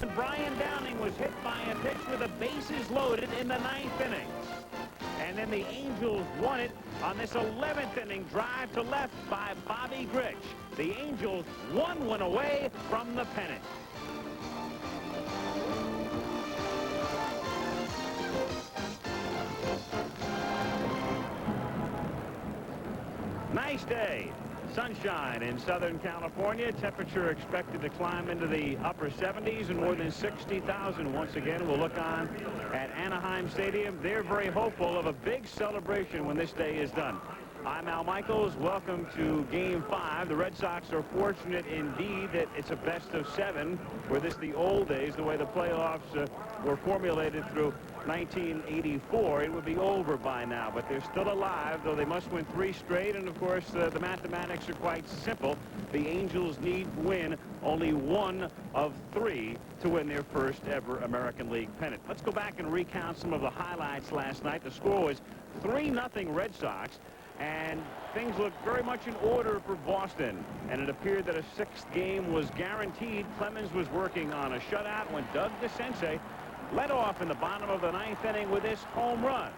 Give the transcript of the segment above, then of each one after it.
And Brian Downing was hit by a pitch with the bases loaded in the 9th inning. And then the Angels won it on this 11th inning drive to left by Bobby Grich. The Angels one win away from the pennant. Nice day. Sunshine in Southern California. Temperature expected to climb into the upper 70s and more than 60,000 once again. We'll look on at Anaheim Stadium. They're very hopeful of a big celebration when this day is done. I'm Al Michaels. Welcome to Game 5. The Red Sox are fortunate indeed that it's a best of 7, where this the old days, the way the playoffs were formulated through 1984. It would be over by now, but they're still alive, though they must win 3 straight. And, of course, the mathematics are quite simple. The Angels need to win only 1 of 3 to win their first ever American League pennant. Let's go back and recount some of the highlights last night. The score was 3-0 Red Sox. And things looked very much in order for Boston. And it appeared that a 6th game was guaranteed. Clemens was working on a shutout when Doug DeCinces led off in the bottom of the 9th inning with this home run.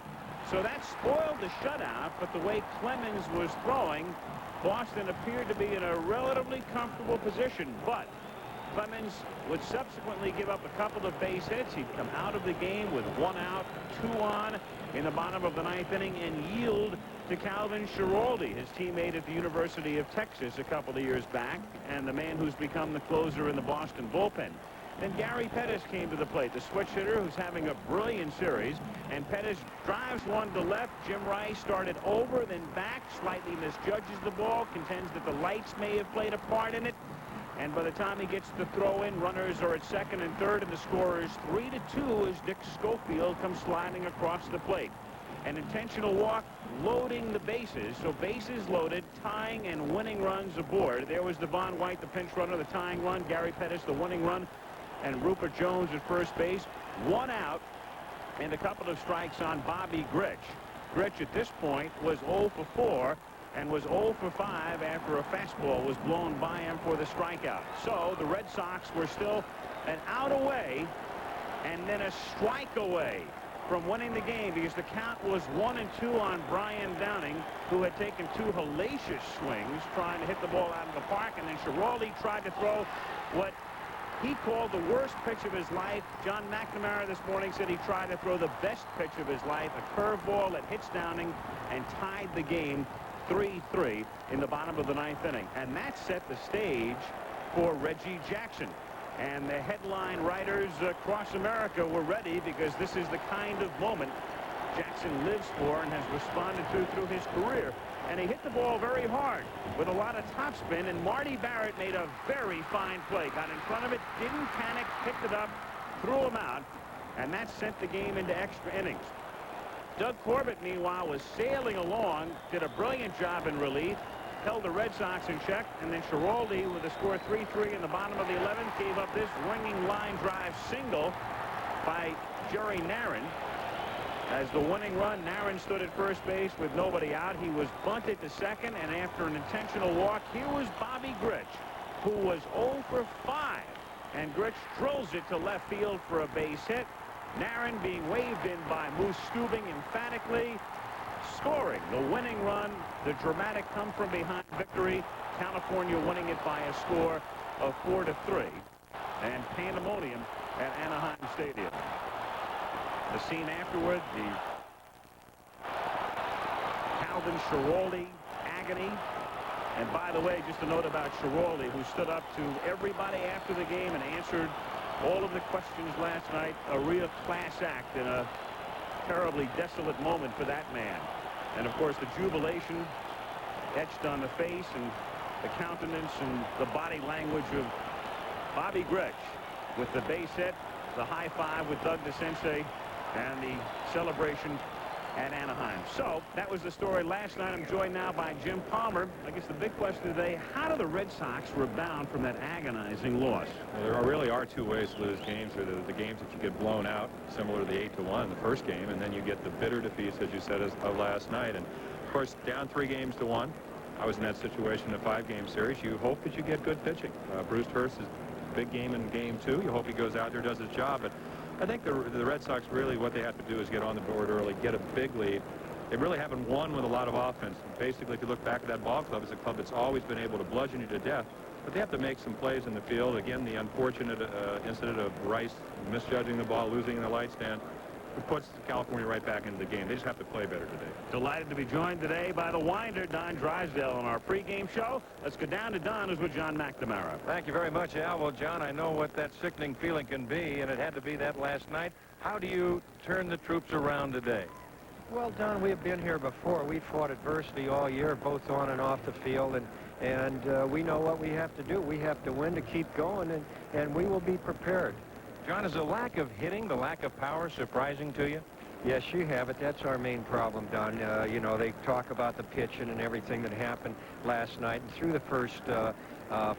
So that spoiled the shutout, but the way Clemens was throwing, Boston appeared to be in a relatively comfortable position. But Clemens would subsequently give up a couple of base hits. He'd come out of the game with 1 out, 2 on in the bottom of the 9th inning and yield to Calvin Schiraldi, his teammate at the University of Texas a couple of years back, and the man who's become the closer in the Boston bullpen. Then Gary Pettis came to the plate, the switch hitter who's having a brilliant series, and Pettis drives one to left. Jim Rice started over, then back, slightly misjudges the ball, contends that the lights may have played a part in it. And by the time he gets to throw in, runners are at second and third, and the score is 3-2 as Dick Schofield comes sliding across the plate. An intentional walk, loading the bases, so bases loaded, tying and winning runs aboard. There was Devon White, the pinch runner, the tying run, Gary Pettis, the winning run, and Rupert Jones at first base. 1 out and a couple of strikes on Bobby Grich. Grich at this point was 0 for 4 and was 0 for 5 after a fastball was blown by him for the strikeout. So the Red Sox were still an out away and then a strike away from winning the game, because the count was 1-2 on Brian Downing, who had taken 2 hellacious swings trying to hit the ball out of the park. And then Schiraldi tried to throw what he called the worst pitch of his life. John McNamara this morning said he tried to throw the best pitch of his life, a curveball that hits Downing and tied the game 3-3 in the bottom of the 9th inning. And that set the stage for Reggie Jackson. And the headline writers across America were ready, because this is the kind of moment Jackson lives for and has responded to through his career. And he hit the ball very hard with a lot of topspin, and Marty Barrett made a very fine play. Got in front of it, didn't panic, picked it up, threw him out, and that sent the game into extra innings. Doug Corbett, meanwhile, was sailing along, did a brilliant job in relief, held the Red Sox in check, and then Schiraldi, with the score 3-3 in the bottom of the 11th, gave up this ringing line drive single by Jerry Narron. As the winning run, Narron stood at first base with nobody out. He was bunted to second, and after an intentional walk, here was Bobby Grich, who was 0 for 5. And Grich drills it to left field for a base hit. Narron being waved in by Moose Stubing emphatically, scoring the winning run, the dramatic come-from-behind victory, California winning it by a score of 4-3, and pandemonium at Anaheim Stadium. The scene afterward, the Calvin Schiraldi agony. And by the way, just a note about Schiraldi, who stood up to everybody after the game and answered all of the questions last night. A real class act in a terribly desolate moment for that man. And of course, the jubilation etched on the face and the countenance and the body language of Bobby Grich with the base hit, the high five with Doug DeCinces, and the celebration at Anaheim. So that was the story last night. I'm joined now by Jim Palmer. I guess the big question today, how do the Red Sox rebound from that agonizing loss? Well, there really are 2 ways to lose games. There are the games that you get blown out, similar to the 8-1 in the first game, and then you get the bitter defeats, as you said, of last night. And of course, down 3-1. I was in that situation in a 5-game series. You hope that you get good pitching. Bruce Hurst has big game in Game 2. You hope he goes out there, does his job. But I think the Red Sox really what they have to do is get on the board early, get a big lead. They really haven't won with a lot of offense. Basically, if you look back at that ball club, it's a club that's always been able to bludgeon you to death. But they have to make some plays in the field. Again, the unfortunate incident of Rice misjudging the ball, losing in the light stand, it puts California right back into the game. They just have to play better today. Delighted to be joined today by the winder, Don Drysdale, on our pregame show. Let's go down to Don, who's with John McNamara. Thank you very much, Al. Well, John, I know what that sickening feeling can be, and it had to be that last night. How do you turn the troops around today? Well, Don, we have been here before. We fought adversity all year, both on and off the field, and we know what we have to do. We have to win to keep going, and we will be prepared. John, is the lack of hitting, the lack of power surprising to you? Yes, you have it. That's our main problem, Don. You know, they talk about the pitching and everything that happened last night and through the first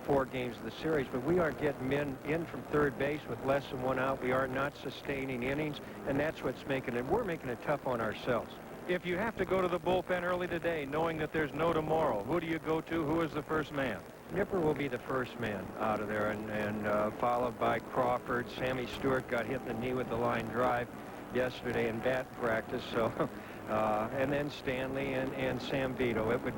4 games of the series, but we aren't getting men in from third base with less than 1 out. We are not sustaining innings, and that's what's making it. We're making it tough on ourselves. If you have to go to the bullpen early today, knowing that there's no tomorrow, who do you go to? Who is the first man? Nipper will be the first man out of there, and followed by Crawford. Sammy Stewart got hit in the knee with the line drive yesterday in bat practice, so and then Stanley and Sam Vito. It would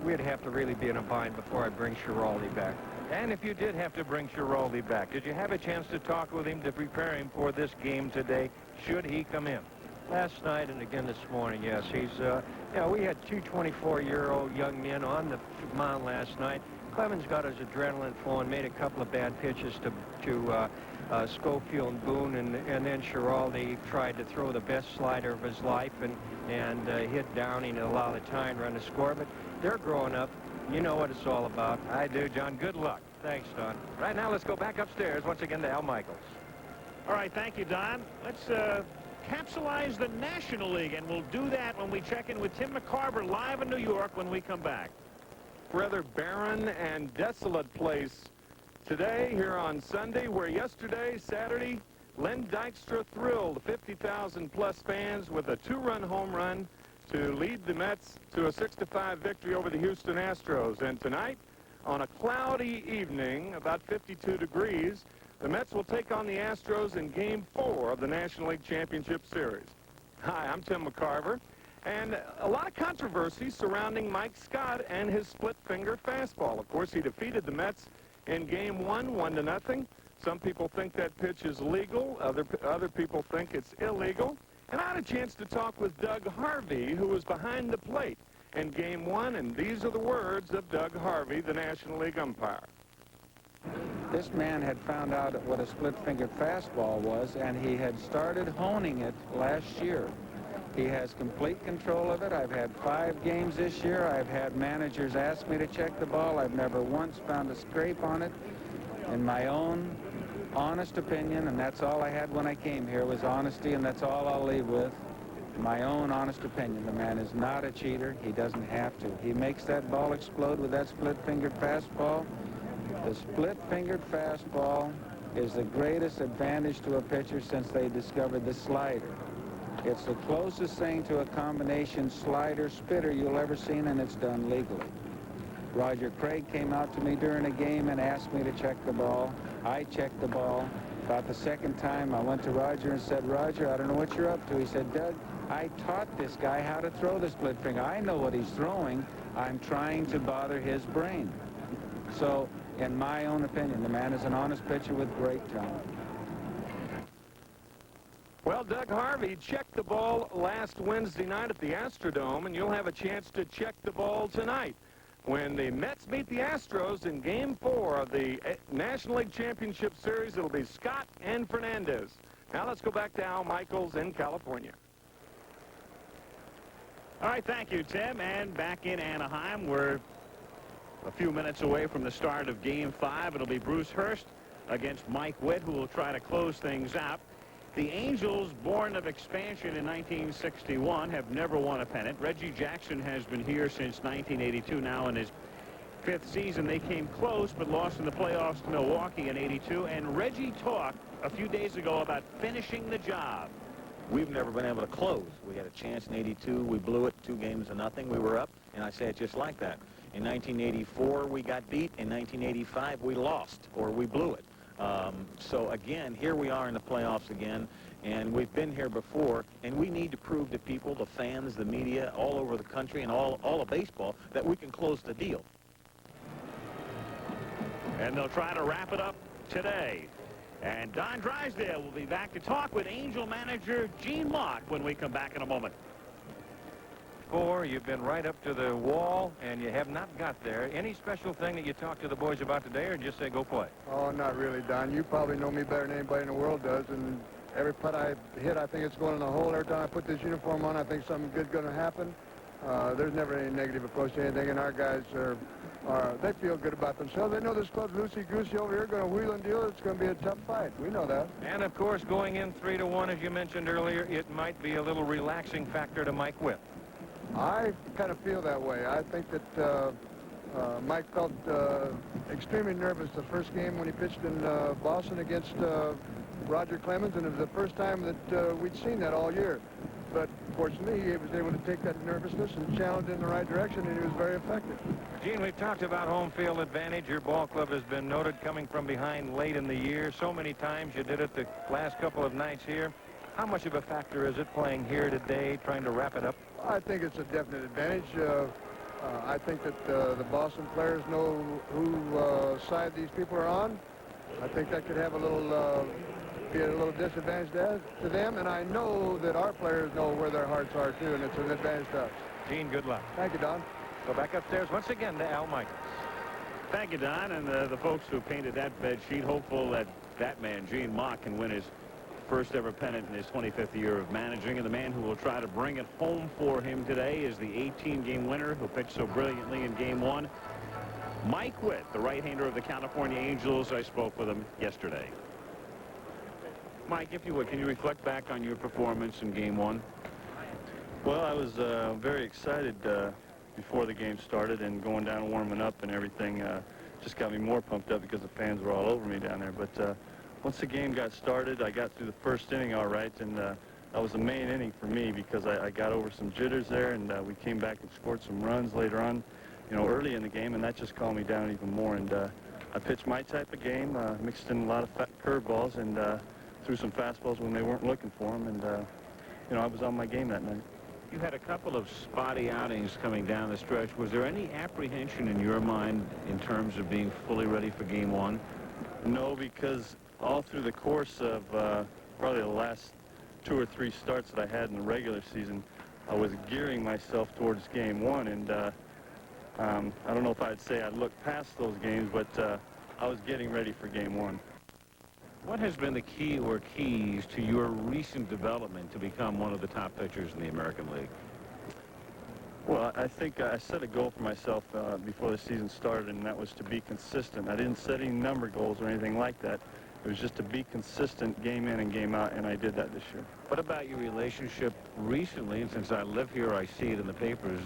we'd have to really be in a bind before I bring Schiraldi back. And if you did have to bring Schiraldi back, did you have a chance to talk with him to prepare him for this game today, should he come in? Last night and again this morning, yes. He's, we had 2 24-year-old young men on the mound last night. Clemens got his adrenaline flowing, made a couple of bad pitches to Schofield and Boone, and then Schiraldi tried to throw the best slider of his life and hit Downing and allow the tying run to score. But they're growing up. You know what it's all about. I do, John. Good luck. Thanks, Don. Right now, let's go back upstairs once again to Al Michaels. All right, thank you, Don. Let's capsulize the National League, and we'll do that when we check in with Tim McCarver live in New York when we come back. Rather barren and desolate place today here on Sunday, where yesterday, Saturday, Len Dykstra thrilled 50,000-plus fans with a 2-run home run to lead the Mets to a 6-5 victory over the Houston Astros. And tonight, on a cloudy evening, about 52 degrees, the Mets will take on the Astros in Game 4 of the National League Championship Series. Hi, I'm Tim McCarver. And a lot of controversy surrounding Mike Scott and his split-finger fastball. Of course, he defeated the Mets in Game 1, 1-0. Some people think that pitch is legal. Other people think it's illegal. And I had a chance to talk with Doug Harvey, who was behind the plate in Game 1, and these are the words of Doug Harvey, the National League umpire. This man had found out what a split-fingered fastball was, and he had started honing it last year. He has complete control of it. I've had 5 games this year. I've had managers ask me to check the ball. I've never once found a scrape on it. In my own honest opinion, and that's all I had when I came here, was honesty, and that's all I'll leave with. My own honest opinion. The man is not a cheater. He doesn't have to. He makes that ball explode with that split-fingered fastball. The split-fingered fastball is the greatest advantage to a pitcher since they discovered the slider. It's the closest thing to a combination slider-spitter you'll ever seen, and it's done legally. Roger Craig came out to me during a game and asked me to check the ball. I checked the ball. About the second time, I went to Roger and said, Roger, I don't know what you're up to. He said, Doug, I taught this guy how to throw the split finger. I know what he's throwing. I'm trying to bother his brain. So, in my own opinion, the man is an honest pitcher with great talent. Well, Doug Harvey checked the ball last Wednesday night at the Astrodome, and you'll have a chance to check the ball tonight when the Mets meet the Astros in Game 4 of the National League Championship Series. It'll be Scott and Fernandez. Now let's go back to Al Michaels in California. All right, thank you, Tim. And back in Anaheim, we're a few minutes away from the start of Game 5. It'll be Bruce Hurst against Mike Witt, who will try to close things out. The Angels, born of expansion in 1961, have never won a pennant. Reggie Jackson has been here since 1982, now in his 5th season. They came close, but lost in the playoffs to Milwaukee in '82. And Reggie talked a few days ago about finishing the job. We've never been able to close. We had a chance in '82. We blew it 2-0. We were up, and I say it just like that. In 1984, we got beat. In 1985, we lost, or we blew it. So again, here we are in the playoffs again, and we've been here before, and we need to prove to people, the fans, the media, all over the country and all of baseball, that we can close the deal. And they'll try to wrap it up today. And Don Drysdale will be back to talk with Angel manager Gene Locke when we come back in a moment. You've been right up to the wall, and you have not got there. Any special thing that you talked to the boys about today, or just say go play? Oh, not really, Don. You probably know me better than anybody in the world does, and every putt I hit, I think it's going in the hole. Every time I put this uniform on, I think something good's going to happen. There's never any negative approach to anything, and our guys they feel good about themselves. They know this club's loosey-goosey over here, going to wheel and deal. It's going to be a tough fight. We know that. And, of course, going in 3-1, as you mentioned earlier, it might be a little relaxing factor to Mike Witt. I kind of feel that way. I think that Mike felt extremely nervous the first game when he pitched in Boston against Roger Clemens, and it was the first time that we'd seen that all year. But fortunately, he was able to take that nervousness and channel it in the right direction, and he was very effective. Gene, we've talked about home field advantage. Your ball club has been noted coming from behind late in the year. So many times you did it the last couple of nights here. How much of a factor is it playing here today, trying to wrap it up? I think it's a definite advantage. I think that the Boston players know who side these people are on. I think that could have a little be a little disadvantage to them, and I know that our players know where their hearts are too, and it's an advantage to us. Gene, good luck. Thank you, Don. Go back upstairs once again to Al Michaels. Thank you, Don, and the folks who painted that bed sheet, hopeful that that man, Gene Locke, can win his first ever pennant in his 25th year of managing. And the man who will try to bring it home for him today is the 18-game winner who pitched so brilliantly in Game 1, Mike Witt, the right-hander of the California Angels. I spoke with him yesterday. Mike, if you would, can you reflect back on your performance in Game 1? Well, I was very excited before the game started, and going down and warming up and everything just got me more pumped up because the fans were all over me down there. But once the game got started, I got through the first inning all right, and that was the main inning for me because I got over some jitters there, and we came back and scored some runs later on, early in the game, and that just calmed me down even more. And I pitched my type of game, mixed in a lot of curveballs, and threw some fastballs when they weren't looking for them, and I was on my game that night. You had a couple of spotty outings coming down the stretch. Was there any apprehension in your mind in terms of being fully ready for Game 1? No, because all through the course of probably the last 2 or 3 starts that I had in the regular season, I was gearing myself towards Game 1, and I don't know if I'd say I'd looked past those games, but I was getting ready for Game 1. What has been the key or keys to your recent development to become one of the top pitchers in the American League? Well, I think I set a goal for myself before the season started, and that was to be consistent. I didn't set any number goals or anything like that. It was just to be consistent game in and game out, and I did that this year. What about your relationship recently? And since I live here, I see it in the papers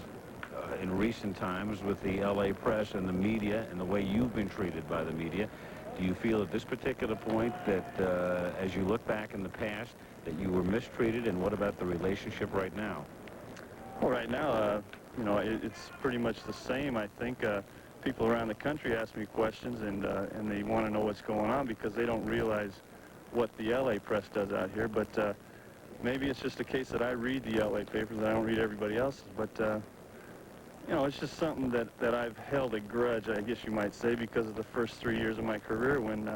in recent times with the L.A. press and the media and the way you've been treated by the media. Do you feel at this particular point that as you look back in the past that you were mistreated, and what about the relationship right now? Well, right now, it's pretty much the same. I think people around the country ask me questions, and they want to know what's going on because they don't realize what the L.A. press does out here. But maybe it's just a case that I read the L.A. papers and I don't read everybody else's. But it's just something that I've held a grudge, I guess you might say, because of the first 3 years of my career when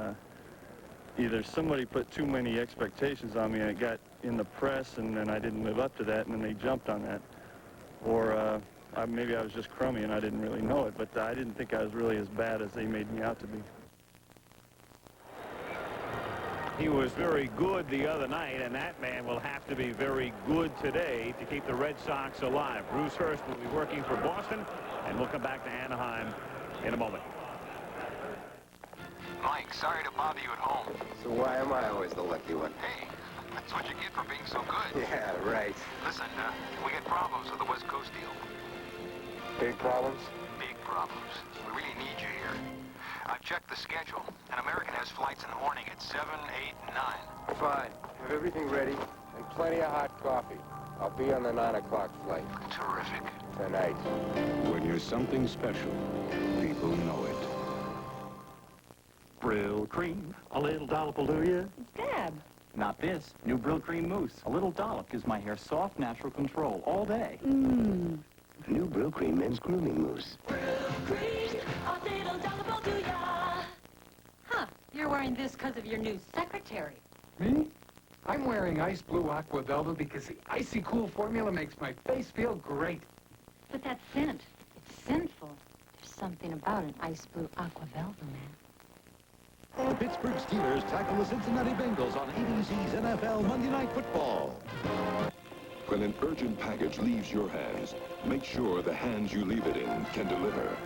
either somebody put too many expectations on me and it got in the press, and then I didn't live up to that, and then they jumped on that. Or maybe I was just crummy and I didn't really know it, but I didn't think I was really as bad as they made me out to be. He was very good the other night, and that man will have to be very good today to keep the Red Sox alive. Bruce Hurst will be working for Boston, and we'll come back to Anaheim in a moment. Mike, sorry to bother you at home. So why am I always the lucky one? Hey, that's what you get for being so good. Yeah, right. Listen, we got problems with the West Coast deal. Big problems? Big problems. We really need you here. I've checked the schedule. An American has flights in the morning at 7, 8, and 9. Fine. Have everything ready and plenty of hot coffee. I'll be on the 9 o'clock flight. Terrific. Tonight. When you're something special, people know it. Brill cream. A little dollop will do you. Dab. Not this. New Brill cream mousse. A little dollop gives my hair soft, natural control all day. Mmm. New Brill cream men's grooming mousse. Brill cream. A little dollop will do ya. Huh. You're wearing this because of your new secretary. Me? I'm wearing ice blue aqua velvet because the icy cool formula makes my face feel great. But that scent, it's sinful. There's something about an ice blue aqua velvet, man. The Pittsburgh Steelers tackle the Cincinnati Bengals on ABC's NFL Monday Night Football. When an urgent package leaves your hands, make sure the hands you leave it in can deliver.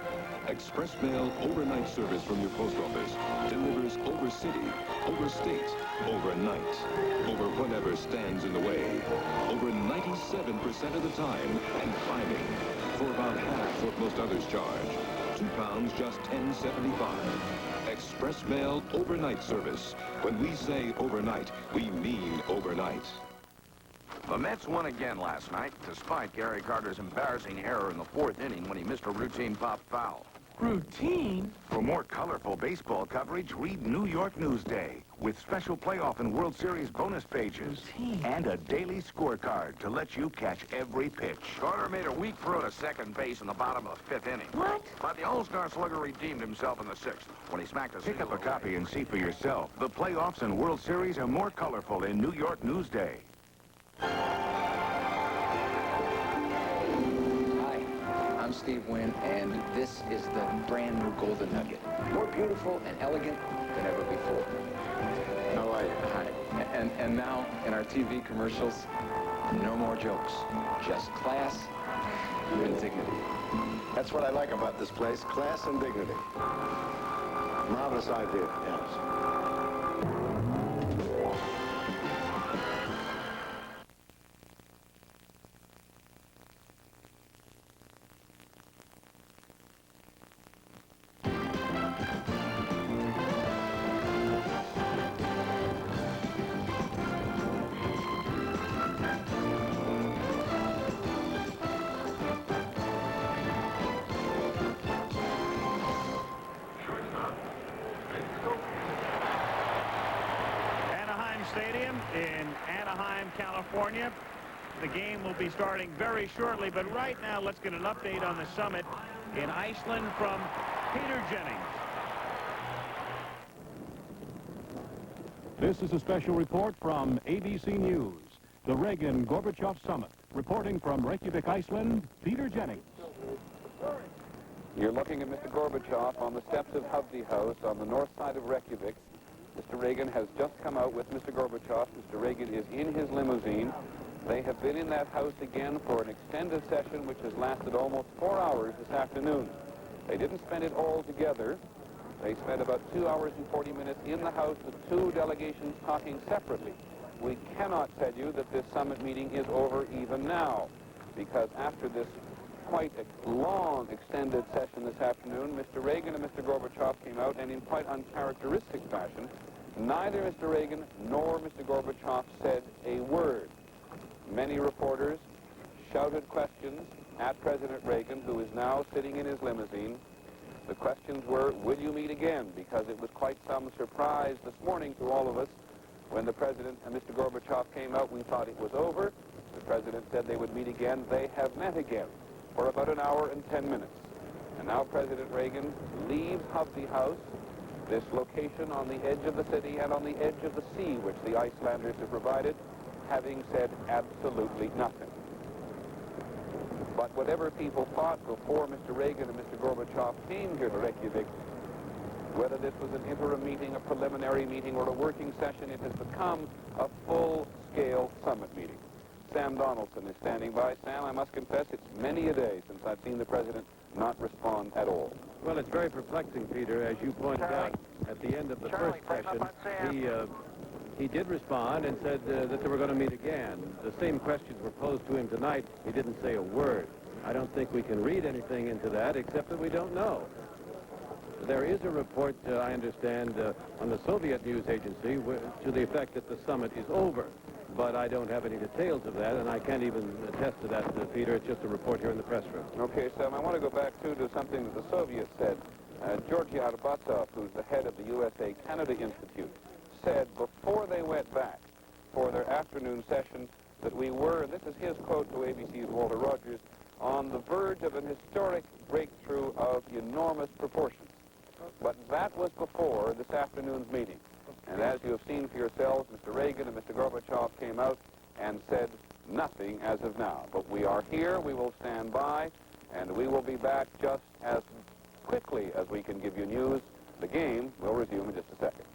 Express Mail overnight service from your post office delivers over city, over state, overnight, over whatever stands in the way, over 97% of the time, and climbing, for about half what most others charge. £2, just $10.75. Express Mail overnight service. When we say overnight, we mean overnight. The Mets won again last night, despite Gary Carter's embarrassing error in the fourth inning when he missed a routine pop foul. Routine? For more colorful baseball coverage, read New York Newsday with special playoff and World Series bonus pages and a daily scorecard to let you catch every pitch. Carter made a weak throw to second base in the bottom of the fifth inning. What? But the All-Star slugger redeemed himself in the sixth when he smacked a Pick up a copy and see for yourself. The playoffs and World Series are more colorful in New York Newsday. I'm Steve Wynn, and this is the brand new Golden Nugget. More beautiful and elegant than ever before. How are you? Hi. And now, in our TV commercials, no more jokes. Just class and dignity. That's what I like about this place, class and dignity. Marvelous idea, yes. Stadium in Anaheim, California. The game will be starting very shortly, but right now let's get an update on the summit in Iceland from Peter Jennings. This is a special report from ABC News. The Reagan-Gorbachev Summit. Reporting from Reykjavik, Iceland, Peter Jennings. You're looking at Mr. Gorbachev on the steps of Hovde House on the north side of Reykjavik. Mr. Reagan has just come out with Mr. Gorbachev. Mr. Reagan is in his limousine. They have been in that house again for an extended session which has lasted almost 4 hours this afternoon. They didn't spend it all together. They spent about 2 hours and 40 minutes in the house with two delegations talking separately. We cannot tell you that this summit meeting is over even now, because after this quite a long extended session this afternoon, Mr. Reagan and Mr. Gorbachev came out, and in quite uncharacteristic fashion, neither Mr. Reagan nor Mr. Gorbachev said a word. Many reporters shouted questions at President Reagan, who is now sitting in his limousine. The questions were, will you meet again? Because it was quite some surprise this morning to all of us when the President and Mr. Gorbachev came out. We thought it was over. The President said they would meet again. They have met again for about an hour and 10 minutes. And now President Reagan leaves Hovde House, this location on the edge of the city and on the edge of the sea which the Icelanders have provided, having said absolutely nothing. But whatever people thought before Mr. Reagan and Mr. Gorbachev came here to Reykjavik, whether this was an interim meeting, a preliminary meeting, or a working session, it has become a full-scale summit meeting. Sam Donaldson is standing by. Sam, I must confess, it's many a day since I've seen the President not respond at all. Well, it's very perplexing, Peter, as you pointed out at the end of the first session. He did respond and said that they were going to meet again. The same questions were posed to him tonight. He didn't say a word. I don't think we can read anything into that except that we don't know. There is a report, I understand, on the Soviet news agency to the effect that the summit is over. But I don't have any details of that, and I can't even attest to that, Peter. It's just a report here in the press room. Okay, Sam, I want to go back, too, to something that the Soviets said. Georgi Arbatov, who's the head of the USA-Canada Institute, said before they went back for their afternoon session that we were, and this is his quote to ABC's Walter Rogers, on the verge of an historic breakthrough of enormous proportions. But that was before this afternoon's meeting. And as you have seen for yourselves, Mr. Reagan and Mr. Gorbachev came out and said nothing as of now. But we are here, we will stand by, and we will be back just as quickly as we can give you news. The game will resume in just a second.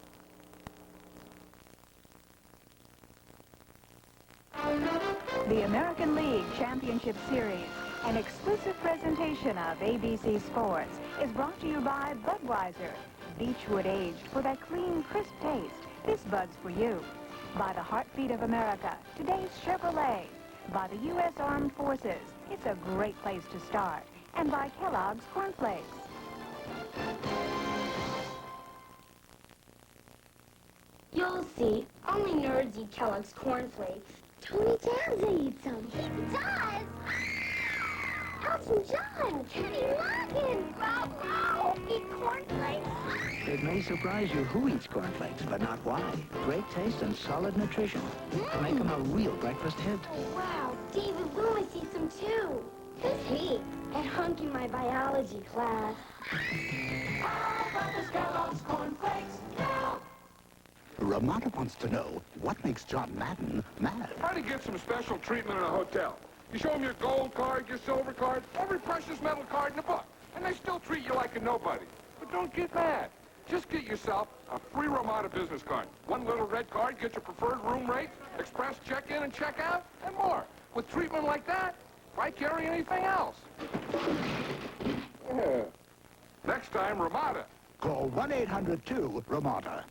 The American League Championship Series, an exclusive presentation of ABC Sports, is brought to you by Budweiser. Beechwood aged for that clean, crisp taste. This Bud's for you. By the Heartbeat of America, today's Chevrolet. By the U.S. Armed Forces, it's a great place to start. And by Kellogg's Corn Flakes. You'll see. Only nerds eat Kellogg's Corn Flakes. Tony Danza eats them. He does? Elton John, Kenny Loggins, Bob Rowe eat Corn Flakes. It may surprise you who eats cornflakes, but not why. Great taste and solid nutrition. Make them a real breakfast hit. Wow, David Loomis eats them too. Who's he? That hunk in my biology class. Kellogg's cornflakes now. Ramada wants to know what makes John Madden mad. Try to get some special treatment in a hotel. You show them your gold card, your silver card, every precious metal card in the book, and they still treat you like a nobody. But don't get mad. Just get yourself a free Ramada business card. One little red card gets your preferred room rate, express check-in and check-out, and more. With treatment like that, why carry anything else? Yeah. Next time, Ramada. Call 1-800-2-RAMADA.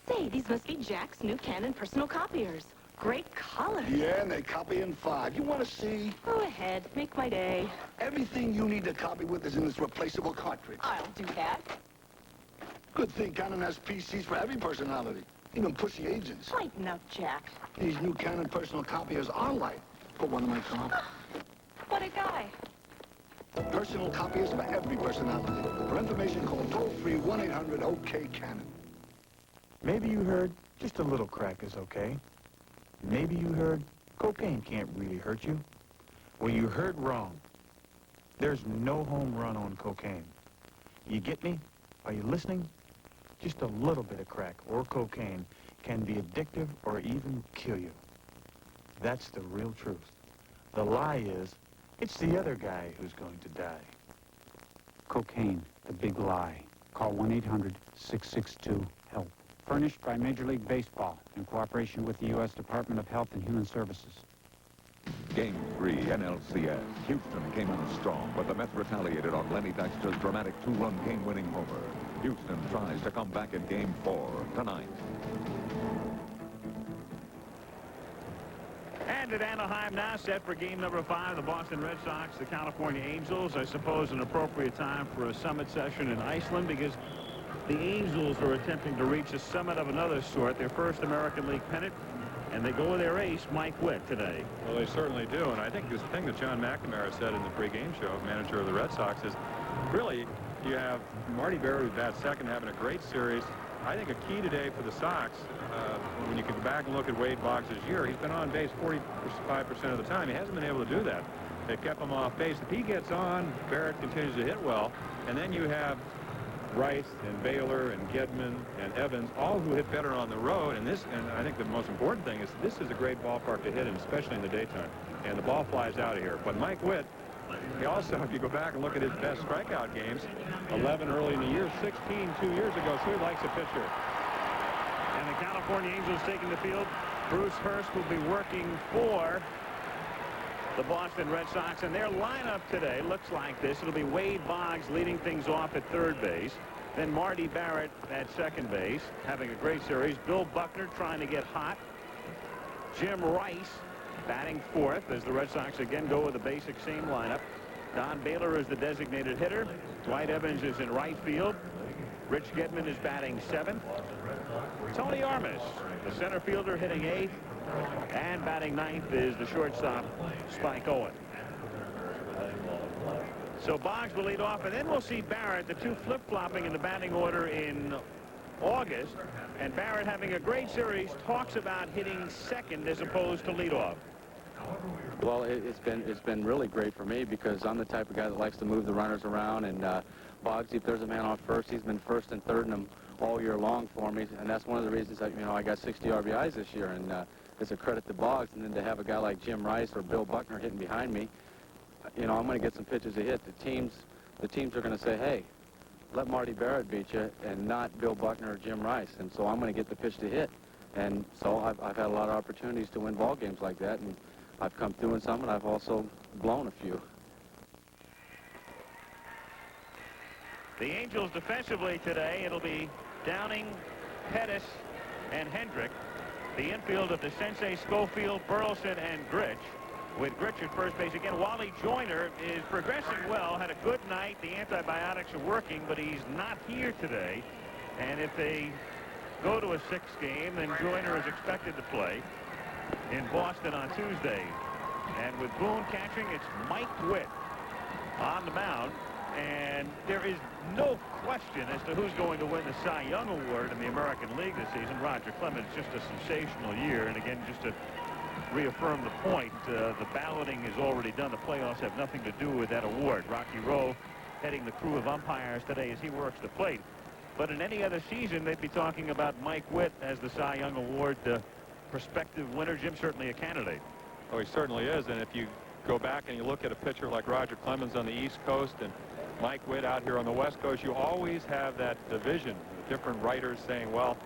Say, these must be Jack's new Canon personal copiers. Great color. Yeah, and they copy in 5. You want to see? Go ahead. Make my day. Everything you need to copy with is in this replaceable cartridge. I'll do that. Good thing Canon has PCs for every personality, even pussy agents. Lighten up, Jack. These new Canon personal copiers are light. Put one in my car. What a guy. Personal copiers for every personality. For information, call toll-free 1-800-OK-CANON. Maybe you heard just a little crack is okay. Maybe you heard cocaine can't really hurt you. Well, you heard wrong. There's no home run on cocaine. You get me? Are you listening? Just a little bit of crack or cocaine can be addictive or even kill you. That's the real truth. The lie is, it's the other guy who's going to die. Cocaine, the big lie. Call 1-800-662-HELP. Furnished by Major League Baseball in cooperation with the U.S. Department of Health and Human Services. Game 3, NLCS. Houston came on strong, but the Mets retaliated on Lenny Dykstra's dramatic 2-run game-winning homer. Houston tries to come back in Game 4 tonight. And at Anaheim now, set for game number 5, the Boston Red Sox, the California Angels. I suppose an appropriate time for a summit session in Iceland because the Angels are attempting to reach a summit of another sort, their first American League pennant, and they go with their ace, Mike Witt, today. Well, they certainly do, and I think this thing that John McNamara said in the pregame show, manager of the Red Sox, is really you have Marty Barrett, who bats second, having a great series. I think a key today for the Sox, when you can go back and look at Wade Boggs' year, he's been on base 45% of the time. He hasn't been able to do that. They kept him off base. If he gets on, Barrett continues to hit well, and then you have Rice and Baylor and Gedman and Evans, all who hit better on the road. And I think the most important thing is this is a great ballpark to hit in, especially in the daytime. And the ball flies out of here. But Mike Witt, he also, if you go back and look at his best strikeout games, 11 early in the year, 16 2 years ago, so he likes a pitcher. And the California Angels taking the field. Bruce Hurst will be working for the Boston Red Sox, and their lineup today looks like this. It'll be Wade Boggs leading things off at third base, then Marty Barrett at second base, having a great series. Bill Buckner trying to get hot. Jim Rice batting fourth as the Red Sox again go with the basic same lineup. Don Baylor is the designated hitter. Dwight Evans is in right field. Rich Gedman is batting seventh. Tony Armas, the center fielder, hitting eighth. And batting ninth is the shortstop, Spike Owen. So Boggs will lead off, and then we'll see Barrett, the two flip-flopping in the batting order in August. And Barrett, having a great series, talks about hitting second as opposed to leadoff. Well, it's been really great for me because I'm the type of guy that likes to move the runners around. And Boggs, if there's a man on first, he's been first and third in them all year long for me. And that's one of the reasons that, you know, I got 60 RBIs this year. And it's a credit to Boggs. And then to have a guy like Jim Rice or Bill Buckner hitting behind me, you know, I'm going to get some pitches to hit. The teams are going to say, hey, let Marty Barrett beat you and not Bill Buckner or Jim Rice. And so I'm going to get the pitch to hit. And so I've had a lot of opportunities to win ball games like that. And I've come through in some, and I've also blown a few. The Angels defensively today, it'll be Downing, Pettis, and Hendrick. The infield of DeCinces, Schofield, Burleson, and Grich. With Grich at first base again. Wally Joyner is progressing well. Had a good night. The antibiotics are working, but he's not here today. And if they go to a 6th game, then Joyner is expected to play in Boston on Tuesday. And with Boone catching, it's Mike Witt on the mound. And there is no question as to who's going to win the Cy Young Award in the American League this season. Roger Clemens, just a sensational year. And again, just to reaffirm the point, the balloting is already done. The playoffs have nothing to do with that award. Rocky Rowe heading the crew of umpires today as he works the plate. But in any other season, they'd be talking about Mike Witt as the Cy Young Award prospective winner. Jim, certainly a candidate. Oh, he certainly is. And if you go back and you look at a pitcher like Roger Clemens on the East Coast and Mike Witt out here on the West Coast, you always have that division. Different writers saying, well,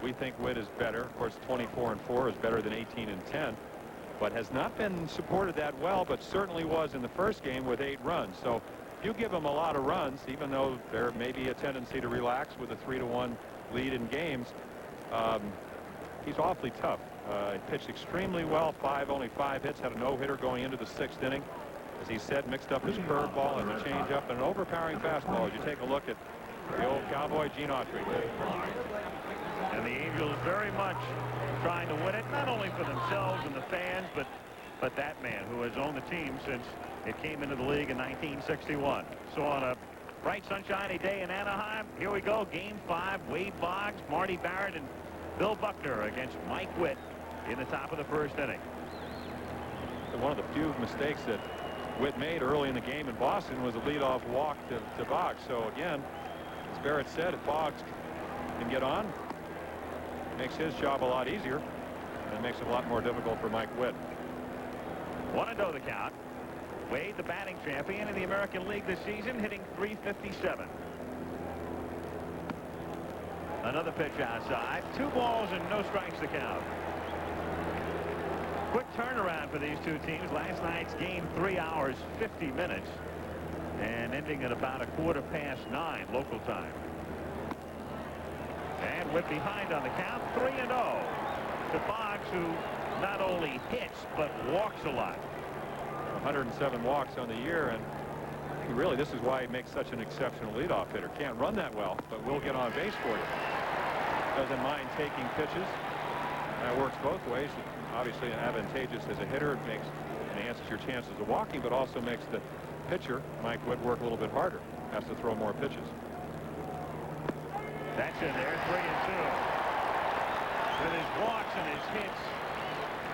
we think Witt is better. Of course, 24-4 is better than 18-10, but has not been supported that well, but certainly was in the first game with 8 runs. So you give him a lot of runs, even though there may be a tendency to relax with a 3-1 lead in games. He's awfully tough. He pitched extremely well. Only 5 hits, had a no-hitter going into the 6th inning. As he said, mixed up his curveball and the changeup and an overpowering fastball. As you take a look at the old Cowboy Gene Autry. And the Angels very much trying to win it, not only for themselves and the fans, but that man who has owned the team since it came into the league in 1961. So on a bright, sunshiny day in Anaheim, here we go, Game 5, Wade Boggs, Marty Barrett, and Bill Buckner against Mike Witt in the top of the 1st inning. One of the few mistakes that Witt made early in the game in Boston was a leadoff walk to Boggs. So again, as Barrett said, if Boggs can get on, it makes his job a lot easier, and it makes it a lot more difficult for Mike Witt. 1-0 the count. Wade, the batting champion in the American League this season, hitting .357. Another pitch outside. 2 balls and no strikes to count. Quick turnaround for these two teams. Last night's game, 3 hours, 50 minutes, and ending at about 9:15 local time. And Witt behind on the count, 3-0 to Boggs, who not only hits but walks a lot. 107 walks on the year, and really this is why he makes such an exceptional leadoff hitter. Can't run that well, but will get on base for you. Doesn't mind taking pitches. That works both ways. Obviously advantageous as a hitter. It enhances your chances of walking, but also makes the pitcher, Mike Witt, work a little bit harder. Has to throw more pitches. That's in there, 3-2. With his walks and his hits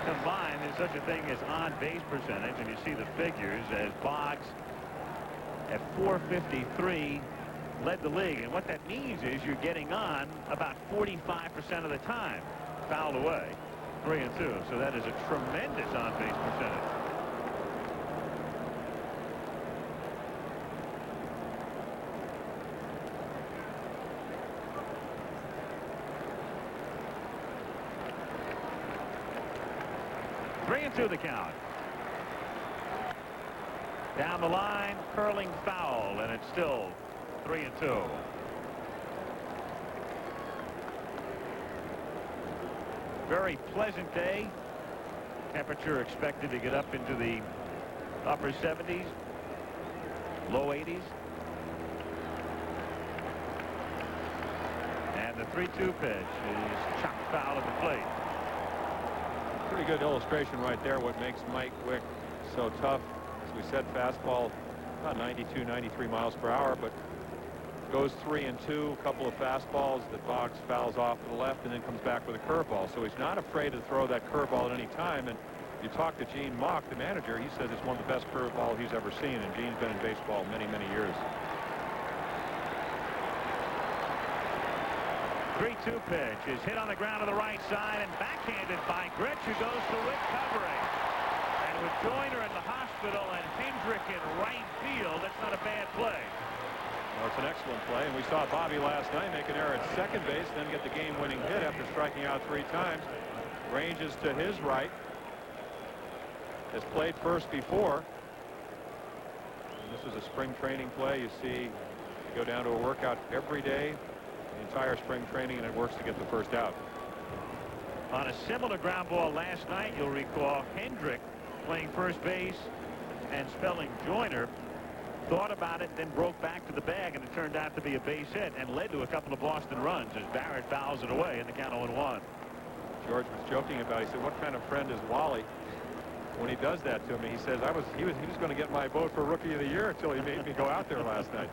combined, there's such a thing as on-base percentage, and you see the figures as Boggs at .453 led the league. And what that means is you're getting on about 45% of the time. Fouled away. 3-2. So that is a tremendous on-base percentage. Three-2 the count. Down the line, curling foul, and it's still 3-2. Very pleasant day. Temperature expected to get up into the upper 70s, low 80s. And the 3-2 pitch is chopped foul at the plate. Pretty good illustration right there what makes Mike Witt so tough. As we said, fastball about 92, 93 miles per hour, but goes 3-2, a couple of fastballs that Boggs fouls off to the left and then comes back with a curveball. So he's not afraid to throw that curveball at any time. And you talk to Gene Mock, the manager, he says it's one of the best curveball he's ever seen, and Gene's been in baseball many, many years. 3-2 pitch is hit on the ground to the right side and backhanded by Grich, who goes to Witt covering. And with Joyner in the hospital and Hendrick in right field, that's not a bad play. Well, it's an excellent play, and we saw Bobby last night make an error at second base, then get the game-winning hit after striking out 3 times. Ranges to his right. Has played first before. And this is a spring training play. You see, you go down to a workout every day, the entire spring training, and it works to get the first out. On a similar ground ball last night, you'll recall Hendrick playing first base and spelling Joyner. Thought about it, then broke back to the bag, and it turned out to be a base hit and led to a couple of Boston runs as Barrett fouls it away in the count 0-1. George was joking about it. He said, what kind of friend is Wally? When he does that to me, he says, he was going to get my vote for Rookie of the Year until he made me go out there last night.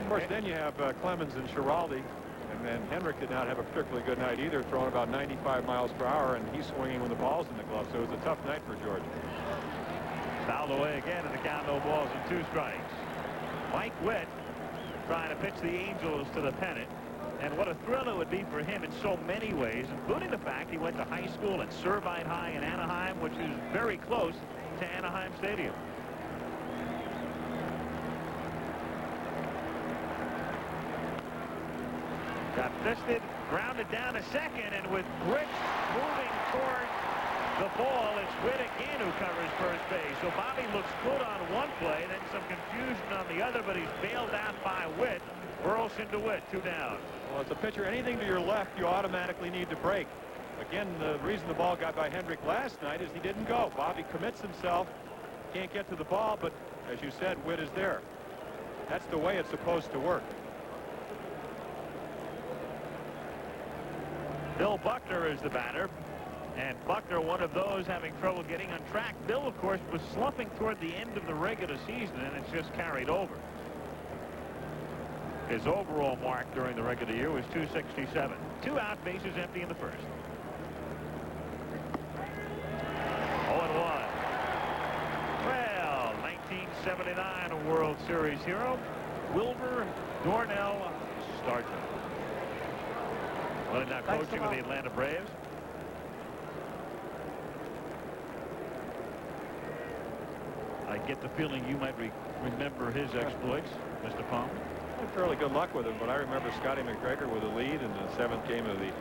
Of course, then you have Clemens and Schiraldi, and then Hendrick did not have a particularly good night either, throwing about 95 miles per hour, and he's swinging when the ball's in the glove, so it was a tough night for George. Fouled away again in the count, no balls and 2 strikes. Mike Witt trying to pitch the Angels to the pennant. And what a thrill it would be for him in so many ways, including the fact he went to high school at Servite High in Anaheim, which is very close to Anaheim Stadium. Got fisted, grounded down to second, and with Grich moving toward the ball, it's Witt again who covers first base. So Bobby looks good on one play, then some confusion on the other, but he's bailed out by Witt. Burleson to Witt, 2 down. Well, as a pitcher, anything to your left, you automatically need to break. Again, the reason the ball got by Hendrick last night is he didn't go. Bobby commits himself, can't get to the ball, but as you said, Witt is there. That's the way it's supposed to work. Bill Buckner is the batter. And Buckner, one of those having trouble getting on track. Bill, of course, was slumping toward the end of the regular season, and it's just carried over. His overall mark during the regular year was 267. 2 out, bases empty in the first. 0-1. Well, 1979 World Series hero, Wilbur Dornell Stargent. Well, now coaching with the Atlanta Braves. I get the feeling you might remember his exploits, Mr. Palmer. Had fairly good luck with him, but I remember Scotty McGregor with a lead in the 7th game of the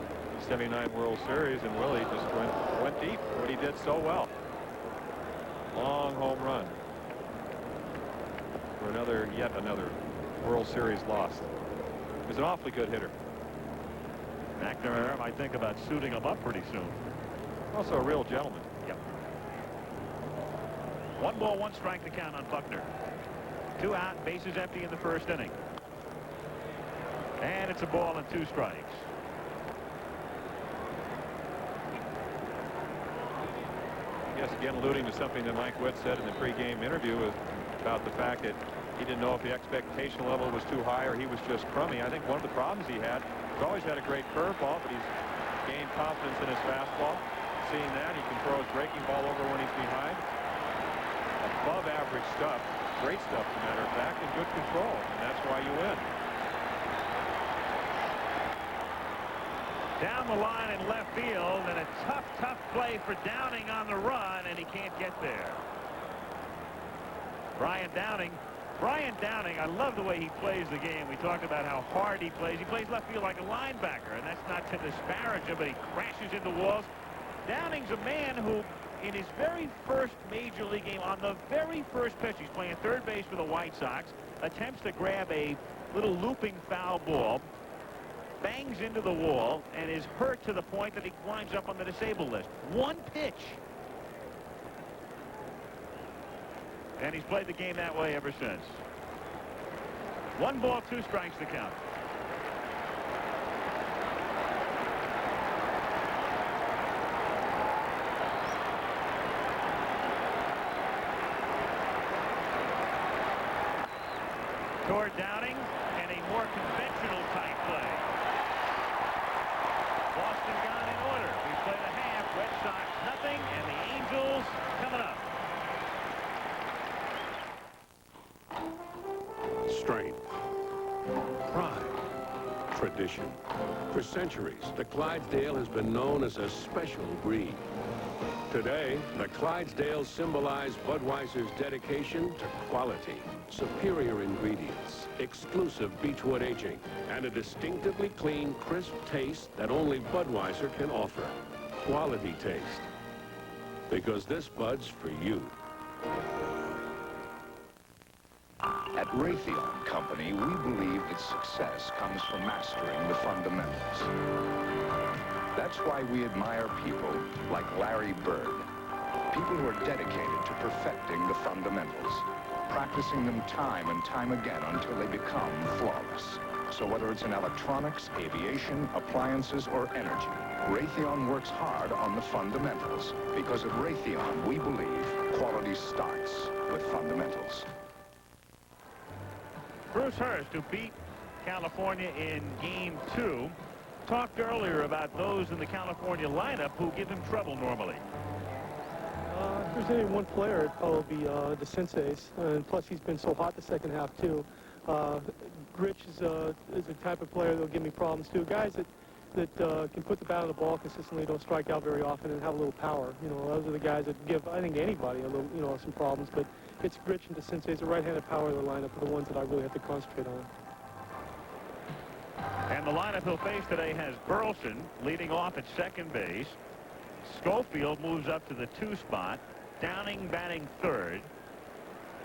79 World Series, and Willie just went deep, but he did so well. Long home run for yet another World Series loss. He was an awfully good hitter. McNamara might think about suiting him up pretty soon. Also a real gentleman. Yep. 1 ball, 1 strike to count on Buckner. 2 out, bases empty in the first inning. And it's a ball and 2 strikes. I guess again alluding to something that Mike Witt said in the pregame interview about the fact that he didn't know if the expectation level was too high or he was just crummy. I think one of the problems he had, he's always had a great curveball, but he's gained confidence in his fastball. Seeing that, he can throw his breaking ball over when he's behind. Above average stuff, great stuff as a matter of fact, and good control, and that's why you win. Down the line in left field, and a tough play for Downing on the run, and he can't get there. Brian Downing, I love the way he plays the game. We talked about how hard he plays. He plays left field like a linebacker, and that's not to disparage him, but he crashes into walls. Downing's a man who, in his very first major league game, on the very first pitch, he's playing third base for the White Sox, attempts to grab a little looping foul ball, bangs into the wall, and is hurt to the point that he winds up on the disabled list. 1 pitch. And he's played the game that way ever since. 1 ball, 2 strikes to count. conventional type play. Boston gone in order. We play the half. Red Sox nothing, and the Angels coming up. Strength, pride, tradition. For centuries, the Clydesdale has been known as a special breed. Today, the Clydesdales symbolize Budweiser's dedication to quality, superior ingredients, exclusive beechwood aging, and a distinctively clean, crisp taste that only Budweiser can offer. Quality taste. Because this Bud's for you. At Raytheon Company, we believe that success comes from mastering the fundamentals. That's why we admire people like Larry Bird, people who are dedicated to perfecting the fundamentals, practicing them time and time again until they become flawless. So whether it's in electronics, aviation, appliances, or energy, Raytheon works hard on the fundamentals, because at Raytheon, we believe quality starts with fundamentals. Bruce Hurst, who beat California in Game 2, talked earlier about those in the California lineup who give him trouble normally. If there's only one player, it'd probably be DeCinces, and plus he's been so hot the second half too. Grich is a type of player that'll give me problems too. Guys that can put the bat on the ball consistently, don't strike out very often, and have a little power. You know, those are the guys that give, I think, anybody a little, some problems. But it's Grich and DeCinces, the right-handed power of the lineup, are the ones that I really have to concentrate on. And the lineup he'll face today has Burleson leading off at second base. Schofield moves up to the 2 spot. Downing batting third.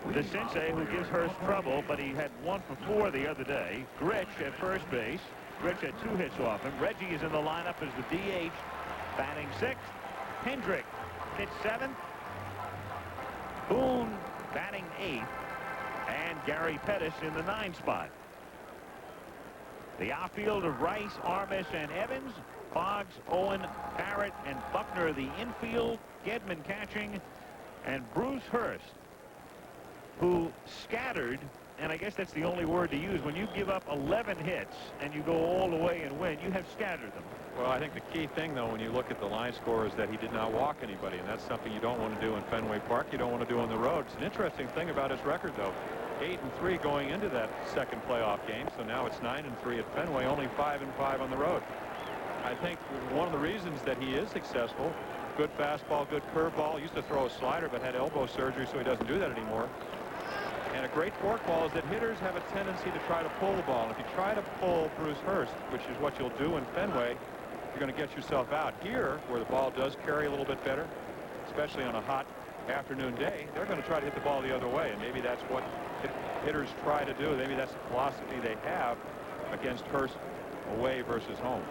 DeCinces, who gives Hurst trouble, but he had 1 for 4 the other day. Grich at first base. Grich had 2 hits off him. Reggie is in the lineup as the DH, batting 6th. Hendrick hits 7th. Boone batting 8th. And Gary Pettis in the 9 spot. The outfield of Rice, Armis, and Evans. Boggs, Owen, Barrett, and Buckner the infield. Gedman catching. And Bruce Hurst, who scattered, and I guess that's the only word to use, when you give up 11 hits and you go all the way and win, you have scattered them. Well, I think the key thing, though, when you look at the line score is that he did not walk anybody, and that's something you don't want to do in Fenway Park. You don't want to do on the road. It's an interesting thing about his record, though. 8-3 going into that second playoff game, so now it's 9-3 at Fenway, only 5-5 on the road. I think one of the reasons that he is successful, good fastball, good curveball, used to throw a slider but had elbow surgery, so he doesn't do that anymore. And a great forkball is that hitters have a tendency to try to pull the ball. And if you try to pull Bruce Hurst, which is what you'll do in Fenway, you're going to get yourself out. Here, where the ball does carry a little bit better, especially on a hot afternoon day, they're going to try to hit the ball the other way. And maybe that's what hitters try to do. Maybe that's the philosophy they have against Hurst away versus home.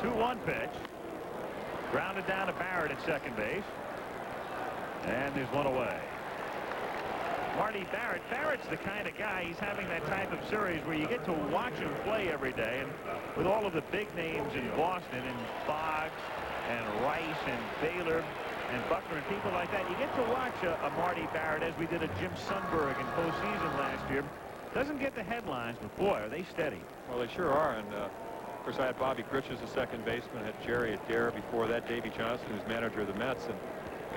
2-1 pitch. Grounded down to Barrett at second base. And there's one away. Marty Barrett. Barrett's the kind of guy, he's having that type of series where you get to watch him play every day. And with all of the big names in Boston, and Boggs and Rice and Baylor and Buckner and people like that, you get to watch a Marty Barrett, as we did a Jim Sundberg in postseason last year. Doesn't get the headlines, but boy, are they steady. Well, they sure are. And of course, I had Bobby Grich as a second baseman, had Jerry Adair before that, Davey Johnson, who's manager of the Mets. And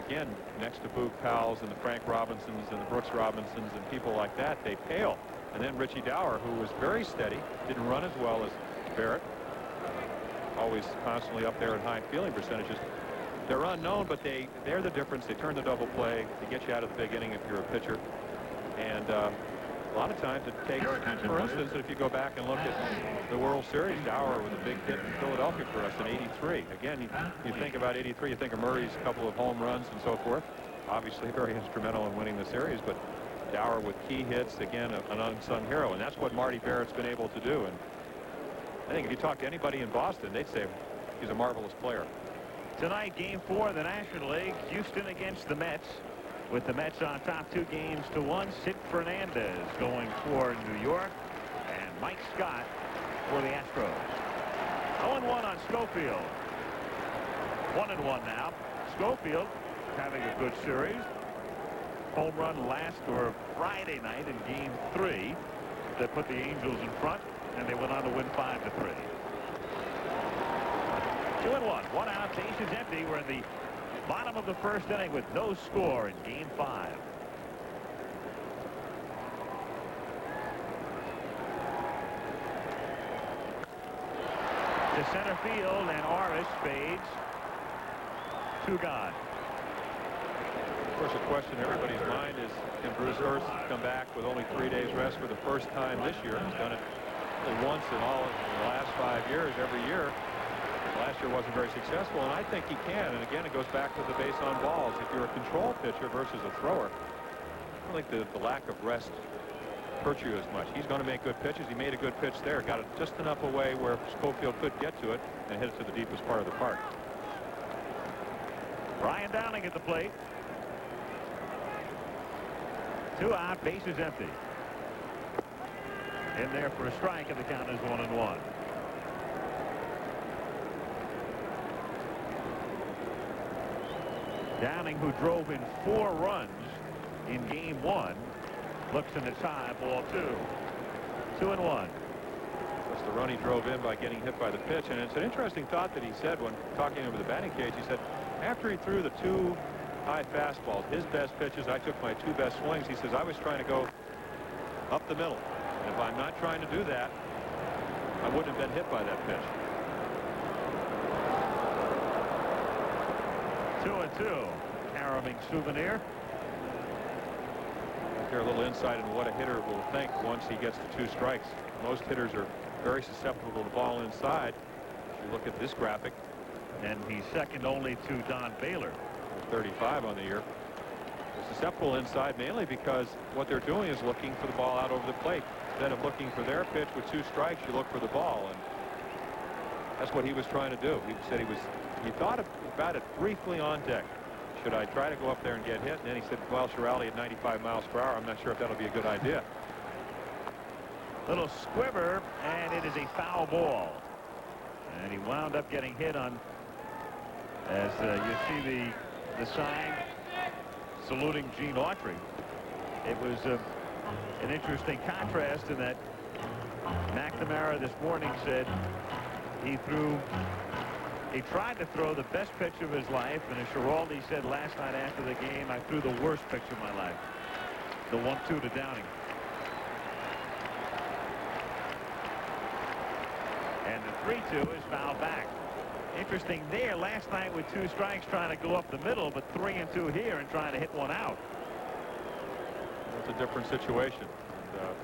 again, next to Boog Powell's and the Frank Robinsons and the Brooks Robinsons and people like that, they pale. And then Richie Dower, who was very steady, didn't run as well as Barrett, always constantly up there in high fielding percentages. They're unknown, but they're the difference. They turn the double play. They get you out of the big inning if you're a pitcher. And a lot of times it takes, for instance, if you go back and look at the World Series, Dower with a big hit in Philadelphia for us in '83. Again, you think about '83, you think of Murray's couple of home runs and so forth. Obviously very instrumental in winning the series, but Dower with key hits, again, an unsung hero. And that's what Marty Barrett's been able to do. And I think if you talk to anybody in Boston, they'd say he's a marvelous player. Tonight, Game 4 of the National League, Houston against the Mets. With the Mets on top 2-1. Sid Fernandez going for New York, and Mike Scott for the Astros. 0-1 on Schofield. 1-1 now. Schofield having a good series. home run last or Friday night in Game 3 that put the Angels in front, and they went on to win 5-3. 2-1, 1 out, bases empty. We're in the bottom of the first inning with no score in Game 5. To center field, and Arvis fades. 2 gone. Of course, a question in everybody's mind is, can Bruce Hurst come back with only 3 days rest for the first time this year? He's done it only once in all of the last 5 years, every year. Last year wasn't very successful, and I think he can. And again, it goes back to the base on balls. If you're a control pitcher versus a thrower, I don't think the lack of rest hurt you as much. He's going to make good pitches. He made a good pitch there. Got it just enough away where Schofield could get to it and hit it to the deepest part of the park. Brian Downing at the plate. 2 out, bases empty. In there for a strike, and the count is 1-1. Downing, who drove in 4 runs in Game 1, looks in its high, ball 2. 2-1. That's the run he drove in by getting hit by the pitch. And it's an interesting thought that he said when talking over the batting cage. He said after he threw the 2 high fastballs, his best pitches, I took my 2 best swings. He says, I was trying to go up the middle. And if I'm not trying to do that, I wouldn't have been hit by that pitch. 2-2. Harrowing souvenir. Here, a little insight into what a hitter will think once he gets to 2 strikes. Most hitters are very susceptible to ball inside. If you look at this graphic. And he's second only to Don Baylor. 35 on the year. They're susceptible inside mainly because what they're doing is looking for the ball out over the plate. Instead of looking for their pitch with 2 strikes, you look for the ball. And that's what he was trying to do. He said he thought about it briefly on deck. Should I try to go up there and get hit? And then he said, well, Schiraldi at 95 miles per hour, I'm not sure if that'll be a good idea. Little squibber, and it is a foul ball. And he wound up getting hit on, as you see the sign saluting Gene Autry. It was an interesting contrast in that McNamara this morning said he tried to throw the best pitch of his life, and as Schiraldi said last night after the game, I threw the worst pitch of my life. The 1-2 to Downing. And the 3-2 is fouled back. Interesting there last night with 2 strikes trying to go up the middle, but 3-2 here and trying to hit one out. That's a different situation. And,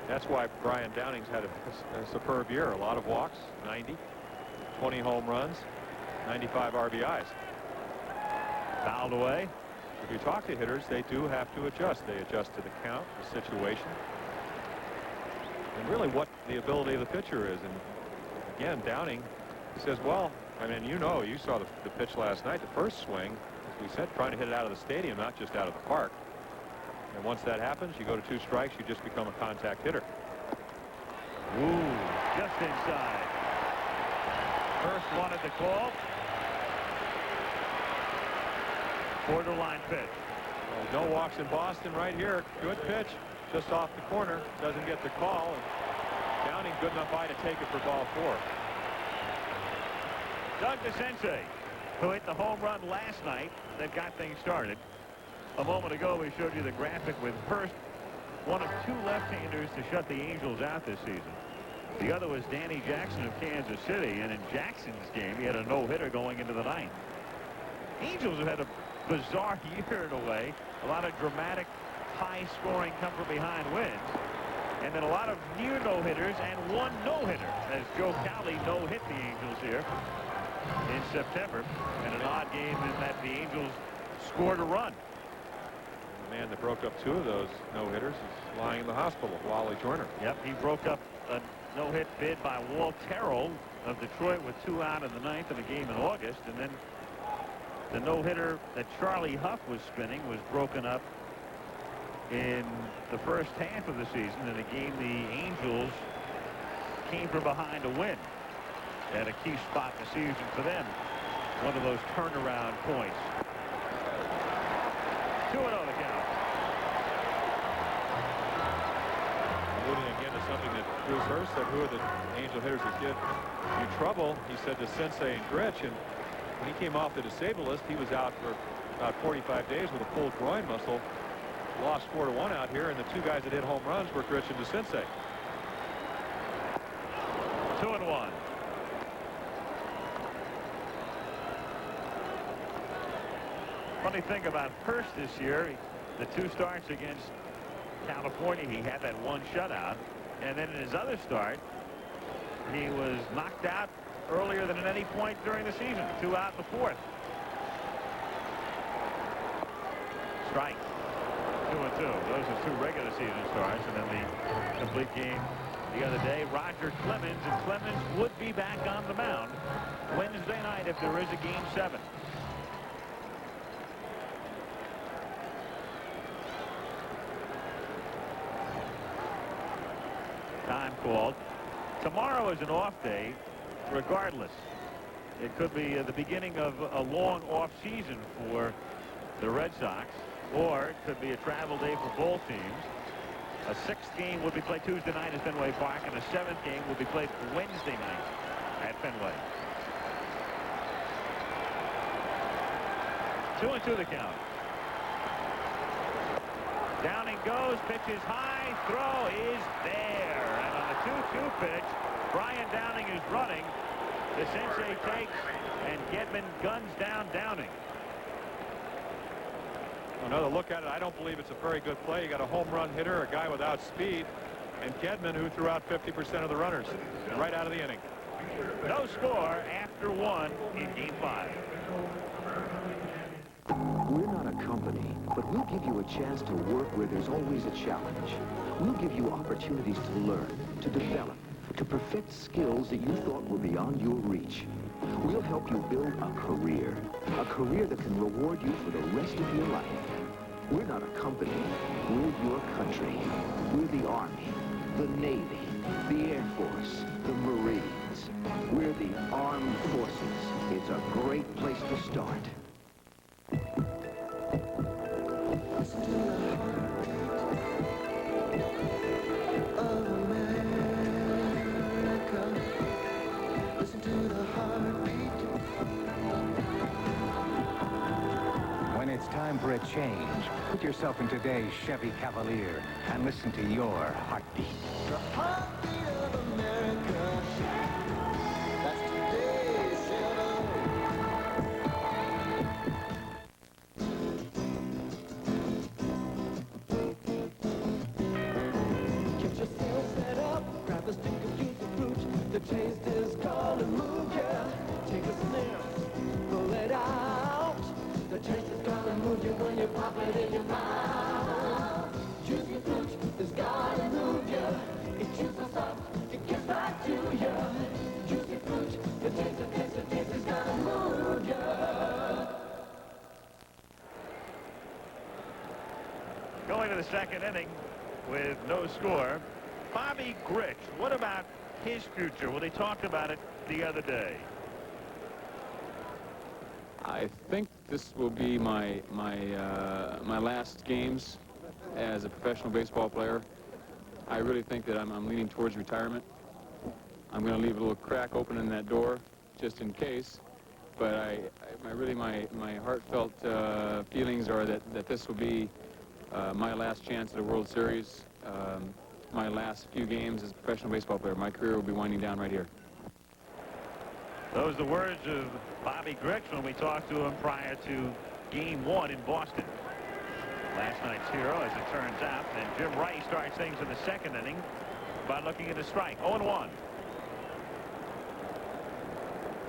that's why Brian Downing's had a superb year. A lot of walks, 90. 20 home runs, 95 RBIs. Fouled away. If you talk to hitters, they do have to adjust. They adjust to the count, the situation, and really what the ability of the pitcher is. And again, Downing, he says, well, I mean, you saw the pitch last night, the first swing, as we said, trying to hit it out of the stadium, not just out of the park. And once that happens, you go to 2 strikes, you just become a contact hitter. Ooh, just inside. Hurst wanted the call. Borderline pitch. Well, no walks in Boston right here. Good pitch. Just off the corner. Doesn't get the call. And Downing good enough eye to take it for ball 4. Doug DeCinces, who hit the home run last night that got things started. A moment ago, we showed you the graphic with Hurst, one of 2 left-handers to shut the Angels out this season. The other was Danny Jackson of Kansas City, and in Jackson's game, he had a no-hitter going into the 9th. Angels have had a bizarre year in a way. A lot of dramatic, high-scoring come-from-behind wins, and then a lot of near no-hitters and 1 no-hitter, as Joe Cowley no-hit the Angels here in September, and an odd game in that the Angels scored a run. The man that broke up 2 of those no-hitters is lying in the hospital, Wally Joyner. Yep, he broke up a no-hit bid by Walt Terrell of Detroit with 2 out in the 9th in a game in August, and then the no-hitter that Charlie Huff was spinning was broken up in the first half of the season in a game the Angels came from behind to win at a key spot in the season for them. One of those turnaround points. 2-0 the count. Alluding again to something that Bruce Hurst said, who are the Angel hitters that give you trouble? He said DeCinces and Grich, and when he came off the disabled list, he was out for about 45 days with a pulled groin muscle. Lost 4-1 out here, and the two guys that hit home runs were Grich and DeCinces. 2-1. Funny thing about Hurst this year, the 2 starts against California, he had that 1 shutout, and then in his other start, he was knocked out earlier than at any point during the season. 2 out in the 4th. Strike. 2-2. Those are 2 regular season starts, and then the complete game the other day. Roger Clemens, and Clemens would be back on the mound Wednesday night if there is a Game 7. Time called. Tomorrow is an off day regardless. It could be the beginning of a long off season for the Red Sox, or it could be a travel day for both teams. A 6th game would be played Tuesday night at Fenway Park, and a 7th game would be played Wednesday night at Fenway. 2-2 the count. Downing goes, pitches high, throw is there. And on the 2-2 pitch, Brian Downing is running. DeCinces takes, and Gedman guns down Downing. Another look at it. I don't believe it's a very good play. You got a home run hitter, a guy without speed, and Gedman, who threw out 50% of the runners right out of the inning. No score after 1 in Game 5. We're not a company, but we'll give you a chance to work where there's always a challenge. We'll give you opportunities to learn, to develop, to perfect skills that you thought were beyond your reach. We'll help you build a career that can reward you for the rest of your life. We're not a company, we're your country. We're the Army, the Navy, the Air Force, the Marines. We're the Armed Forces. It's a great place to start. Listen to the heartbeat of America. Listen to the heartbeat. When it's time for a change, put yourself in today's Chevy Cavalier and listen to your heartbeat. The heartbeat of America. That's today's Chevy. Get yourself set up, grab a stick of juicy fruit. The taste is calling, move ya. Take a sniff, pull it out. The taste is gonna move you when you pop it in your mouth. Juicy fruit is gonna move ya. It juices up, it gets back to ya. Juicy fruit, the taste is gonna move ya. Going to the 2nd inning with no score. Bobby Grich, what about his future? Well, they talked about it the other day. I think this will be my last games as a professional baseball player. I really think that I'm leaning towards retirement. I'm going to leave a little crack open in that door just in case. But my heartfelt feelings are that this will be my last chance at a World Series. My last few games as a professional baseball player. My career will be winding down right here. Those are the words of Bobby Grich when we talked to him prior to Game 1 in Boston. Last night's hero, as it turns out. And Jim Rice starts things in the 2nd inning by looking at a strike. 0-1.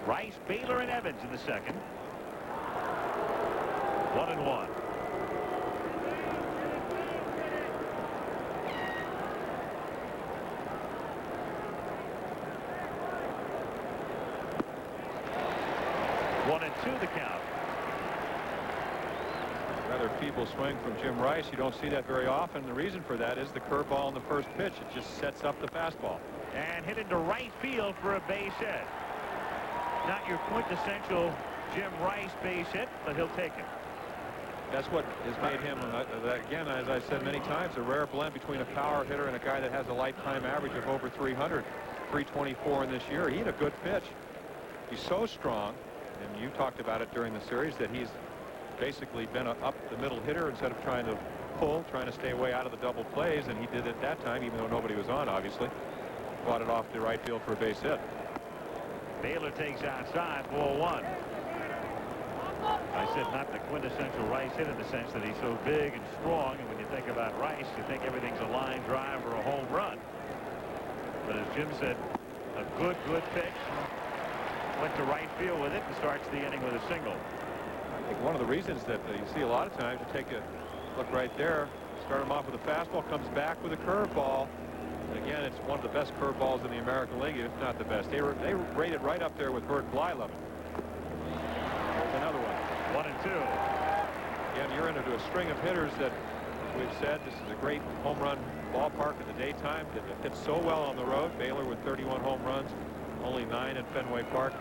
Rice, Baylor, and Evans in the 2nd. 1-1. To the count. Rather feeble swing from Jim Rice. You don't see that very often. The reason for that is the curveball in the first pitch. It just sets up the fastball. And hit into right field for a base hit. Not your quintessential Jim Rice base hit, but he'll take it. That's what has made him, again, as I said many times, a rare blend between a power hitter and a guy that has a lifetime average of over 300, 324 in this year. He had a good pitch. He's so strong, and you talked about it during the series, that he's basically been a up the middle hitter instead of trying to pull, trying to stay away out of the double plays, and he did it that time, even though nobody was on, obviously. Brought it off to right field for a base hit. Baylor takes outside, ball one. I said not the quintessential Rice hit in the sense that he's so big and strong, and when you think about Rice, you think everything's a line drive or a home run. But as Jim said, a good pitch. Went to right field with it and starts the inning with a single. I think one of the reasons that you see a lot of times, you take a look right there, start him off with a fastball, comes back with a curveball. And again, it's one of the best curveballs in the American League, if not the best. They rate it right up there with Bert Blyleven. Another one. 1-2. Again, you're into a string of hitters that we've said this is a great home run ballpark in the daytime. That hits so well on the road. Baylor with 31 home runs, only 9 at Fenway Park,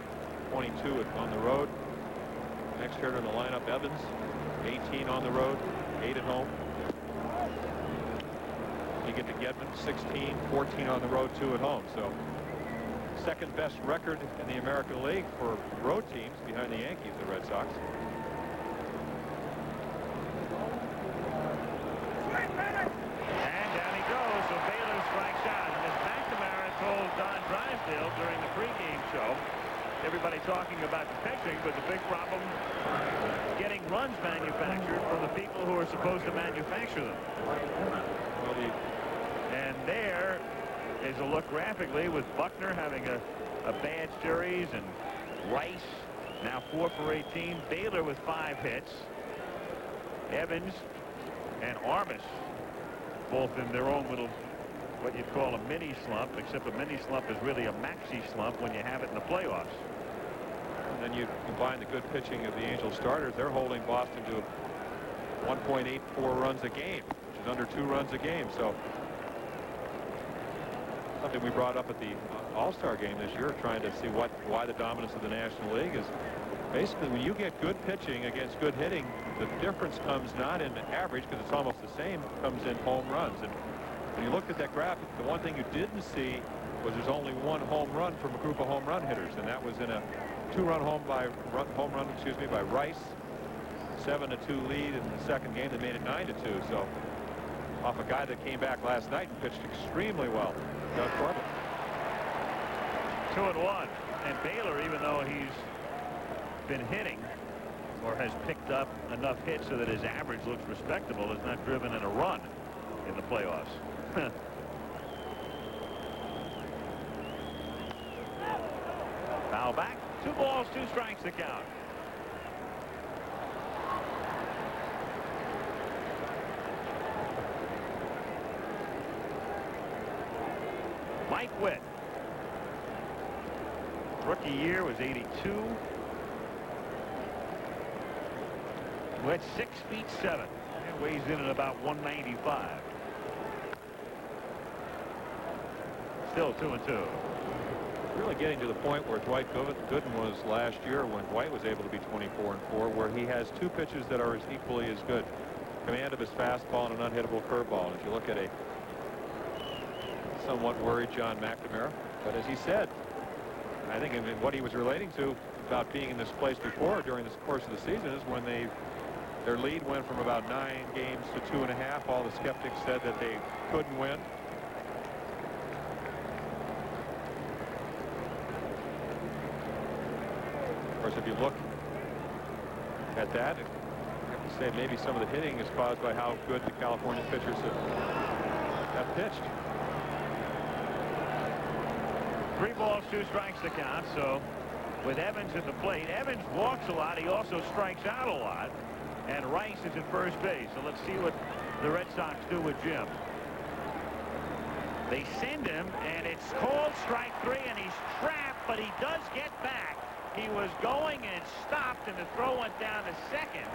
22 on the road. Next hitter in the lineup, Evans, 18 on the road, 8 at home. You get to Gedman, 16, 14 on the road, 2 at home. So second best record in the American League for road teams behind the Yankees, the Red Sox. And down he goes. So Baylor strikes out. And as McNamara told Don Drysdale during the pregame show, everybody talking about the pitching, but the big problem, getting runs manufactured from the people who are supposed to manufacture them. And there is a look graphically with Buckner having a bad series, and Rice now 4 for 18. Baylor with 5 hits. Evans and Armas both in their own little, what you'd call a mini slump, except a mini slump is really a maxi slump when you have it in the playoffs. And then you combine the good pitching of the Angels starters. They're holding Boston to 1.84 runs a game, which is under 2 runs a game. So something we brought up at the All-Star game this year, trying to see why the dominance of the National League is basically when you get good pitching against good hitting, the difference comes not in average, because it's almost the same, comes in home runs. And when you looked at that graphic, the one thing you didn't see was there's only 1 home run from a group of home run hitters, and that was in a 2-run home run by Rice. 7-2 lead in the second game that made it 9-2. So off a guy that came back last night and pitched extremely well, Doug Corbett. 2-1, and Baylor, even though he's been hitting or has picked up enough hits so that his average looks respectable, has not driven in a run in the playoffs. Foul back. 2 balls, 2 strikes to count. Mike Witt. Rookie year was 82. Witt 6'7" and weighs in at about 195. Still 2-2. Really getting to the point where Dwight Gooden was last year when Dwight was able to be 24-4, where he has 2 pitches that are equally as good. Command of his fastball and an unhittable curveball. And if you look at a somewhat worried John McNamara, but as he said, I think what he was relating to about being in this place before during the course of the season is when their lead went from about 9 games to 2.5. All the skeptics said that they couldn't win. Of course, if you look at that, I have to say maybe some of the hitting is caused by how good the California pitchers have pitched. 3 balls, 2 strikes to count. So with Evans at the plate, Evans walks a lot. He also strikes out a lot. And Rice is at first base. So let's see what the Red Sox do with Jim. They send him, and it's called strike 3, and he's trapped, but he does get back. He was going and stopped, and the throw went down to second.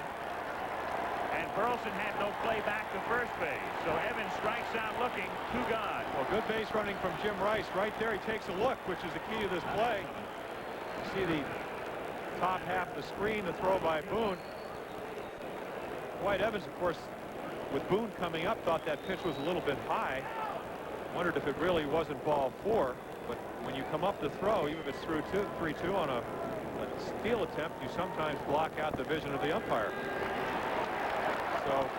And Burleson had no play back to first base. So Evans strikes out looking, 2 gone. Well, good base running from Jim Rice. Right there, he takes a look, which is the key to this play. You see the top half of the screen, the throw by Boone. White Evans, of course, with Boone coming up, thought that pitch was a little bit high. Wondered if it really wasn't ball 4. But when you come up to throw, even if it's through 3-2 on a steal attempt, you sometimes block out the vision of the umpire. So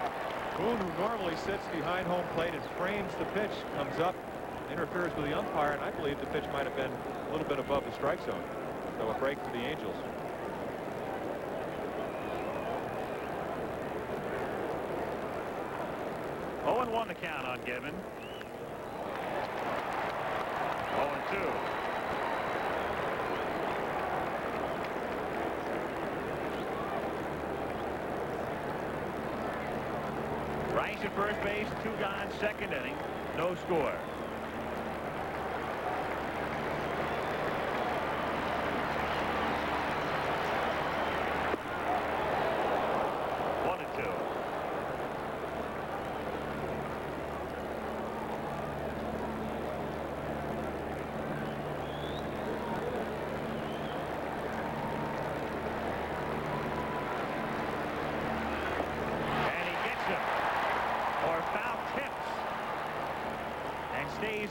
Boone, who normally sits behind home plate and frames the pitch, comes up, interferes with the umpire, and I believe the pitch might have been a little bit above the strike zone. So a break for the Angels. Oh, and 1 the count on Gedman. 0-2. Rice at first base, 2 gone, 2nd inning, no score.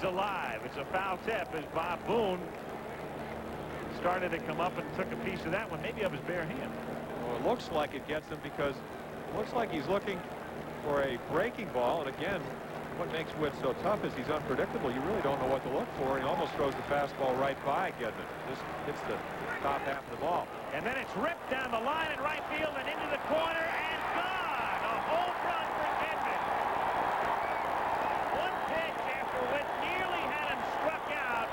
Alive. It's a foul tip as Bob Boone started to come up and took a piece of that one, maybe of his bare hand. Well, it looks like it gets him because it looks like he's looking for a breaking ball. And again, what makes Witt so tough is he's unpredictable. You really don't know what to look for. He almost throws the fastball right by Gedman. Just hits the top half of the ball. And then it's ripped down the line in right field and into the corner and gone. A home run for Gedman. One pitch after Witt nearly had him struck out.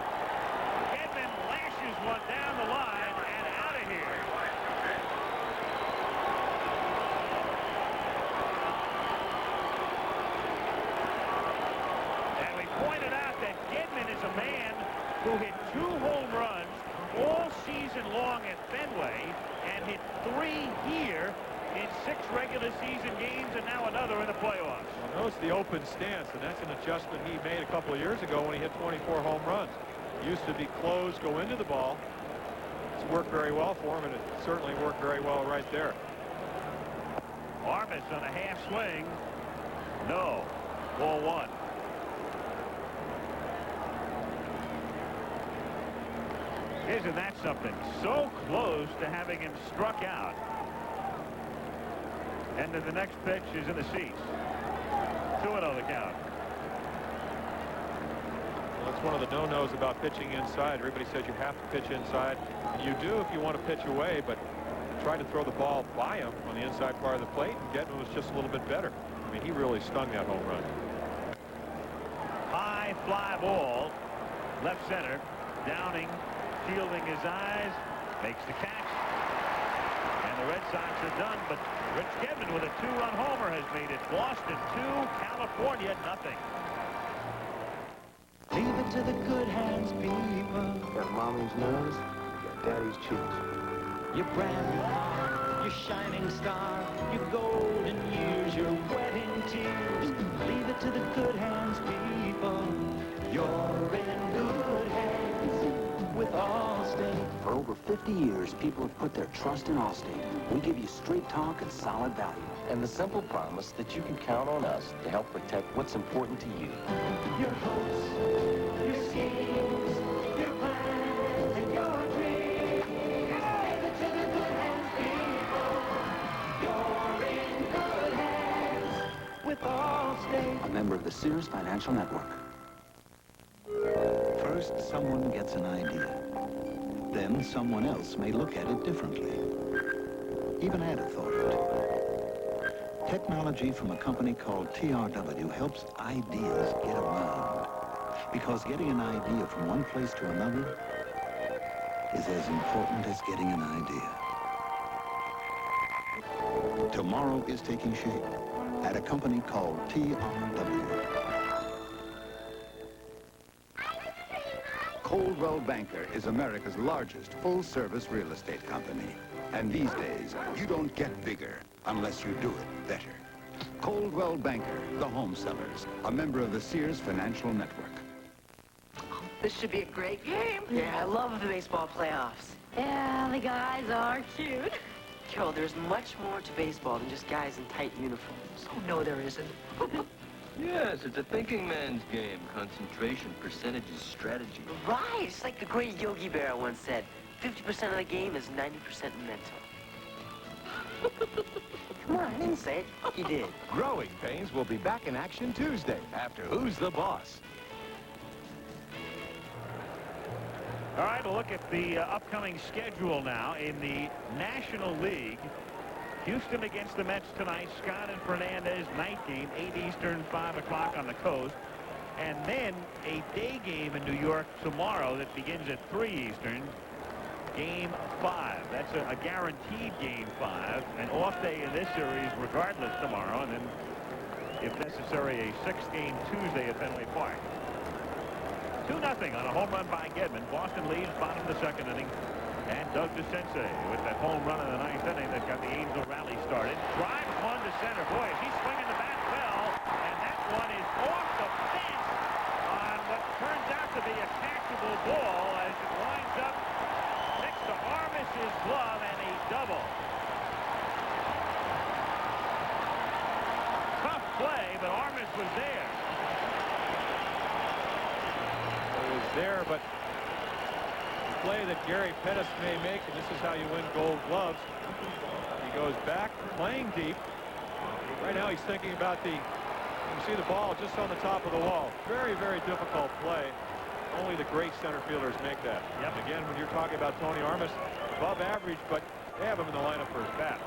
Gedman lashes one down the line and out of here. And we pointed out that Gedman is a man who hit 2 home runs all season long at Fenway and hit 3 here in 6 regular season games and now another in the playoffs. Well, notice the open stance, and that's an adjustment he made a couple of years ago when he hit 24 home runs. Used to be closed, go into the ball. It's worked very well for him, and it certainly worked very well right there. Armas on a half swing. No. Ball 1. Isn't that something? So close to having him struck out. And then the next pitch is in the seats. 2-0 the count. Well, that's one of the no-nos about pitching inside. Everybody says you have to pitch inside. And you do if you want to pitch away, but try to throw the ball by him on the inside part of the plate. And Gedman was just a little bit better. I mean, he really stung that home run. High fly ball. Left center. Downing, shielding his eyes, makes the catch. And the Red Sox are done, but Rich Gedman with a 2-run homer has made it Boston 2, California nothing. Leave it to the good hands, people. Got mommy's nose, got daddy's cheeks. Your brand new car, your shining star, your golden years, your wedding tears. Leave it to the good hands, people. You're in good hands with Allstate. For over 50 years, people have put their trust in Allstate. We give you straight talk and solid value. And the simple promise that you can count on us to help protect what's important to you. Your hopes, your schemes, your plans, and your dreams. Leave it to the good hands, people. You're in good hands with Allstate. A member of the Sears Financial Network. First, someone gets an idea. Then someone else may look at it differently. Even Ada thought it. Technology from a company called TRW helps ideas get around. Because getting an idea from one place to another is as important as getting an idea. Tomorrow is taking shape at a company called TRW. Coldwell Banker is America's largest full-service real estate company. And these days, you don't get bigger unless you do it better. Coldwell Banker, the home sellers, a member of the Sears Financial Network. This should be a great game. Yeah, I love the baseball playoffs. Yeah, the guys are cute. Carol, there's much more to baseball than just guys in tight uniforms. Oh, no, there isn't. Yes, it's a thinking man's game. Concentration, percentages, strategy. Right. It's like the great Yogi Berra once said, 50% of the game is 90% mental. Come on, I didn't say it. You did. Growing Pains will be back in action Tuesday after Who's the Boss? All right, a look at the upcoming schedule now in the National League. Houston against the Mets tonight. Scott and Fernandez, night game, 8 Eastern, 5 o'clock on the coast. And then a day game in New York tomorrow that begins at 3 Eastern. Game 5. That's a guaranteed game 5. An off day in this series regardless tomorrow. And then, if necessary, a 6-game Tuesday at Fenway Park. 2-0 on a home run by Gedman. Boston leads bottom of the second inning. And DeCinces with that home run in the 9th inning that got the Angel rally started. Drives one to center. Boy, is he swinging the bat well. And that one is off the fence on what turns out to be a catchable ball as it winds up next to Armis's glove and a double. Tough play, but Armis was there. There, but the play that Gary Pettis may make, and this is how you win Gold Gloves. He goes back, playing deep. Right now he's thinking about you see the ball just on the top of the wall. Very, very difficult play. Only the great center fielders make that. Yep. And again, when you're talking about Tony Armis, above average, but they have him in the lineup for his bat.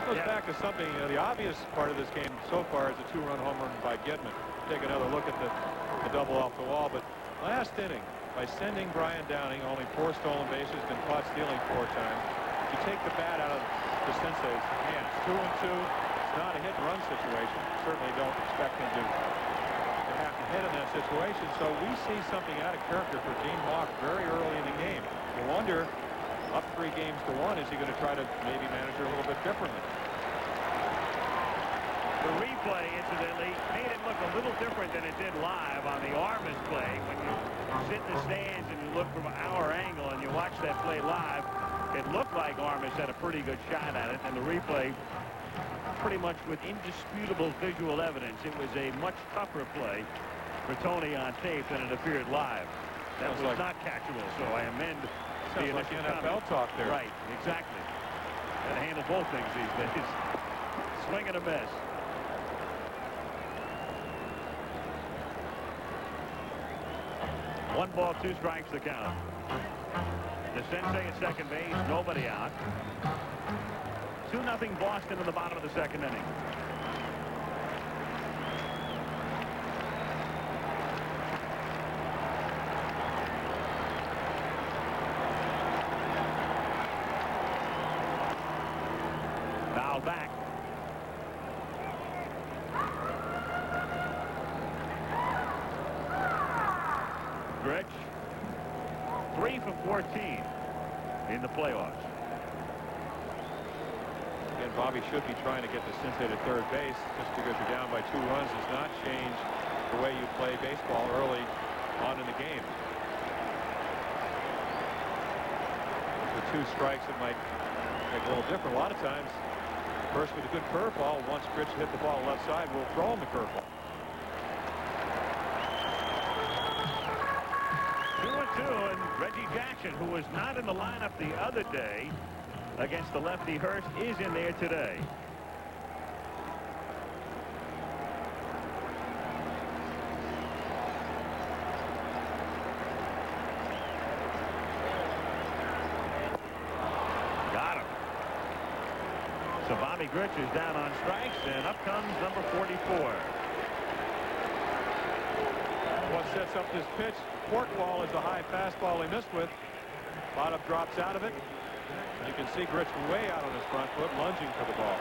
It goes back to something, the obvious part of this game so far is a 2-run home run by Gedman. Take another look at the double off the wall, but last inning, by sending Brian Downing, only 4 stolen bases, been caught stealing 4 times. You take the bat out of DeCinces' hands. 2-2. It's not a hit-and-run situation. Certainly don't expect him to have to hit in that situation. So we see something out of character for Gene Hawk very early in the game. You wonder, up 3-1, is he going to try to maybe manage it a little bit differently? The replay, incidentally, made it look a little different than it did live on the Armis play. When you sit in the stands and you look from our angle and you watch that play live, it looked like Armis had a pretty good shot at it. And the replay, pretty much with indisputable visual evidence, it was a much tougher play for Tony on tape than it appeared live. That was not catchable, so I amend the initial like NFL comment. talk there. Right, exactly. Got to handle both things these days. Swing and a miss. One ball, 2 strikes the count. DeCinces at second base, nobody out. 2-0 Boston in the bottom of the second inning. Foul back. Grich, 3 for 14 in the playoffs. Again, Bobby should be trying to get DeCinces to third base. Just because you're down by 2 runs does not change the way you play baseball early on in the game. With 2 strikes, it might make a little different. A lot of times, Hurst with a good curveball, once Grich hit the ball left side, will throw him the curveball. 2-2, and Reggie Jackson, who was not in the lineup the other day against the lefty Hurst, is in there today. Got him. So Bobby Grich is down on strikes, and up comes number 44. What sets up this pitch, forkball, is a high fastball he missed with. Bottom drops out of it. And you can see Grich way out on his front foot, lunging for the ball.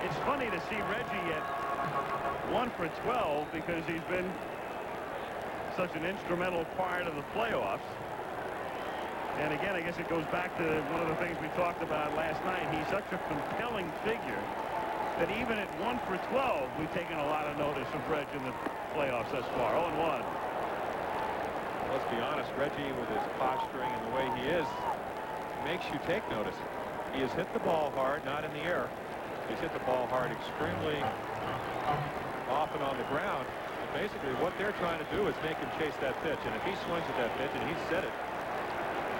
It's funny to see Reggie at 1 for 12 because he's been such an instrumental part of the playoffs. And again, I guess it goes back to one of the things we talked about last night. He's such a compelling figure that even at 1 for 12, we've taken a lot of notice of Reg in the playoffs thus far. 0-1. let's be honest, Reggie, with his posturing and the way he is, makes you take notice. He has hit the ball hard, not in the air. He's hit the ball hard extremely often on the ground. And basically, what they're trying to do is make him chase that pitch. And if he swings at that pitch, and he said it,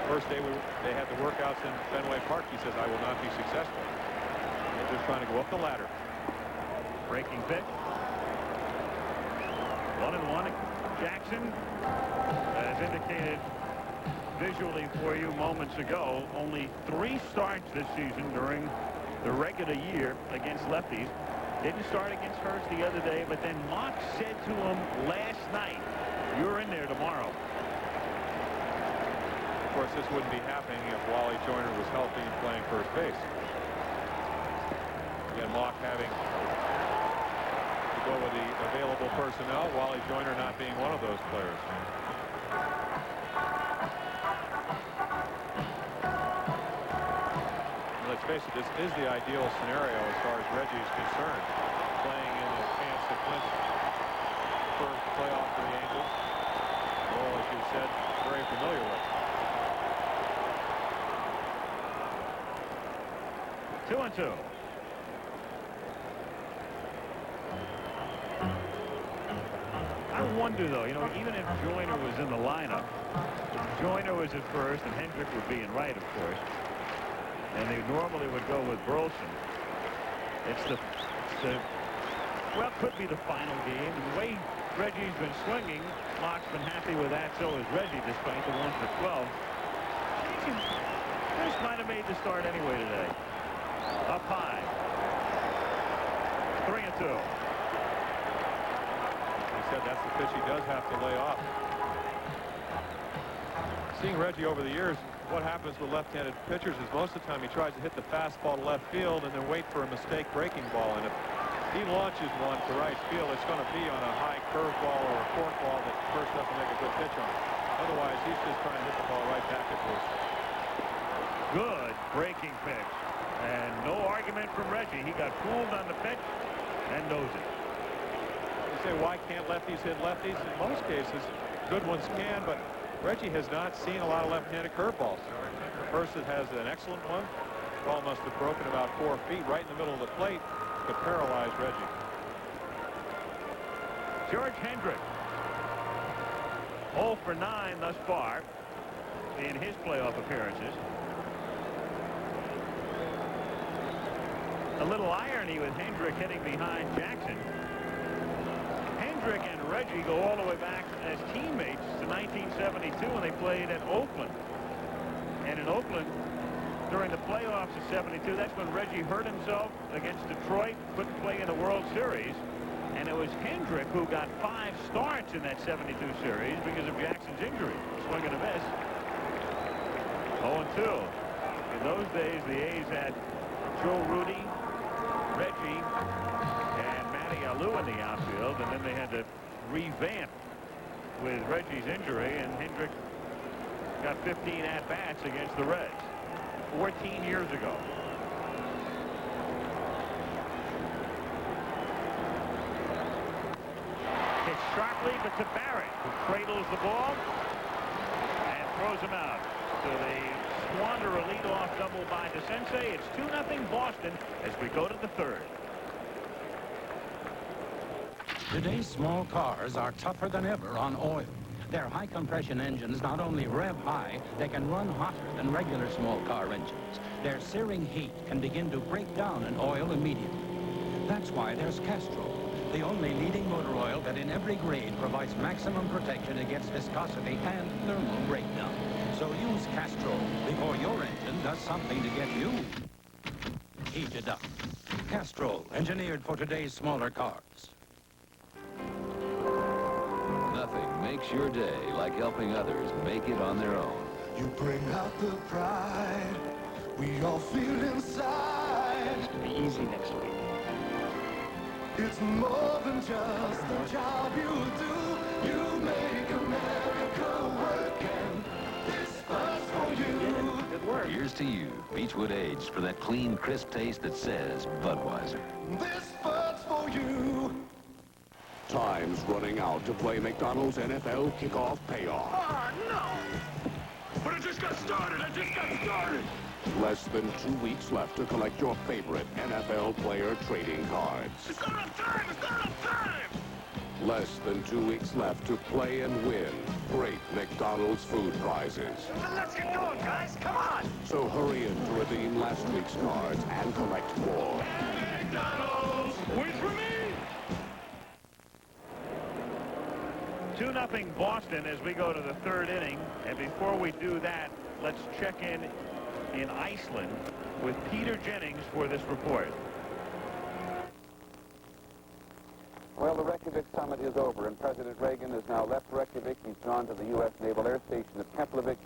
first day they had the workouts in Fenway Park, he says, I will not be successful. They're just trying to go up the ladder. Breaking pitch. 1-1. Jackson, as indicated visually for you moments ago, only 3 starts this season during the regular year against lefties. Didn't start against Hurst the other day, but then Mock said to him last night, you're in there tomorrow. Of course, this wouldn't be happening if Wally Joyner was healthy and playing first base. Again, Mock having to go with the available personnel, Wally Joyner not being one of those players. Let's face it, this is the ideal scenario as far as Reggie is concerned. Playing in a chance to clinch first playoff for the Angels. Well, as you said, very familiar with. 2-2. I wonder, though, you know, even if Joyner was in the lineup, Joyner was at first, and Hendrick would be in right, of course. And they normally would go with Burleson. It's the well, could be the final game. And the way Reggie's been swinging, Mock's been happy with that. So is Reggie, despite the 1 for 12. This might have made the start anyway today. Up high. 3-2. He said that's the pitch he does have to lay off. Seeing Reggie over the years, what happens with left-handed pitchers is most of the time he tries to hit the fastball to left field and then wait for a mistake breaking ball. And if he launches one to right field, it's going to be on a high curveball or a fork ball that Hurst doesn't make a good pitch on. Otherwise, he's just trying to hit the ball right back at Hurst. Good breaking pitch. And no argument from Reggie. He got fooled on the pitch and knows it. You say, why can't lefties hit lefties? In most cases, good ones can, but Reggie has not seen a lot of left-handed curveballs. Hurst has an excellent one. The ball must have broken about 4 feet right in the middle of the plate to paralyze Reggie. George Hendrick, 0 for 9 thus far in his playoff appearances. A little irony with Hendrick hitting behind Jackson. Hendrick and Reggie go all the way back as teammates to 1972 when they played at Oakland. And in Oakland, during the playoffs of 72, that's when Reggie hurt himself against Detroit, couldn't play in the World Series. And it was Hendrick who got 5 starts in that 72 series because of Jackson's injury. Swing and a miss. 0-2. In those days, the A's had Joe Rudy, Reggie, and Matty Alou in the outfield, and then they had to revamp with Reggie's injury, and Hendrick got 15 at-bats against the Reds 14 years ago. Hit sharply, but to Barrett, who cradles the ball and throws him out. So they squander a leadoff double by DeCinces. It's 2-0 Boston as we go to the 3rd. Today's small cars are tougher than ever on oil. Their high-compression engines not only rev high, they can run hotter than regular small car engines. Their searing heat can begin to break down an oil immediately. That's why there's Castrol, the only leading motor oil that in every grade provides maximum protection against viscosity and thermal breakdown. So use Castrol before your engine does something to get you heated up. Castrol, engineered for today's smaller cars. Nothing makes your day like helping others make it on their own. You bring out the pride we all feel inside. It's gonna be easy next week. It's more than just the job you do. You make America work, and this fun's for you. Good work. Here's to you, Beechwood aged for that clean, crisp taste that says Budweiser. This fun's for you. Times running out to play McDonald's NFL kickoff payoff. Oh, no! But I just got started! Less than 2 weeks left to collect your favorite NFL player trading cards. It's not enough time! It's not enough time! Less than 2 weeks left to play and win great McDonald's food prizes. Let's get going, guys! Come on! So hurry in to redeem last week's cards and collect more. McDonald's! Wait for me! 2-0 Boston as we go to the third inning. And before we do that, let's check in Iceland with Peter Jennings for this report. Well, the Reykjavik summit is over, and President Reagan has now left Reykjavik. He's gone to the U.S. Naval Air Station at Keflavik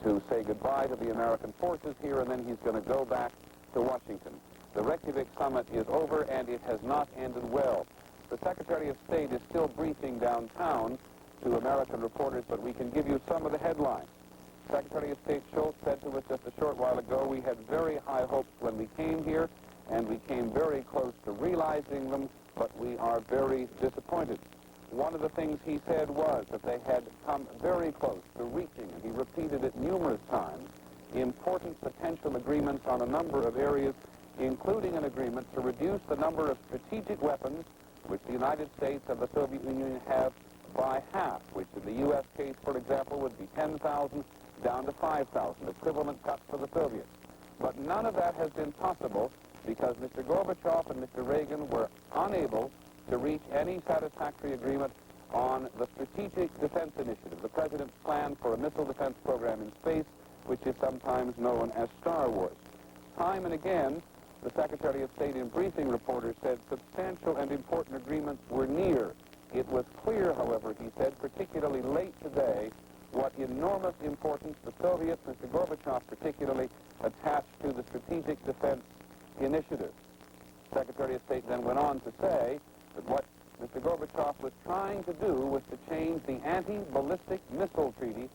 to say goodbye to the American forces here, and then he's going to go back to Washington. The Reykjavik summit is over, and it has not ended well. The Secretary of State is still briefing downtown to American reporters, but we can give you some of the headlines. Secretary of State Schultz said to us just a short while ago, we had very high hopes when we came here, and we came very close to realizing them, but we are very disappointed. One of the things he said was that they had come very close to reaching, and he repeated it numerous times, important potential agreements on a number of areas, including an agreement to reduce the number of strategic weapons which the United States and the Soviet Union have by half, which in the U.S. case, for example, would be 10,000 down to 5,000, equivalent cuts for the Soviets. But none of that has been possible because Mr. Gorbachev and Mr. Reagan were unable to reach any satisfactory agreement on the Strategic Defense Initiative, the President's plan for a missile defense program in space, which is sometimes known as Star Wars. Time and again, the Secretary of State in briefing reporters said substantial and important agreements were near. It was clear, however, he said, particularly late today, what enormous importance the Soviets, Mr. Gorbachev particularly, attached to the Strategic Defense Initiative. Secretary of State then went on to say that what Mr. Gorbachev was trying to do was to change the anti-ballistic missile treaty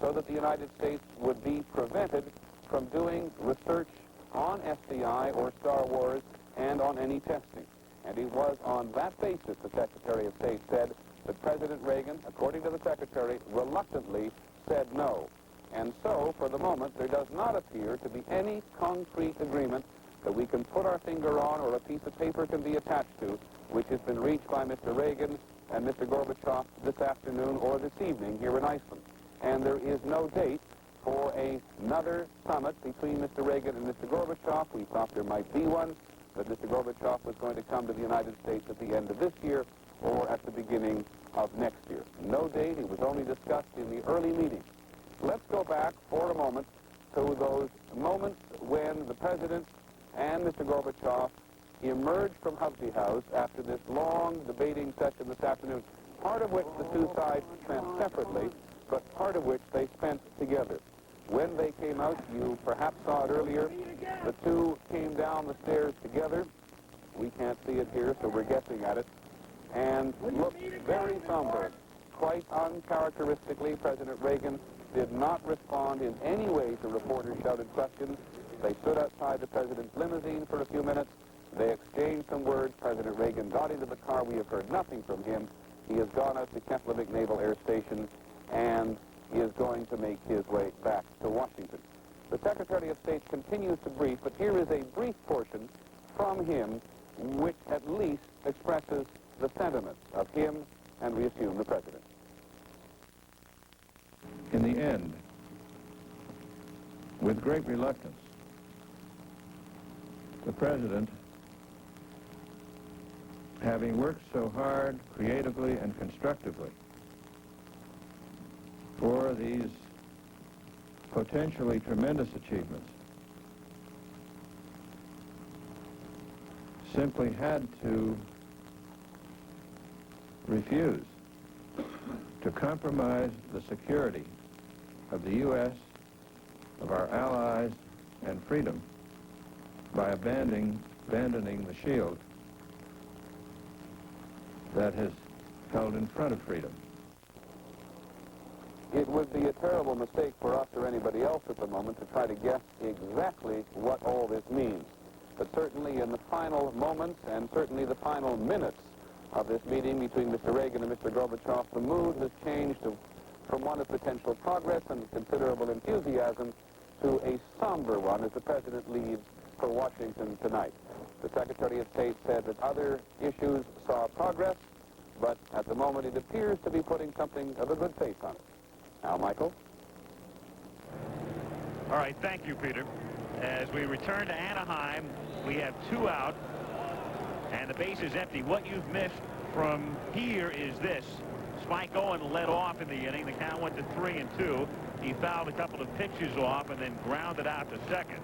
so that the United States would be prevented from doing research on SDI or Star Wars and on any testing. And it was on that basis, the Secretary of State said, that President Reagan, according to the Secretary, reluctantly said no. And so, for the moment, there does not appear to be any concrete agreement that we can put our finger on or a piece of paper can be attached to, which has been reached by Mr. Reagan and Mr. Gorbachev this afternoon or this evening here in Iceland. And there is no date for another summit between Mr. Reagan and Mr. Gorbachev. We thought there might be one, but Mr. Gorbachev was going to come to the United States at the end of this year or at the beginning of next year. No date. It was only discussed in the early meeting. Let's go back for a moment to those moments when the President and Mr. Gorbachev emerged from Hubsey House after this long debating session this afternoon, part of which the two sides spent separately, but part of which they spent together. When they came out, you perhaps saw it earlier, the two came down the stairs together. We can't see it here, so we're guessing at it, and looked very somber. Quite uncharacteristically, President Reagan did not respond in any way to reporters' shouted questions. They stood outside the President's limousine for a few minutes. They exchanged some words. President Reagan got into the car. We have heard nothing from him. He has gone out to Keflavik Naval Air Station, and he is going to make his way back to Washington. The Secretary of State continues to brief, but here is a brief portion from him which at least expresses the sentiments of him and, we assume, the President. In the end, with great reluctance, the President, having worked so hard, creatively and constructively, for these potentially tremendous achievements, simply had to refuse to compromise the security of the U.S., of our allies, and freedom by abandoning the shield that has held in front of freedom. It would be a terrible mistake for us or anybody else at the moment to try to guess exactly what all this means. But certainly in the final moments and certainly the final minutes of this meeting between Mr. Reagan and Mr. Gorbachev, the mood has changed from one of potential progress and considerable enthusiasm to a somber one as the president leaves for Washington tonight. The Secretary of State said that other issues saw progress, but at the moment it appears to be putting something of a good face on it. Now, Michael. All right, thank you, Peter. As we return to Anaheim, we have 2 out, and the base is empty. What you've missed from here is this. Spike Owen led off in the inning. The count went to 3-2. He fouled a couple of pitches off and then grounded out to second.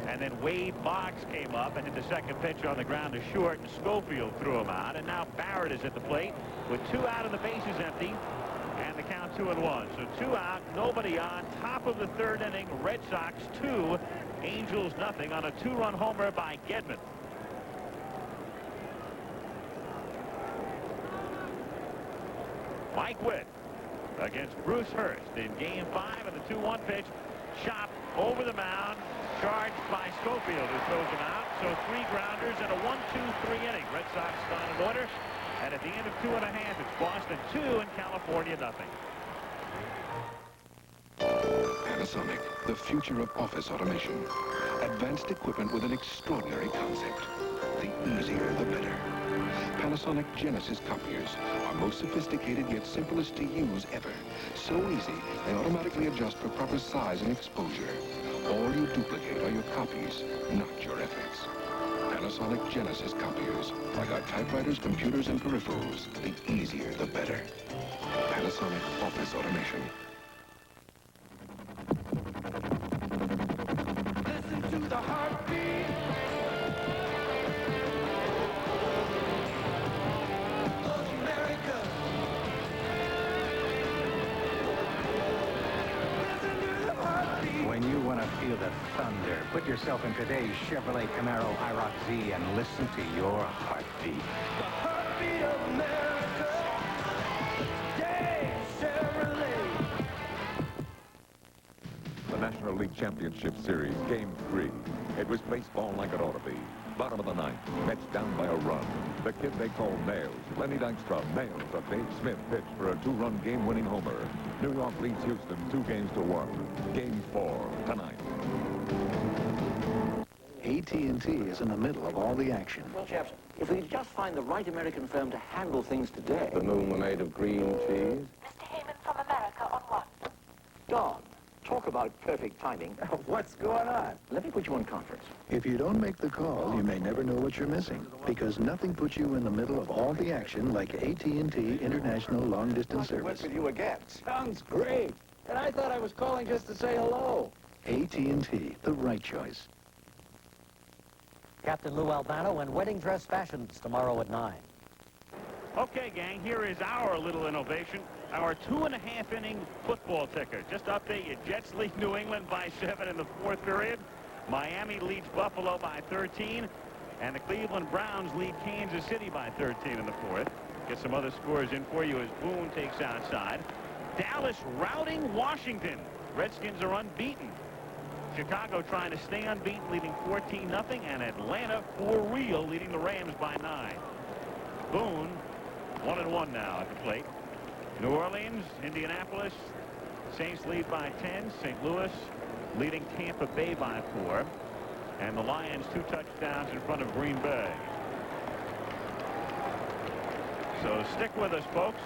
And then Wade Boggs came up and hit the second pitch on the ground to short, and Schofield threw him out. And now Barrett is at the plate with 2 out and the bases empty. And the count 2-1. So 2 out, nobody on. Top of the 3rd inning, Red Sox 2, Angels nothing on a 2-run homer by Gedman. Mike Witt against Bruce Hurst in Game 5 of the 2-1 pitch. Chopped over the mound, charged by Schofield, who throws him out. So 3 grounders and a 1-2-3 inning. Red Sox gone in order. And at the end of 2.5, it's Boston 2 and California nothing. Panasonic, the future of office automation. Advanced equipment with an extraordinary concept. The easier, the better. Panasonic Genesis copiers are most sophisticated yet simplest to use ever. So easy, they automatically adjust for proper size and exposure. All you duplicate are your copies, not your efforts. Panasonic Genesis copiers. Like our typewriters, computers, and peripherals, the easier, the better. Panasonic Office Automation. Listen to the heartbeat of America. Listen to the heartbeat. When you want to feel the thunder, put yourself in today's Chevrolet Camaro IROC Z and listen to your heartbeat. The heartbeat of America. Dave Chevrolet. The National League Championship Series, Game 3. It was baseball like it ought to be. Bottom of the 9th, Mets down by a run. The kid they call Nails, Lenny Dykstra, nails a Dave Smith pitch for a 2-run game-winning homer. New York leads Houston 2-1. Game 4 tonight. AT&T is in the middle of all the action. Well, chaps, if we could just find the right American firm to handle things today. The moon were made of green cheese. Mr. Heyman from America on what? Don, talk about perfect timing. What's going on? Let me put you on conference. If you don't make the call, you may never know what you're missing, because nothing puts you in the middle of all the action like AT&T International Long Distance Service. With you again. Sounds great. And I thought I was calling just to say hello. AT&T, the right choice. Captain Lou Albano in wedding dress fashions tomorrow at 9. Okay, gang, here is our little innovation. Our 2.5-inning football ticker. Just to update you, Jets lead New England by 7 in the 4th period. Miami leads Buffalo by 13. And the Cleveland Browns lead Kansas City by 13 in the 4th. Get some other scores in for you as Boone takes outside. Dallas routing Washington. Redskins are unbeaten. Chicago trying to stay unbeaten, leading 14-0. And Atlanta, for real, leading the Rams by 9. Boone, 1-1 now at the plate. New Orleans, Indianapolis, Saints lead by 10. St. Louis leading Tampa Bay by 4. And the Lions 2 touchdowns in front of Green Bay. So stick with us, folks.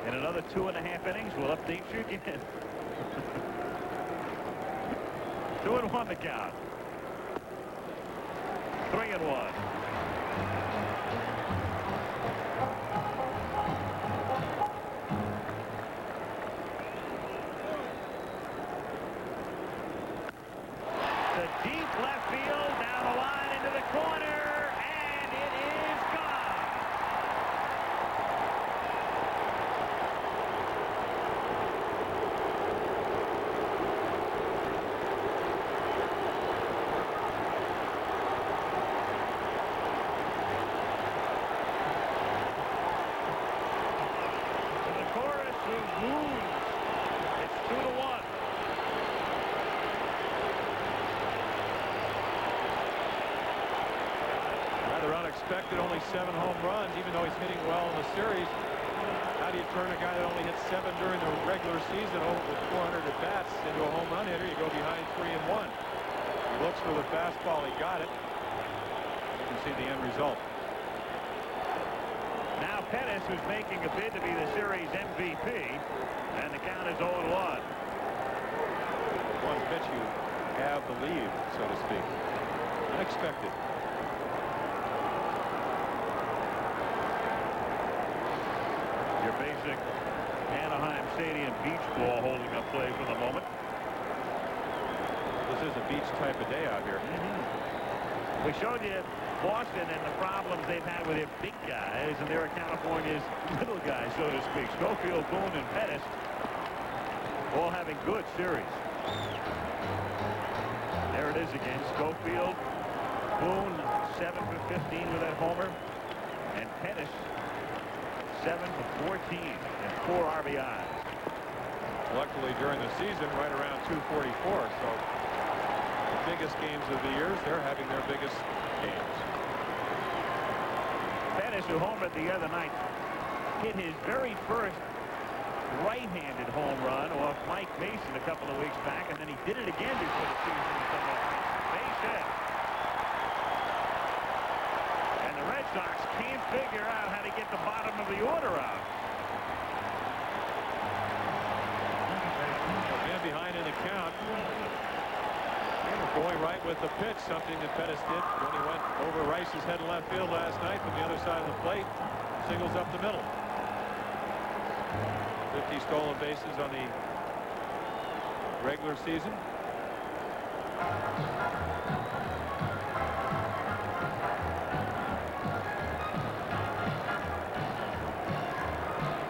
In another 2.5 innings, we'll update you again. 2-1 the count. 3-1. Deep left field, down the line into the corner, and it is gone. expected only 7 home runs, even though he's hitting well in the series. How do you turn a guy that only hit 7 during the regular season with 400 at-bats into a home run hitter? You go behind 3-1. He looks for the fastball. He got it. You can see the end result. Now Pettis, who's making a bid to be the series MVP, and the count is 0-1. One pitch, you have the lead, so to speak. Unexpected. Your basic Anaheim Stadium beach ball holding up play for the moment. This is a beach type of day out here. We showed you Boston and the problems they've had with their big guys, and they're California's little guys, so to speak. Schofield, Boone, and Pettis all having good series. There it is again. Schofield, Boone, 7 for 15 with that homer, and Pettis, 7 for 14 and 4 RBIs. Luckily, during the season, right around 244. So the biggest games of the years, they're having their biggest games. Pettis, who homered the other night, hit his very first right-handed home run off Mike Mason a couple of weeks back, and then he did it again before the season to come up. Base hit. And the Red Sox can't figure out how to get the bottom of the order out. Again, behind in the count. Going right with the pitch, something that Pettis did when he went over Rice's head in left field last night from the other side of the plate. Singles up the middle. 50 stolen bases on the regular season.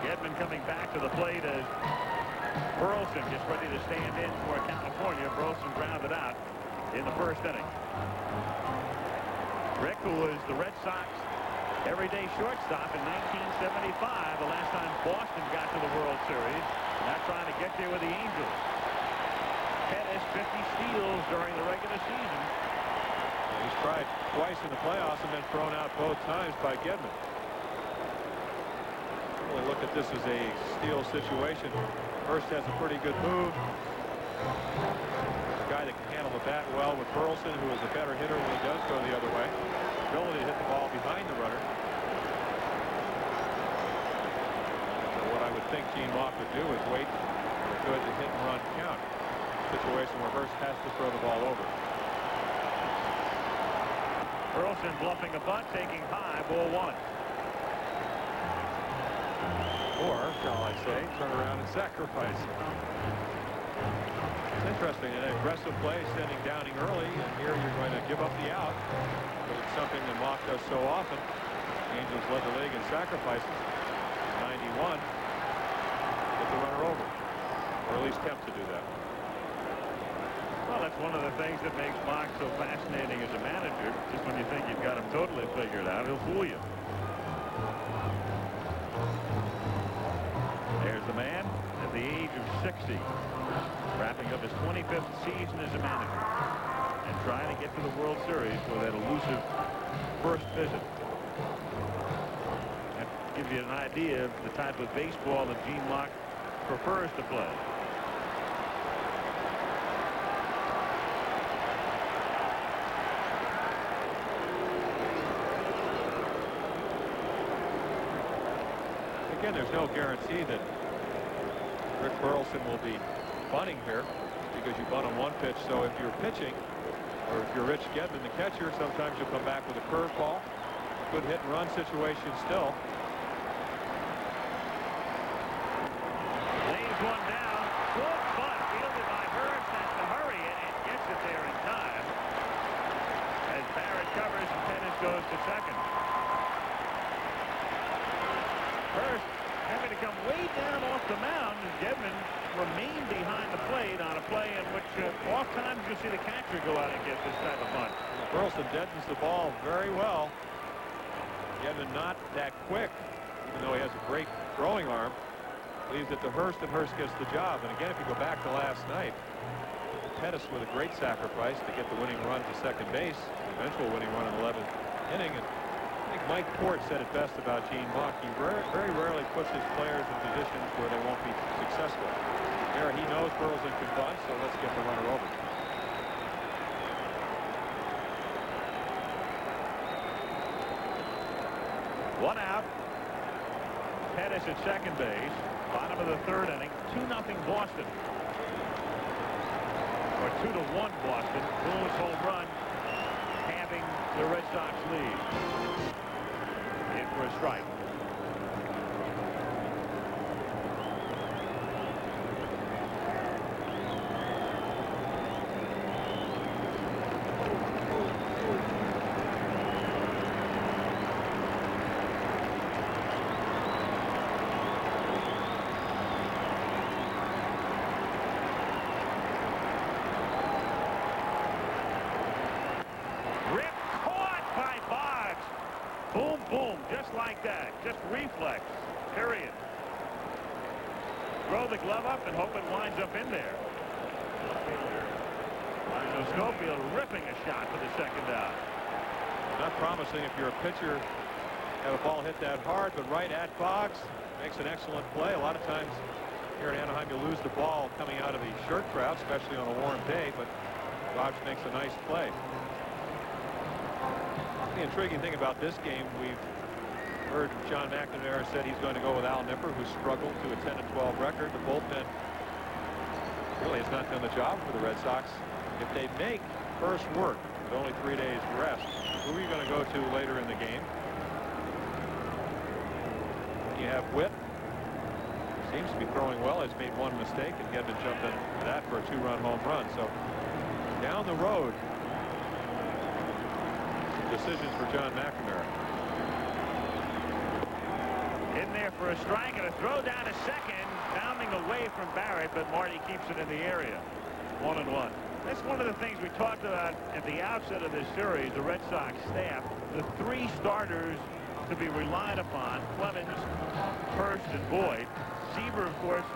Gedman coming back to the plate as Burleson gets ready to stand in for California. Burleson grounded out in the first inning. Grich, who was the Red Sox everyday shortstop in 1975, the last time Boston got to the World Series, now trying to get there with the Angels. Pettis, 50 steals during the regular season. He's tried twice in the playoffs and been thrown out both times by Gedman. Really look at this as a steal situation. Hurst has a pretty good move. A guy that can handle the bat well with Burleson, who is a better hitter when he does go the other way. Ability to hit the ball behind the runner. So what I would think Gene Mock would do is wait for a good hit and run count. Situation where Hurst has to throw the ball over. Burleson bluffing a bunt, taking high, ball 1. Or, shall I say, turn around and sacrifice. It's interesting, an aggressive play, sending Downing early, and here you're going to give up the out. But it's something that Mock does so often. Angels led the league in sacrifices. 91. Get the runner over. Or at least attempt to do that. Well, that's one of the things that makes Mock so fascinating as a manager. Just when you think you've got him totally figured out, he'll fool you. There's the man at the age of 60, wrapping up his 25th season as a manager and trying to get to the World Series for that elusive first visit. That gives you an idea of the type of baseball that Gene Mock prefers to play. Again, there's no guarantee that Rick Burleson will be bunting here because you bunt on one pitch. So if you're pitching, or if you're Rich Gedman, the catcher, sometimes you'll come back with a curveball. Good hit and run situation still. Lays one down. Good bunt fielded by Hurst. Has to hurry it and gets it there in time. As Barrett covers and Pettis goes to second. Hurst having to come way down off the mound as Gedman remained behind the plate on a play in which oftentimes you see the catcher go out and get this type of bunt. Burleson deadens the ball very well. Gedman not that quick, even though he has a great throwing arm. Leaves it to Hurst, and Hurst gets the job. And again, if you go back to last night, Pettis with a great sacrifice to get the winning run to second base, eventual winning run in the 11th inning. And I think Mike Port said it best about Gene Buck. He very rarely puts his players in positions where they won't be successful. Here he knows Burleson can bunt, so let's get the runner over. One out. Pettis at second base. Bottom of the third inning. 2-0 Boston. Or 2-1 Boston. Boone's home run, having the Red Sox lead. In for a strike. Like that, just reflex, period. Throw the glove up and hope it winds up in there. So Schofield ripping a shot for the second out. Not promising if you're a pitcher, have a ball hit that hard, but right at Boggs makes an excellent play. A lot of times here in Anaheim, you lose the ball coming out of the shirt crowd, especially on a warm day, but Boggs makes a nice play. The intriguing thing about this game, we've heard John McNamara said he's going to go with Al Nipper, who struggled to a 10-12 record. The bullpen really has not done the job for the Red Sox. If they make Hurst work with only 3 days rest, who are you going to go to later in the game? You have Witt. Seems to be throwing well. He's made one mistake, and Gedman jumped in that for a 2-run home run. So down the road, some decisions for John McNamara. In there for a strike and a throw down to second, bounding away from Barrett, but Marty keeps it in the area. 1-1. That's one of the things we talked about at the outset of this series. The Red Sox staff, the 3 starters to be relied upon: Clemens, Hurst, and Boyd. Seaver, of course,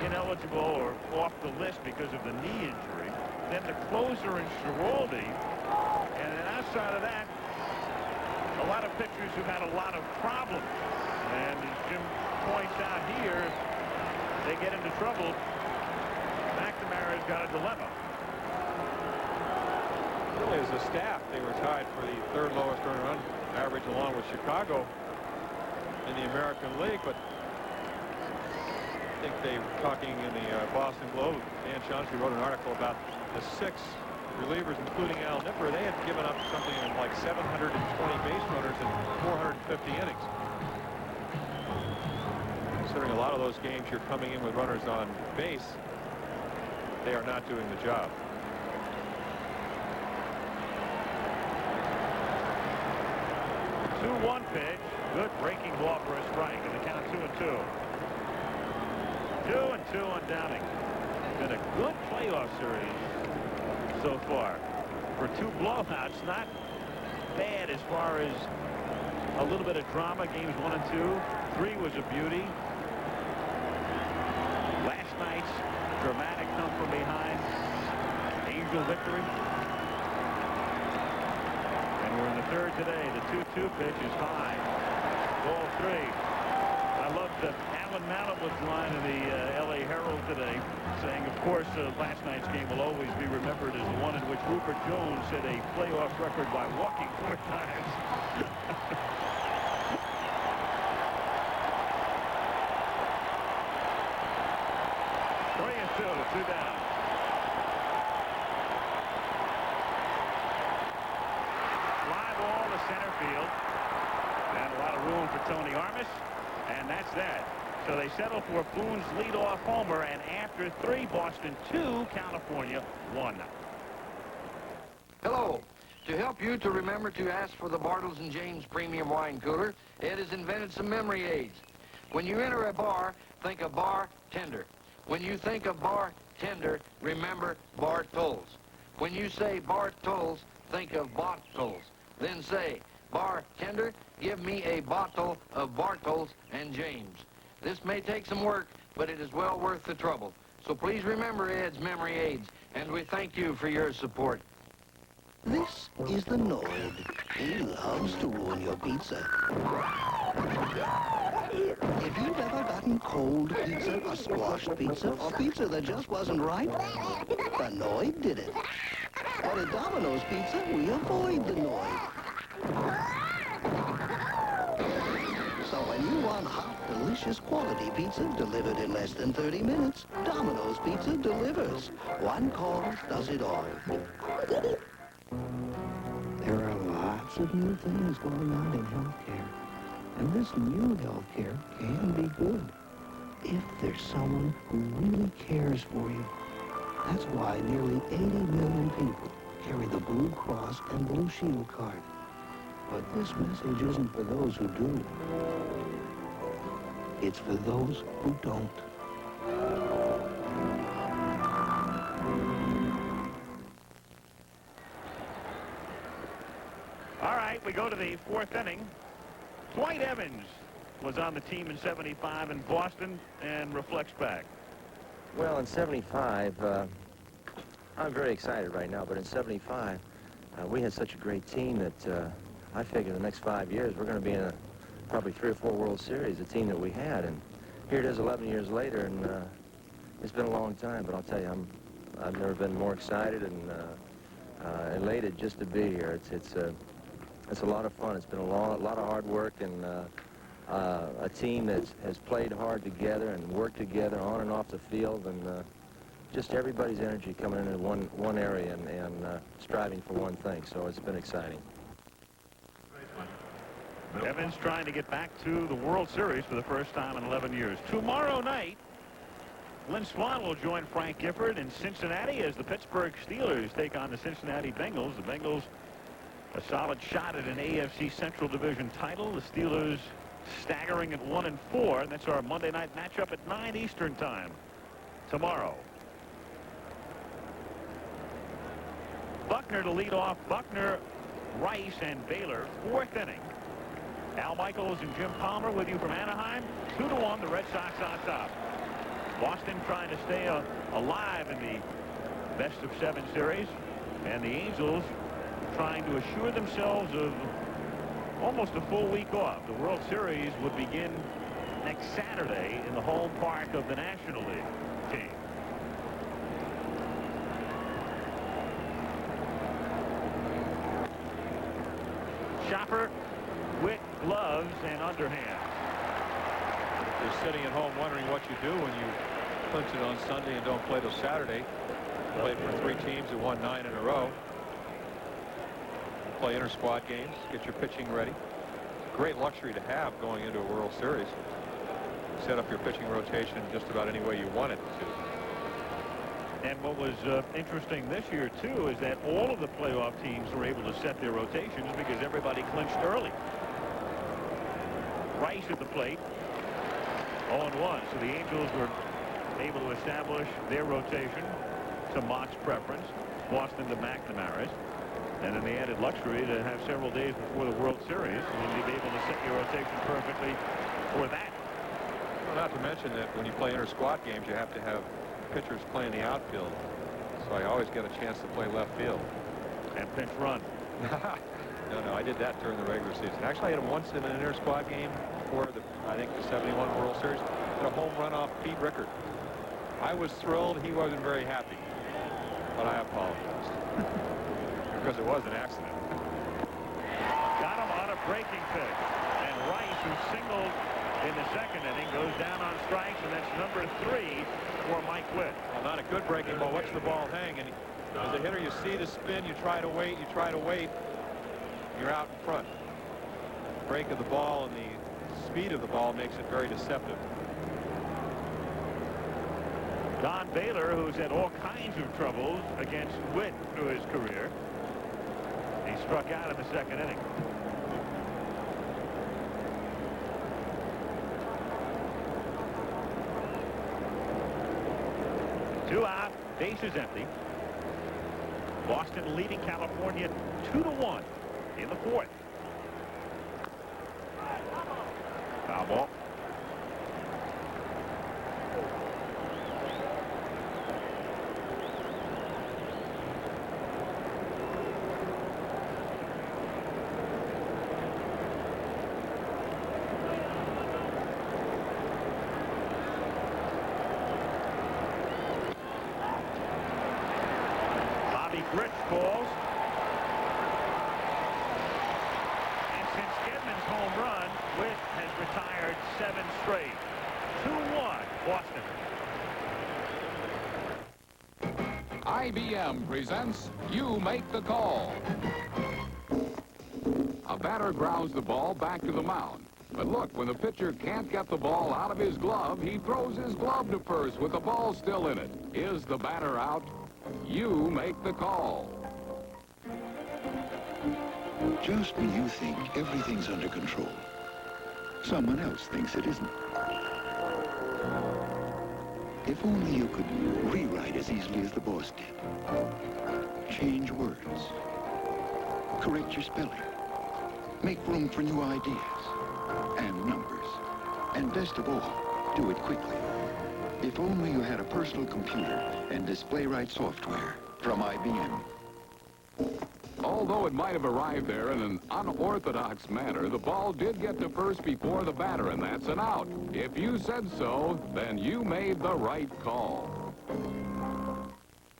ineligible or off the list because of the knee injury. Then the closer in Schiraldi, and then outside of that, a lot of pitchers who've had a lot of problems. And as Jim points out here, they get into trouble. McNamara's got a dilemma. Really, as a staff, they were tied for the 3rd lowest earned run average along with Chicago in the American League. But I think they were talking in the Boston Globe. Dan Chauncey wrote an article about the 6 relievers, including Al Nipper. They had given up something like 720 base runners in 450 innings. Considering a lot of those games you're coming in with runners on base, they are not doing the job. One pitch, good breaking ball for a strike, and the count 2-2. 2-2 on Downing. Been a good playoff series so far. For 2 blowouts, not bad as far as a little bit of drama. Games 1 and 2. 3 was a beauty. Last night's dramatic come from behind Angel victory. And we're in the 3rd today. The 2-2 pitch is high. Ball 3. I love the Alan Malamud's line in the L.A. Herald today, saying, of course, last night's game will always be remembered as the one in which Rupert Jones set a playoff record by walking 4 times. 3-2 down. Fly ball to center field. And a lot of room for Tony Armas. And that's that. So they settle for Boone's leadoff homer. And after 3, Boston 2, California 1. Hello. To help you to remember to ask for the Bartles & James Premium Wine Cooler, Ed has invented some memory aids. When you enter a bar, think of bartender. When you think of bartender, remember Bartles. When you say Bartles, think of bottles. Then say, bartender, give me a bottle of Bartles & James. This may take some work, but it is well worth the trouble. So please remember Ed's memory aids, and we thank you for your support. This is the Noid. He loves to ruin your pizza. If you've ever gotten cold pizza, or squashed pizza, or pizza that just wasn't right, the Noid did it. But at Domino's Pizza, we avoid the Noid. So when you want hot, delicious quality pizza delivered in less than 30 minutes, Domino's Pizza delivers. One call does it all. There are lots of new things going on in healthcare. And this new healthcare can be good if there's someone who really cares for you. That's why nearly 80 million people carry the Blue Cross and Blue Shield card. But this message isn't for those who do. It's for those who don't. All right, we go to the fourth inning. Dwight Evans was on the team in '75 in Boston and reflects back. Well, in '75, I'm very excited right now, but in '75, we had such a great team that I figured the next 5 years we're going to be in probably 3 or 4 World Series, the team that we had. And here it is 11 years later, and it's been a long time, but I'll tell you, I've never been more excited and elated just to be here. It's a lot of fun. It's been a lot of hard work, and a team that has played hard together and worked together on and off the field, and just everybody's energy coming into one area and striving for one thing. So it's been exciting. Evans trying to get back to the World Series for the first time in 11 years. Tomorrow night, Lynn Swann will join Frank Gifford in Cincinnati as the Pittsburgh Steelers take on the Cincinnati Bengals. The Bengals a solid shot at an AFC Central Division title. The Steelers staggering at 1-4. And that's our Monday night matchup at 9 Eastern time tomorrow. Buckner to lead off. Buckner, Rice, and Baylor. Fourth inning. Al Michaels and Jim Palmer with you from Anaheim. 2-1, the Red Sox on top. Boston trying to stay alive in the best-of-7 series. And the Angels trying to assure themselves of almost a full week off. The World Series would begin next Saturday in the home park of the National League team. Chopper, Witt, gloves, and underhand. You're sitting at home wondering what you do when you clinch it on Sunday and don't play till Saturday. Played for 3 teams that won 9 in a row. Play inter-squad games, get your pitching ready. Great luxury to have going into a World Series. Set up your pitching rotation just about any way you want it to. And what was interesting this year, too, is that all of the playoff teams were able to set their rotations because everybody clinched early. Rice at the plate, 0-1. So the Angels were able to establish their rotation to Mott's preference, Boston to McNamara's. And then the added luxury to have several days before the World Series and be able to set your rotation perfectly for that. Well, not to mention that when you play inter-squad games, you have to have pitchers playing the outfield. So I always get a chance to play left field. And pinch run. No, I did that during the regular season. Actually, I hit him once in an inter-squad game before I think the '71 World Series. Hit a home run off Pete Rickard. I was thrilled. He wasn't very happy. But I apologized. Because it was an accident. Got him on a breaking pitch. And Rice, who singled in the second inning, goes down on strikes, and that's number 3 for Mike Witt. Well, not a good breaking ball. Watch the ball hang. And as a hitter, you see the spin, you try to wait, you're out in front. Break of the ball and the speed of the ball makes it very deceptive. Don Baylor, who's had all kinds of troubles against Witt through his career. He struck out in the second inning. Two out, bases empty. Boston leading California 2-1 in the fourth. Foul ball. Grich calls. And since Gedman's home run, Witt has retired 7 straight. 2-1, Boston. IBM presents You Make the Call. A batter grounds the ball back to the mound. But look, when the pitcher can't get the ball out of his glove, he throws his glove to first with the ball still in it. Is the batter out? You make the call. Just when you think everything's under control, someone else thinks it isn't. If only you could rewrite as easily as the boss did. Change words. Correct your spelling. Make room for new ideas and numbers. And best of all, do it quickly. If only you had a personal computer and display-right software from IBM. Although it might have arrived there in an unorthodox manner, the ball did get to first before the batter, and that's an out. If you said so, then you made the right call.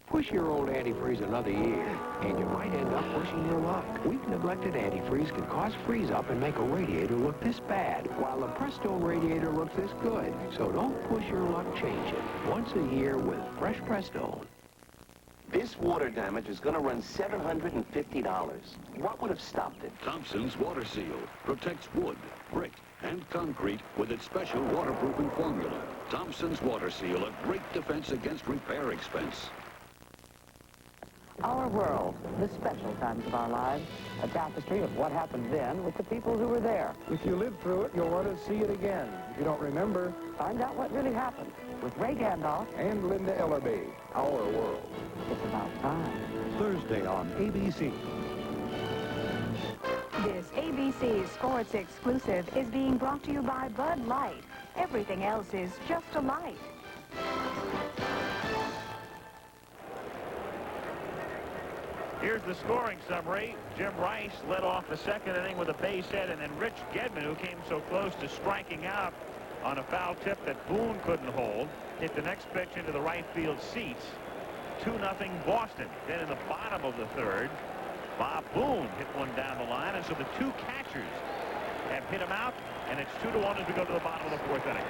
Push your old antifreeze another year, and you might end up pushing your luck. Weak neglected antifreeze can cause freeze-up and make a radiator look this bad, while the Prestone radiator looks this good. So don't push your luck, change it. Once a year with fresh Prestone. This water damage is going to run $750. What would have stopped it? Thompson's Water Seal protects wood, brick, and concrete with its special waterproofing formula. Thompson's Water Seal, a great defense against repair expense. Our world, the special times of our lives, a tapestry of what happened then with the people who were there. If you lived through it, you'll want to see it again. If you don't remember, find out what really happened with Ray Gandalf and Linda Ellerby. Our World. It's about time. Thursday on ABC. This ABC Sports exclusive is being brought to you by Bud Light. Everything else is just a light. Here's the scoring summary. Jim Rice led off the second inning with a base hit, and then Rich Gedman, who came so close to striking out on a foul tip that Boone couldn't hold, hit the next pitch into the right field seats. 2-0 Boston. Then in the bottom of the third, Bob Boone hit one down the line, and so the two catchers have hit him out, and it's 2-1 as we go to the bottom of the fourth inning.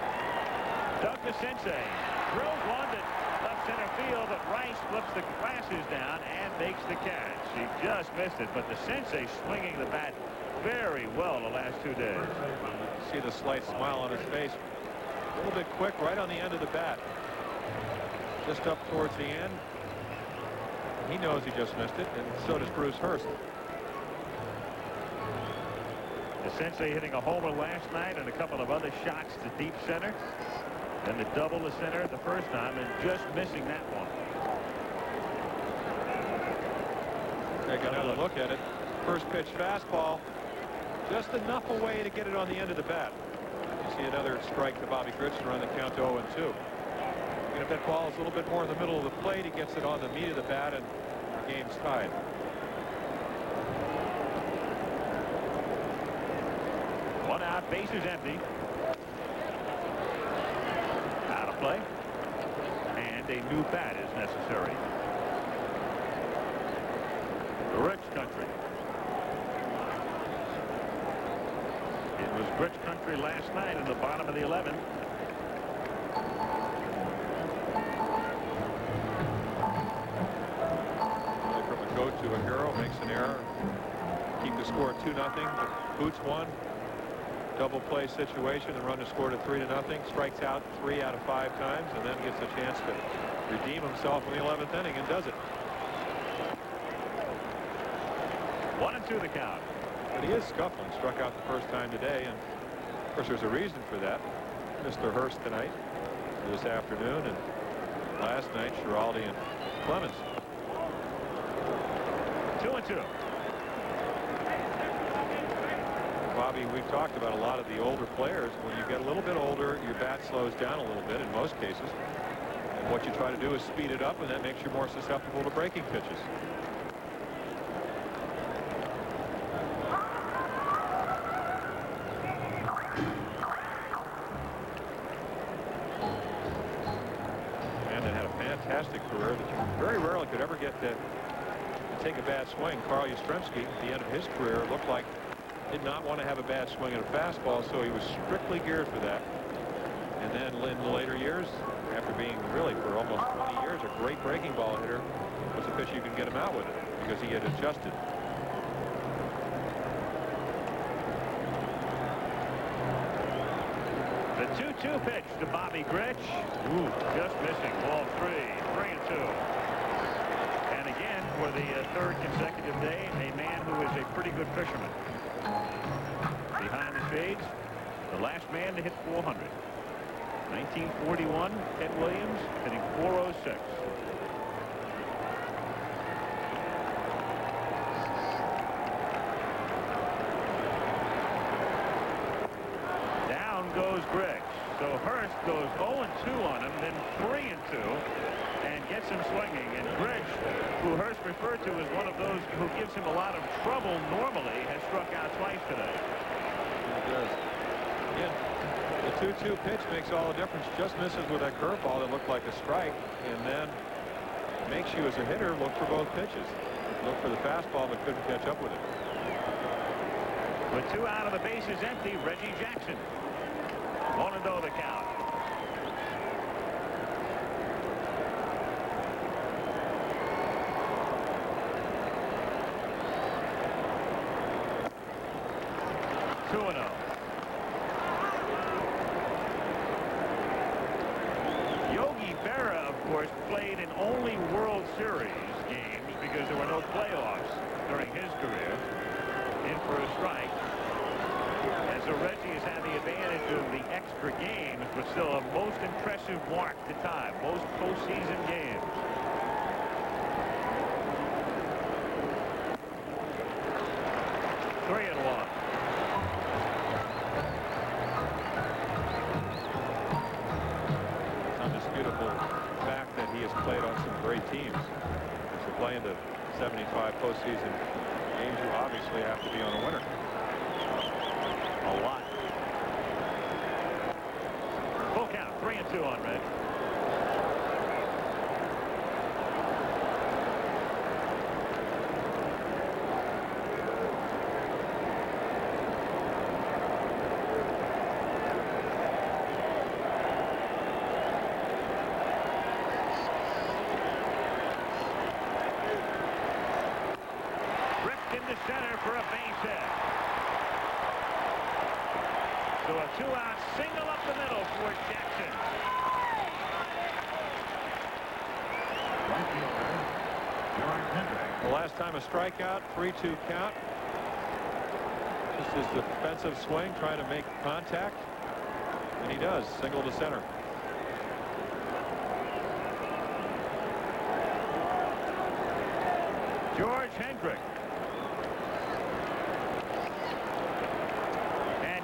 Doug DeCinces drills one to left center field, but Rice flips the glasses down and makes the catch. He just missed it, but DeCinces swinging the bat very well the last 2 days. See the slight smile on his face. A little bit quick right on the end of the bat. Just up towards the end. He knows he just missed it, and so does Bruce Hurst. DeCinces hitting a homer last night and a couple of other shots to deep center. And the double to center the first time and just missing that one. Take another look at it. First pitch fastball. Just enough away to get it on the end of the bat. You see another strike to Bobby Grich to run the count to 0-2. And if that ball is a little bit more in the middle of the plate, he gets it on the meat of the bat, and the game's tied. One out, bases empty. Out of play. And a new bat is necessary. Grich country. It was Grich country last night in the bottom of the 11th. To a hero, makes an error, keep the score 2-0, boots one, double play situation, and run the score to 3-0, strikes out 3 out of 5 times, and then gets a chance to redeem himself in the 11th inning and does it. 1-2 the count. But he is scuffling, struck out the first time today, and of course there's a reason for that. Mr. Hurst tonight, this afternoon, and last night Schiraldi and Clemens. 2-2. Bobby, we've talked about a lot of the older players. When you get a little bit older, your bat slows down a little bit in most cases. And what you try to do is speed it up, and that makes you more susceptible to breaking pitches. And it had a fantastic career that you very rarely could ever get that take a bad swing. Carl Yastrzemski, at the end of his career, looked like did not want to have a bad swing at a fastball, so he was strictly geared for that. And then in the later years, after being really for almost 20 years a great breaking ball hitter, was a pitch you can get him out with it because he had adjusted. The 2-2 pitch to Bobby Grich. Ooh, just missing. Ball 3-2. And again, for the third consecutive day, a man who is a pretty good fisherman. Behind the shades, the last man to hit 400. 1941, Ted Williams hitting 406. Down goes Grich. So Hurst goes 0-2 on him, then 3-2, and gets him swinging. And Grich, who Hurst referred to as one of those who gives him a lot of trouble normally, has struck out twice today. He does. Yeah. The 2-2 pitch makes all the difference. Just misses with that curveball that looked like a strike, and then makes you as a hitter look for both pitches. Look for the fastball, but couldn't catch up with it. With 2 out of the bases empty, Reggie Jackson. 1-0 the count. Yogi Berra, of course, played in only World Series games because there were no playoffs during his career. In for a strike. And so Reggie has had the advantage of the extra games, but still a most impressive mark to tie. Most postseason games. Three and one. Undisputable fact that he has played on some great teams. To play in the 75 postseason games, you obviously have to be on a winner. A lot. Full count, 3-2 on Reg. To center for a base hit. So a 2-out single up the middle for Jackson. The last time a strikeout, 3-2 count. Just his defensive swing, trying to make contact, and he does. Single to center. George Hendrick.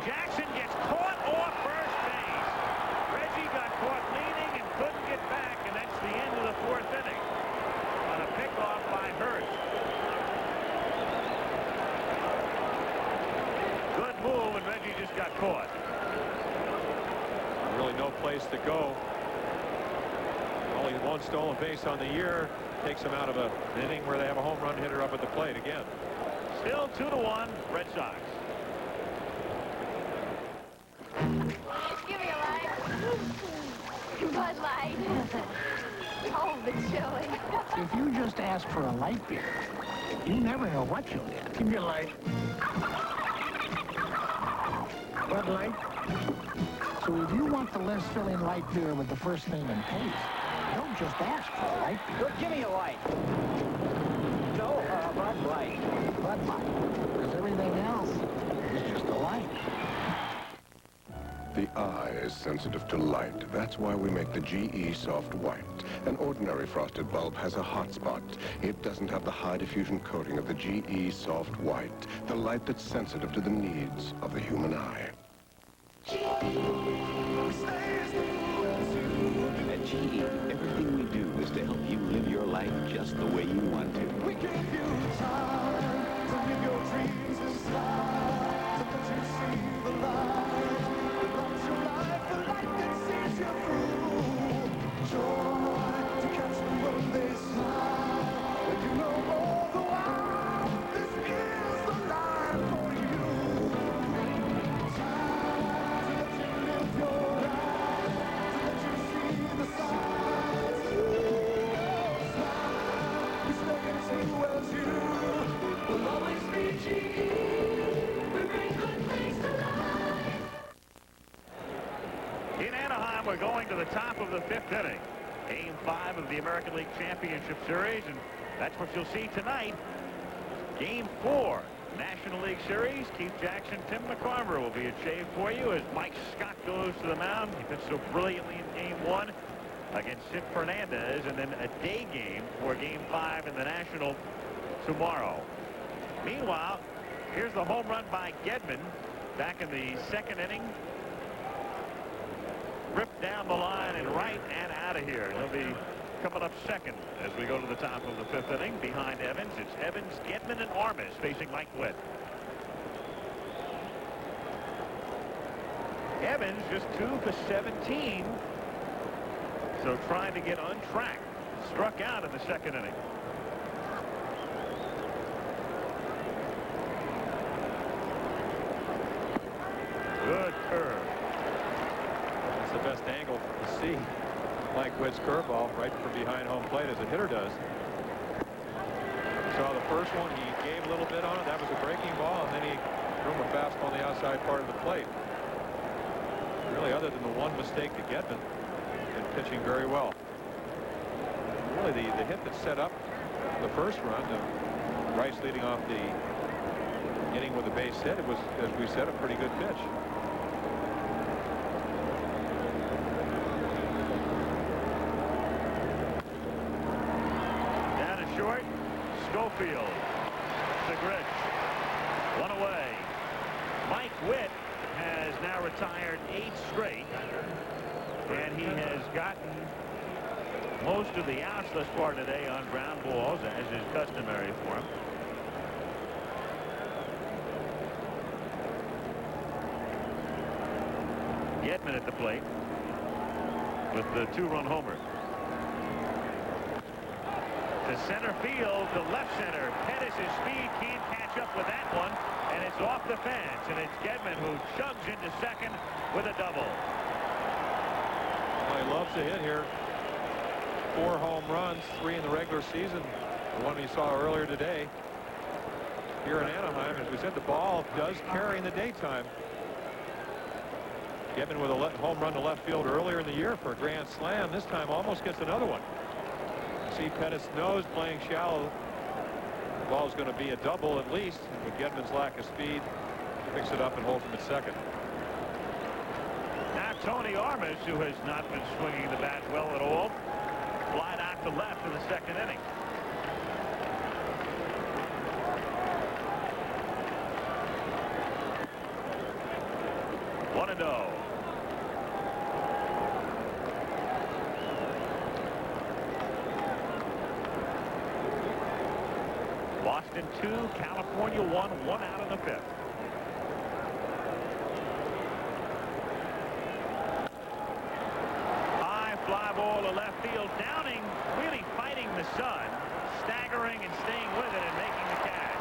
Jackson gets caught off first base. Reggie got caught leaning and couldn't get back, and that's the end of the fourth inning on a pickoff by Hurst. Good move, and Reggie just got caught. Really no place to go. Only one stolen base on the year takes him out of an inning where they have a home run hitter up at the plate again. Still 2-1 Red Sox. Give me a light. Bud Light. Oh, the chili. If you just ask for a light beer, you never know what you'll get. Give me a light. Bud Light. So if you want the less filling light beer with the first name and taste, don't just ask for a light beer. Give me a light. No, Bud Light. Bud Light. Because everything else is just a light. The eye is sensitive to light. That's why we make the GE Soft White. An ordinary frosted bulb has a hot spot. It doesn't have the high diffusion coating of the GE Soft White, the light that's sensitive to the needs of the human eye. At GE, everything we do is to help you live your life just the way you want to. We gave you time to live your dreams inside, to let you see the light. Joy to catch them when they smile, and you know all the the top of the 5th inning. Game 5 of the American League Championship Series, and that's what you'll see tonight. Game 4, National League Series. Keith Jackson, Tim McCarver will be at shave for you as Mike Scott goes to the mound. He pitched so brilliantly in Game 1 against Sid Fernandez, and then a day game for Game 5 in the National tomorrow. Meanwhile, here's the home run by Gedman back in the 2nd inning. Ripped down the line and right and out of here. He'll be coming up second as we go to the top of the 5th inning behind Evans. It's Evans, Gedman, and Armas facing Mike Witt. Evans just 2 for 17. So trying to get on track. Struck out in the 2nd inning. Good curve. That's the best angle to see Mike Witt's curveball right from behind home plate as a hitter does. Saw the first one, he gave a little bit on it. That was a breaking ball, and then he threw him a fastball on the outside part of the plate. Really, other than the one mistake to Gedman, been pitching very well. Really, the hit that set up the first run, the Rice leading off the inning with a base hit, it was, as we said, a pretty good pitch. Down to short. Schofield to Grich. One away. Mike Witt has now retired 8 straight, and he has gotten most of the outs thus far today on ground balls, as is customary for him. Gedman at the plate with the 2-run homer. To center field, to left center. Pettis' speed can't catch up with that one, and it's off the fence, and it's Gedman who chugs into second with a double. Well, he loves to hit here. 4 home runs, 3 in the regular season. The one we saw earlier today here in Anaheim. As we said, the ball does carry in the daytime. Gedman with a home run to left field earlier in the year for a grand slam. This time almost gets another one. See Pettis knows playing shallow. The ball's going to be a double at least. With Gedman's lack of speed, picks it up and holds him at second. Now Tony Armas, who has not been swinging the bat well at all, flied out to left in the 2nd inning. One and 0. Boston 2, California 1, 1 out in the 5th. High fly ball to left field. Downing really fighting the sun, staggering and staying with it and making the catch.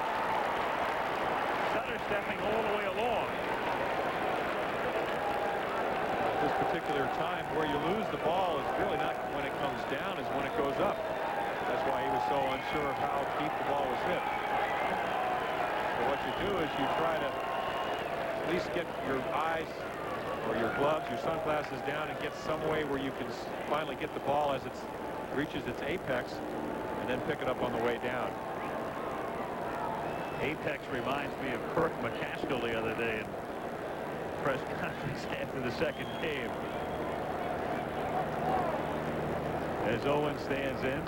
Sutter stepping all the way along. This particular time where you lose the ball is really not when it comes down, is when it goes up. That's why he was so unsure of how deep the ball was hit. So what you do is you try to at least get your eyes or your gloves, your sunglasses down and get some way where you can finally get the ball as it reaches its apex and then pick it up on the way down. Apex reminds me of Kirk McCaskill the other day in press conference after the 2nd game. As Owen stands in.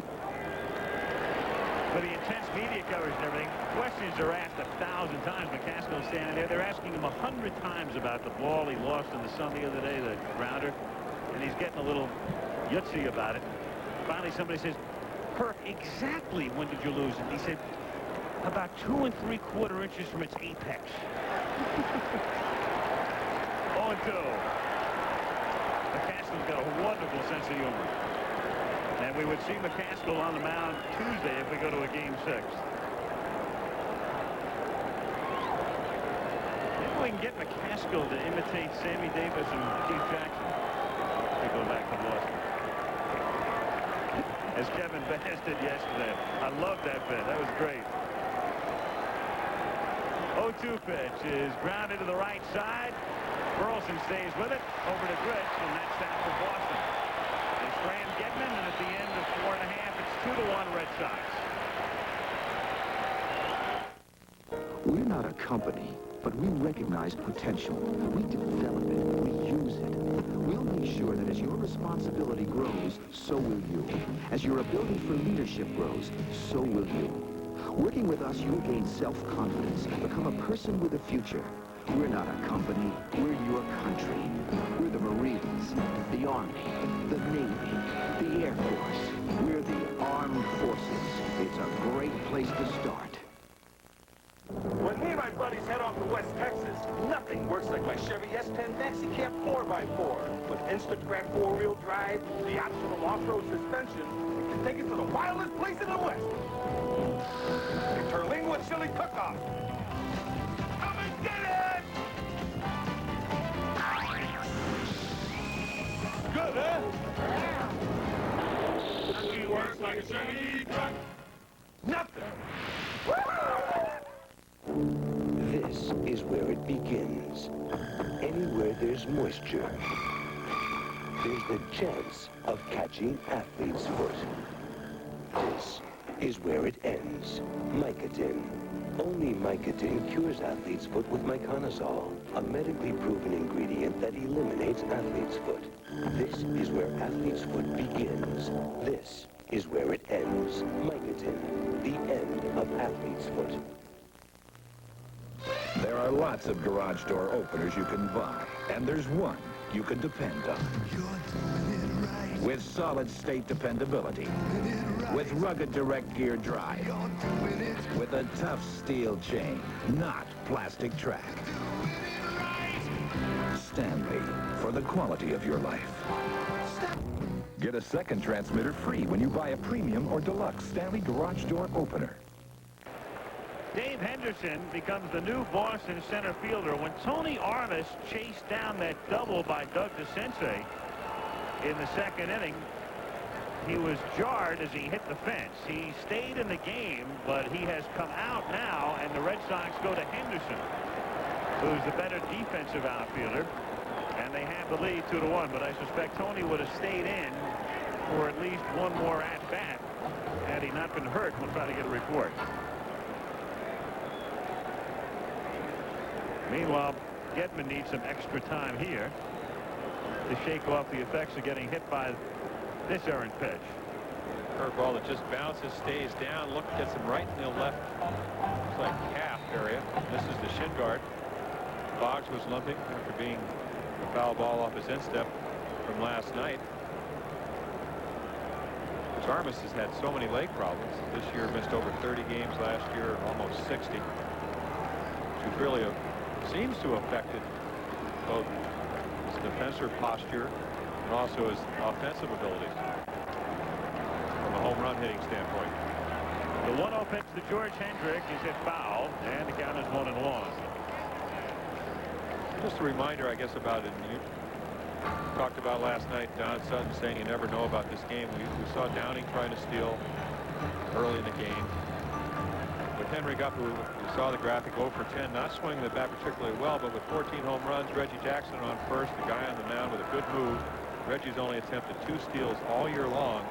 For the intense media coverage and everything, questions are asked 1,000 times. McCaskill standing there. They're asking him 100 times about the ball he lost in the sun the other day, the grounder, and he's getting a little yutsy about it. Finally, somebody says, Kirk, exactly when did you lose it? He said, about 2 3/4 inches from its apex. 0-2. McCaskill's got a wonderful sense of humor. And we would see McCaskill on the mound Tuesday if we go to a Game 6. Maybe we can get McCaskill to imitate Sammy Davis and Keith Jackson. We go back to Boston. As Kevin Bass did yesterday. I love that bit. That was great. 0-2 pitch is grounded to the right side. Burleson stays with it. Over to Grich, and that's that for Boston. 2-1 Red Sox. We're not a company, but we recognize potential. We develop it. We use it. We'll make sure that as your responsibility grows, so will you. As your ability for leadership grows, so will you. Working with us, you'll gain self-confidence, become a person with a future. We're not a company. We're your country. We're the Marines, the Army, the Navy, the Air Force. We're the Armed Forces. It's a great place to start. When me and my buddies head off to West Texas, nothing works like my Chevy S10 Maxi Cab 4x4. With Instacraft 4-wheel drive, the optional off-road suspension, we can take it to the wildest place in the West. The Terlingua Chili Cook-Off. Come and get it! Good, huh? Nothing works like a Chevy truck. Nothing. This is where it begins. Anywhere there's moisture, there's the chance of catching athlete's foot. This is where it ends. Mycotin. Only Mycotin cures athlete's foot with myconazole, a medically proven ingredient that eliminates athlete's foot. This is where athlete's foot begins. This is where it ends. Mycotin, the end of athlete's foot. There are lots of garage door openers you can buy, and there's one you can depend on. With solid state dependability, with rugged direct gear drive, with a tough steel chain, not plastic track. Stanley, for the quality of your life. Get a second transmitter free when you buy a premium or deluxe Stanley garage door opener. Dave Henderson becomes the new Boston center fielder. When Tony Armas chased down that double by Doug DeCinces in the second inning, he was jarred as he hit the fence. He stayed in the game, but he has come out now, and the Red Sox go to Henderson, who's the better defensive outfielder, and they have the lead 2-1. But I suspect Tony would have stayed in for at least one more at-bat had he not been hurt. We'll try to get a report. Meanwhile, Gedman needs some extra time here to shake off the effects of getting hit by this errant pitch. Curveball that just bounces, stays down. Look, gets him right in the left, looks like calf area. This is the shin guard. Boggs was limping after being a foul ball off his instep from last night. Armas has had so many leg problems. This year missed over 30 games, last year almost 60. Which really seems to have affected both his defensive posture and also his offensive abilities from a home run hitting standpoint. The 1-0 pitch to George Hendrick is hit foul, and the count is 1-1. Just a reminder, I guess, about it. You talked about last night, Don Sutton saying you never know about this game. We saw Downing trying to steal early in the game. With Henry up, you saw the graphic 0 for 10, not swinging the bat particularly well, but with 14 home runs, Reggie Jackson on first, the guy on the mound with a good move. Reggie's only attempted 2 steals all year long,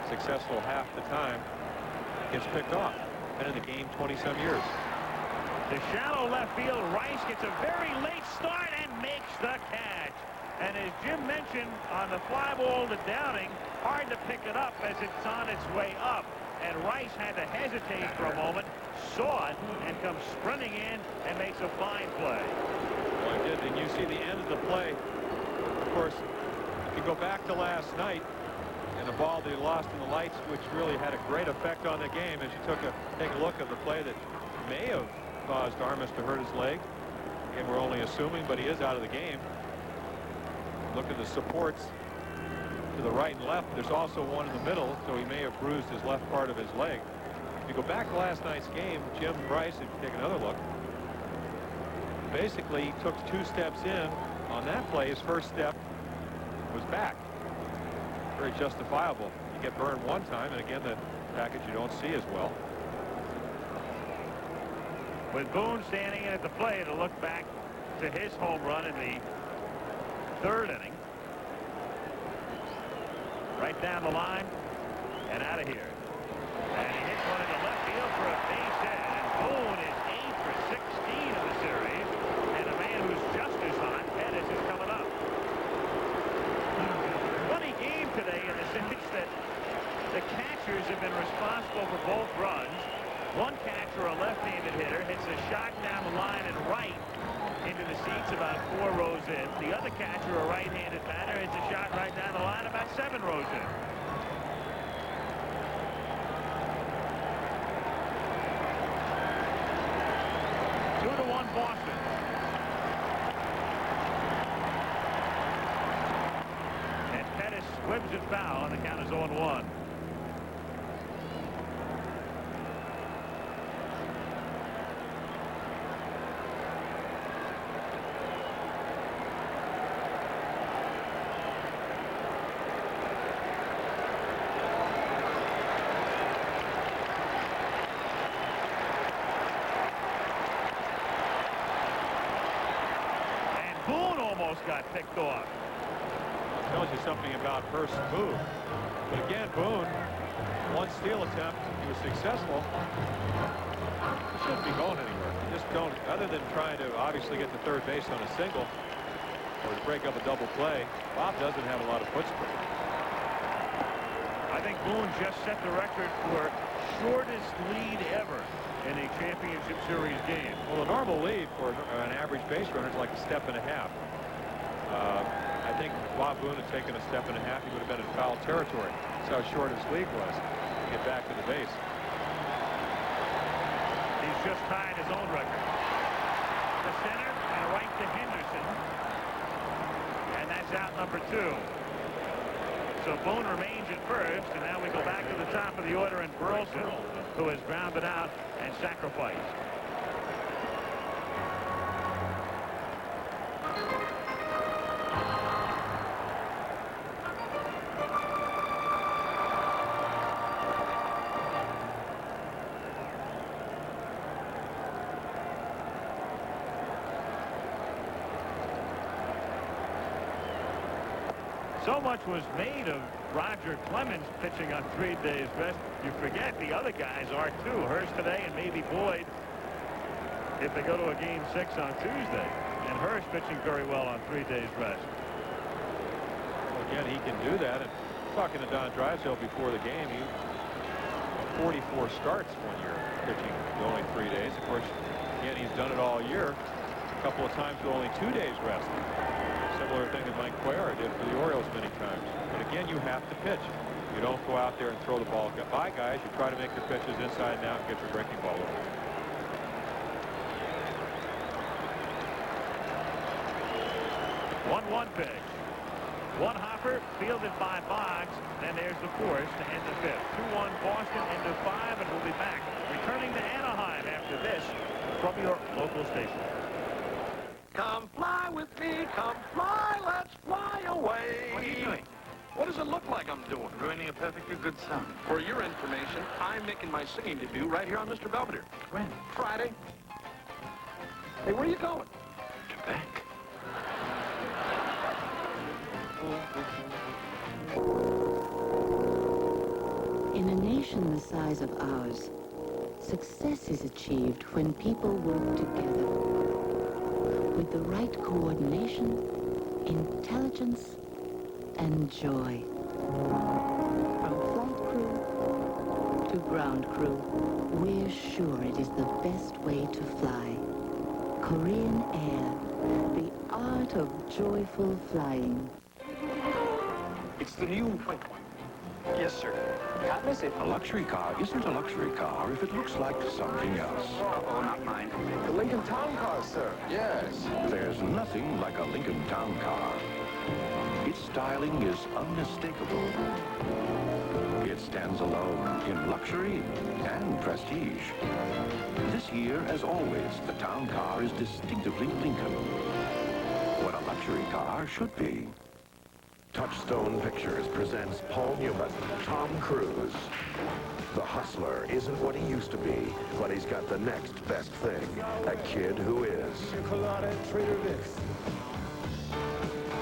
successful half the time, gets picked off. Been in the game 20-some years. The shallow left field, Rice gets a very late start and makes the catch. And as Jim mentioned on the fly ball to Downing, hard to pick it up as it's on its way up. And Rice had to hesitate for a moment, saw it, and comes sprinting in and makes a fine play. Well, he did, and you see the end of the play. Of course, if you go back to last night and the ball they lost in the lights, which really had a great effect on the game, as you take a look at the play that may have caused Armas to hurt his leg. Again, we're only assuming, but he is out of the game. Look at the supports to the right and left. There's also one in the middle, so he may have bruised his left part of his leg. If you go back to last night's game, Jim Bryce, if you take another look, basically he took 2 steps in. On that play, his first step was back. Very justifiable. You get burned one time, and again, the package you don't see as well. With Boone standing in at the plate to look back to his home run in the 3rd inning. Right down the line and out of here. And he hits one into left field for a base hit. And Boone is 8 for 16 of the series. And a man who's just as hot, Pettis, is coming up. Funny game today in the sense that the catchers have been responsible for both runs. One catcher, a left-handed hitter, hits a shot down the line and right into the seats about 4 rows in. The other catcher, a right-handed batter, hits a shot right down the line about 7 rows in. Two to 1 Boston. And Pettis whips it foul, and the count is 0-1. Got picked off. Tells you something about Hurst's move. But again, Boone, one steal attempt, he was successful. He shouldn't be going anywhere. You just don't, other than trying to obviously get to third base on a single or to break up a double play. Bob doesn't have a lot of foot speed. I think Boone just set the record for shortest lead ever in a championship series game. Well, the normal lead for an average base runner is like a step and a half. I think if Bob Boone had taken a step and a half, he would have been in foul territory. That's how short his lead was to get back to the base. He's just tied his own record. The center and right to Henderson. And that's out number 2. So Boone remains at first, and now we go back to the top of the order in Burleson, who has grounded out and sacrificed. So much was made of Roger Clemens pitching on 3 days rest. You forget the other guys are too. Hurst today and maybe Boyd if they go to a game 6 on Tuesday. And Hurst pitching very well on 3 days rest. Well, again, he can do that. And talking to Don Drysdale before the game, he 44 starts one year pitching only 3 days. Of course, again, he's done it all year. A couple of times with only 2 days rest. Similar thing that Mike Cuellar did for the Orioles many times. But again, you have to pitch. You don't go out there and throw the ball by guys. You try to make your pitches inside and out and get your breaking ball over. 1-1 pitch. One hopper fielded by Boggs. Then there's the force to end the 5th. 2-1 Boston into 5, and we'll be back returning to Anaheim after this from your local station. Come fly with me, come fly, let's fly away. What are you doing? What does it look like I'm doing? Ruining a perfectly good song. For your information, I'm making my singing debut right here on Mr. Belvedere. When? Friday. Hey, where are you going? To back. In a nation the size of ours, success is achieved when people work together with the right coordination, intelligence, and joy. From flight crew to ground crew, we're sure it is the best way to fly. Korean Air, the art of joyful flying. It's the new white one. Yes, sir. Can't miss it. A luxury car isn't a luxury car if it looks like something else. Oh, not mine. The Lincoln Town Car, sir. Yes. There's nothing like a Lincoln Town Car. Its styling is unmistakable. It stands alone in luxury and prestige. This year, as always, the Town Car is distinctively Lincoln. What a luxury car should be. Touchstone Pictures presents Paul Newman, Tom Cruise. The hustler isn't what he used to be, but he's got the next best thing. A kid who is. Trader Vic's.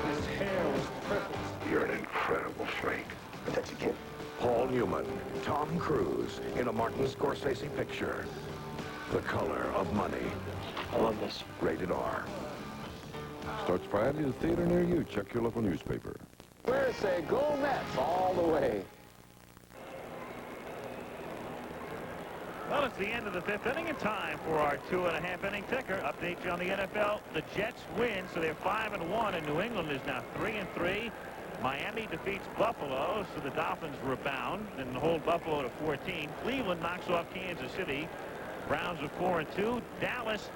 His hair was perfect. You're an incredible freak. But that's a kid. Paul Paul Newman, Tom Cruise in a Martin Scorsese picture. The Color of Money. I love this. Rated R. Starts Friday at a theater near you. Check your local newspaper. We're say go Mets all the way. Well, it's the end of the 5th inning and time for our 2.5 inning ticker. Update you on the NFL. The Jets win, so they're 5-1, and New England is now 3-3. Miami defeats Buffalo, so the Dolphins rebound and hold Buffalo to 14. Cleveland knocks off Kansas City. Browns are 4-2. Dallas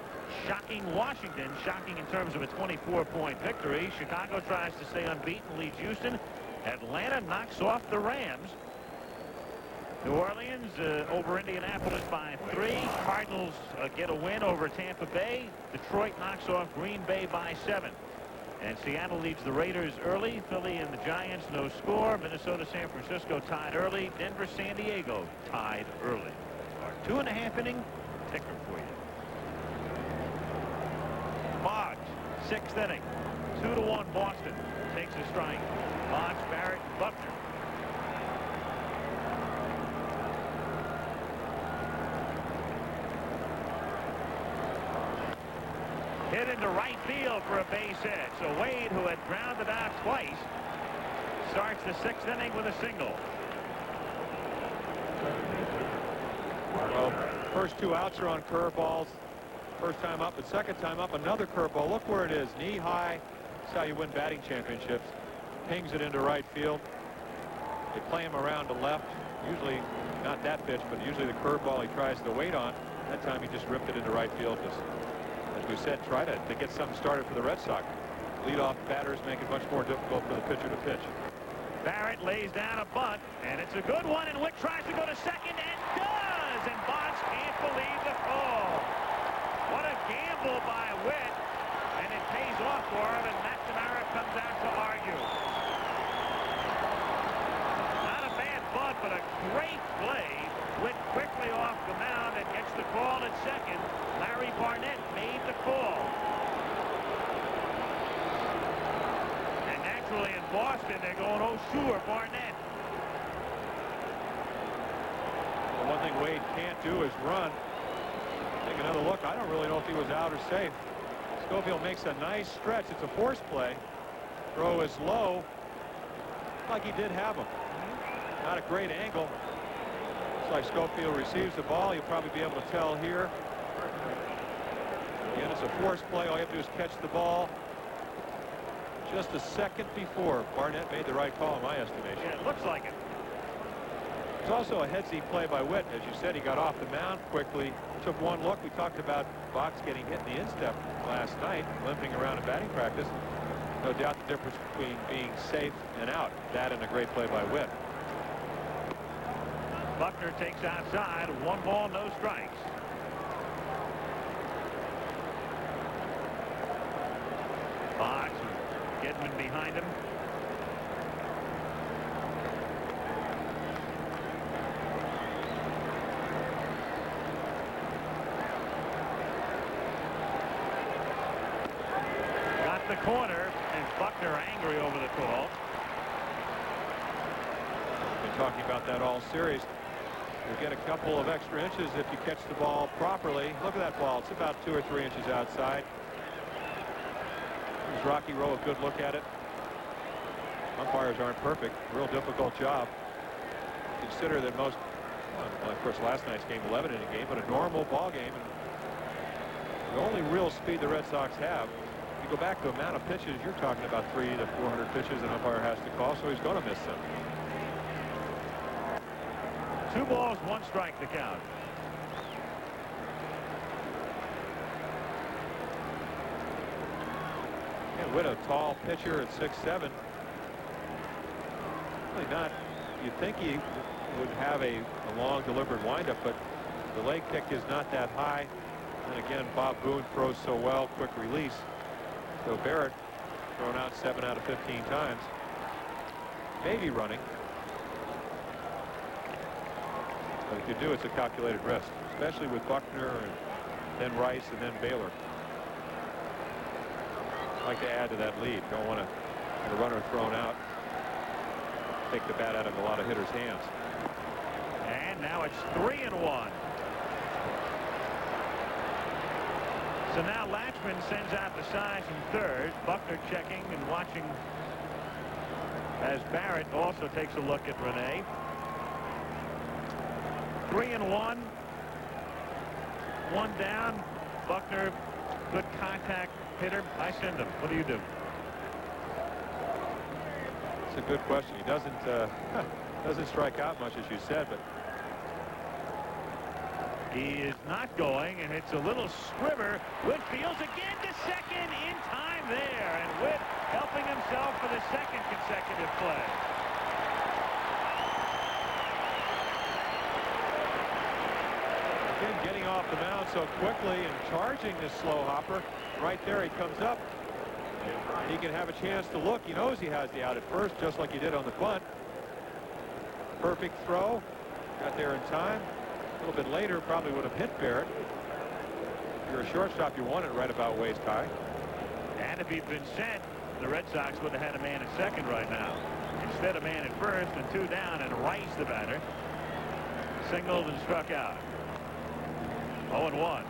shocking Washington, shocking in terms of a 24-point victory. Chicago tries to stay unbeaten, leads Houston. Atlanta knocks off the Rams. New Orleans over Indianapolis by 3. Cardinals get a win over Tampa Bay. Detroit knocks off Green Bay by 7. And Seattle leads the Raiders early. Philly and the Giants, no score. Minnesota, San Francisco tied early. Denver, San Diego tied early. Our 2.5 inning ticker for you. Boggs, 6th inning. 2-1 Boston. Takes a strike. Boggs, Barrett, and Buckner. Hit into right field for a base hit. So Wade, who had grounded out twice, starts the 6th inning with a single. Well, first 2 outs are on curveballs. First time up, but second time up, another curveball. Look where it is, knee high. That's how you win batting championships. Pings it into right field. They play him around to left. Usually not that pitch, but usually the curveball he tries to wait on. That time he just ripped it into right field. Just, as we said, try to get something started for the Red Sox. Leadoff batters make it much more difficult for the pitcher to pitch. Barrett lays down a bunt, and it's a good one, and Witt tries to go to second and does, and Boggs can't believe the call. What a gamble by Witt, and it pays off for him, and McNamara comes out to argue. Not a bad bunt, but a great play. Witt quickly off the mound and gets the call at second. Larry Barnett made the call. And naturally in Boston, they're going, oh, sure, Barnett. The one thing Wade can't do is run. Take another look. I don't really know if he was out or safe. Schofield makes a nice stretch. It's a force play. Throw is low. Like he did have him. Not a great angle. Looks like Schofield receives the ball. You'll probably be able to tell here. Again, it's a force play. All you have to do is catch the ball. Just a second before Barnett made the right call, in my estimation. Yeah, it looks like it. It's also a headsy play by Witt. As you said, he got off the mound quickly, took one look. We talked about Boggs getting hit in the instep last night, limping around in batting practice. No doubt the difference between being safe and out. That and a great play by Witt. Buckner takes outside. 1 ball, no strikes. Boggs, Gedman behind him. Got the corner, and Buckner angry over the call. Been talking about that all series. You'll get a couple of extra inches if you catch the ball properly. Look at that ball. It's about 2 or 3 inches outside. Gives Rocky Rowe a good look at it. Umpires aren't perfect. Real difficult job. Consider that most, well, of course, last night's game, 11-inning game, but a normal ball game. And the only real speed the Red Sox have, if you go back to the amount of pitches, you're talking about 300 to 400 pitches an umpire has to call, so he's going to miss them. 2 balls, 1 strike to count. Yeah, Witt, a tall pitcher at 6'7". Really not. You'd think he would have a long, deliberate windup, but the leg kick is not that high. And again, Bob Boone throws so well, quick release. So Barrett thrown out 7 out of 15 times. Maybe running. But if you do, it's a calculated risk, especially with Buckner and then Rice and then Baylor. I'd like to add to that lead. Don't want to get a runner thrown out. take the bat out of a lot of hitters' hands. And now it's 3-1. So now Latchman sends out the signs in third. Buckner checking and watching as Barrett also takes a look at Rene. 3-1. One down. Buckner, good contact hitter. I send him. What do you do? It's a good question. He doesn't strike out much, as you said, but he is not going, and it's a little squibber. Witt fields again to second in time there, and Witt helping himself for the second consecutive play. Again, getting off the mound so quickly and charging this slow hopper. Right there, he comes up. And he can have a chance to look. He knows he has the out at first, just like he did on the bunt. Perfect throw. Got there in time. A little bit later, probably would have hit Barrett. If you're a shortstop, you want it right about waist high. And if he'd been sent, the Red Sox would have had a man at second right now. Instead, a man at first and two down, and Rice, the batter, singled and struck out. 0-1.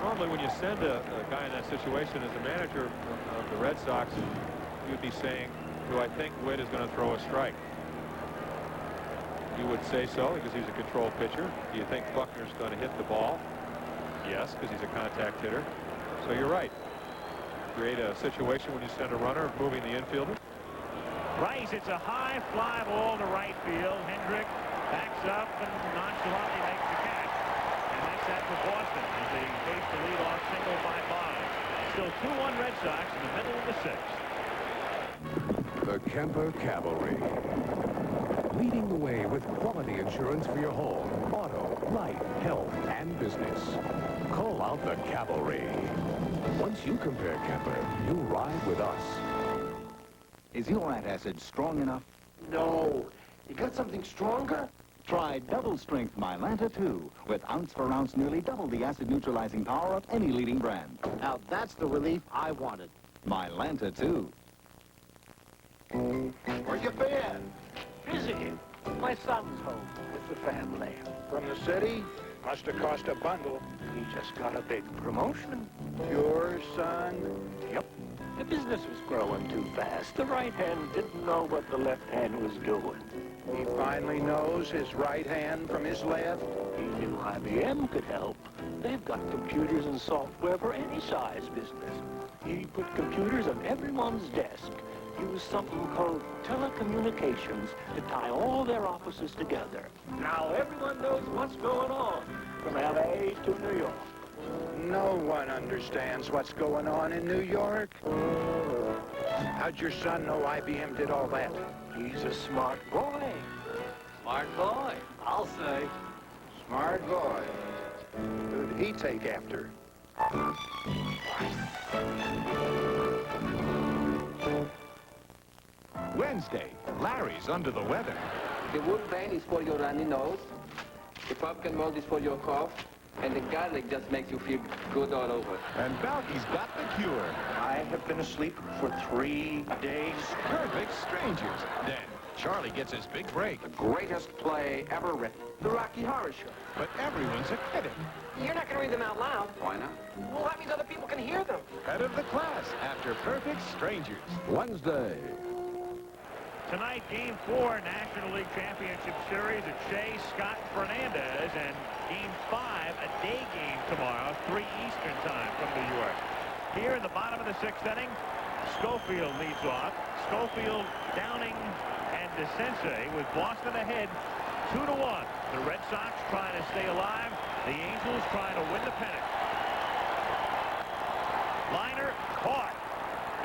Normally, when you send a guy in that situation as a manager of the Red Sox, you'd be saying, do I think Witt is going to throw a strike? You would say so because he's a control pitcher. Do you think Buckner's going to hit the ball? Yes, because he's a contact hitter. So you're right. Create a situation when you send a runner moving the infielder. Rice, it's a high fly ball to right field. Hendrick backs up and nonchalantly makes the catch. And that's that for Boston as they face the leadoff single by Bond. Still 2-1 Red Sox in the middle of the sixth. The Kemper Cavalry. Leading the way with quality insurance for your home, auto, life, health, and business. Call out the Cavalry. Once you compare Kemper, you ride with us. Is your antacid strong enough? No. You got something stronger? Try double strength Mylanta 2 with ounce for ounce nearly double the acid neutralizing power of any leading brand. Now that's the relief I wanted. Mylanta 2. Where you been? Busy. My son's home with the family. From the city? Must have cost a bundle. He just got a big promotion. Your son? Yep. The business was growing too fast. The right hand didn't know what the left hand was doing. He finally knows his right hand from his left? He knew IBM could help. They've got computers and software for any size business. He put computers on everyone's desk. Used something called telecommunications to tie all their offices together. Now everyone knows what's going on from L.A. to New York. No one understands what's going on in New York. How'd your son know IBM did all that? He's a smart boy. Smart boy, I'll say. Smart boy. Who did he take after? Wednesday, Larry's under the weather. The woodbine is for your runny nose, the pumpkin mold is for your cough, and the garlic just makes you feel good all over. And Balky's got the cure. I have been asleep for 3 days. Perfect Strangers. Then Charlie gets his big break. The greatest play ever written. The Rocky Horror Show. But everyone's a critic. You're not going to read them out loud. Why not? Well, that means other people can hear them. Head of the class after Perfect Strangers. Wednesday. Tonight, Game 4, National League Championship Series at Shea, Scott, Fernandez, and Game 5, a day game tomorrow, 3 Eastern time from New York. Here in the bottom of the 6th inning, Schofield leads off. Schofield, Downing, and DeCinces with Boston ahead 2-1. The Red Sox trying to stay alive. The Angels trying to win the pennant. Liner caught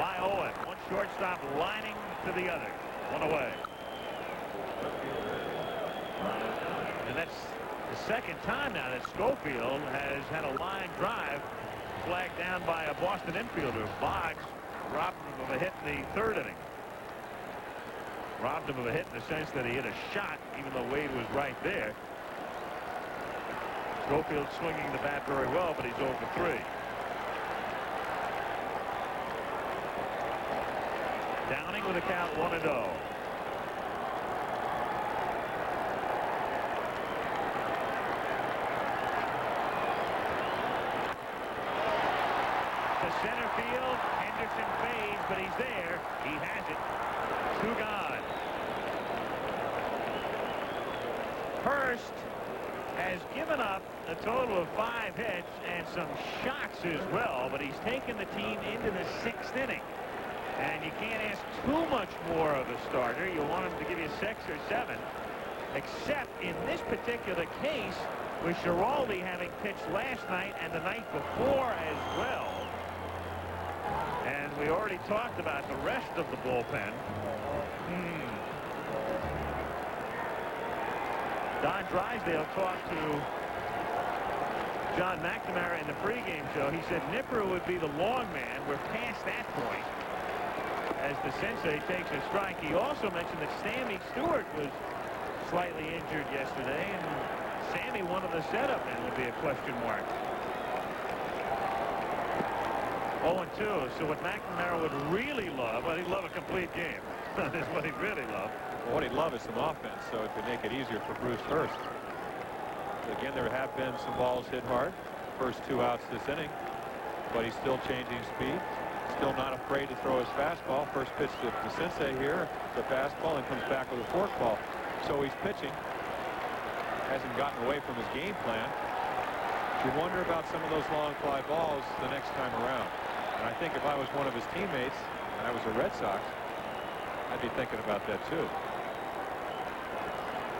by Owen. One shortstop lining to the other. One away. And that's the second time now that Schofield has had a line drive flagged down by a Boston infielder. Boggs robbed him of a hit in the 3rd inning. Robbed him of a hit in the sense that he hit a shot, even though Wade was right there. Schofield swinging the bat very well, but he's 0 for 3. Downing with a count 1-0. to center field. Henderson fades, but he's there. He has it. 2 gone. Hurst has given up a total of 5 hits and some shots as well, but he's taken the team into the 6th inning. And you can't ask too much more of a starter. You want him to give you 6 or 7, except in this particular case with Schiraldi having pitched last night and the night before as well. And we already talked about the rest of the bullpen. Don Drysdale talked to John McNamara in the pregame show. He said Nipper would be the long man. We're past that point as DeCinces takes a strike. He also mentioned that Sammy Stewart was slightly injured yesterday, and Sammy, one of the setup men, would be a question mark. 0-2. So what McNamara would really love, well, he'd love a complete game. That is what he'd really love. Well, what he'd love is some offense, so it could make it easier for Bruce Hurst. Again, there have been some balls hit hard. First 2 outs this inning, but he's still changing speed. Still not afraid to throw his fastball. First pitch to DeCinces here, the fastball, and comes back with a forkball. So he's pitching. Hasn't gotten away from his game plan. You wonder about some of those long fly balls the next time around. And I think if I was one of his teammates and I was a Red Sox, I'd be thinking about that too.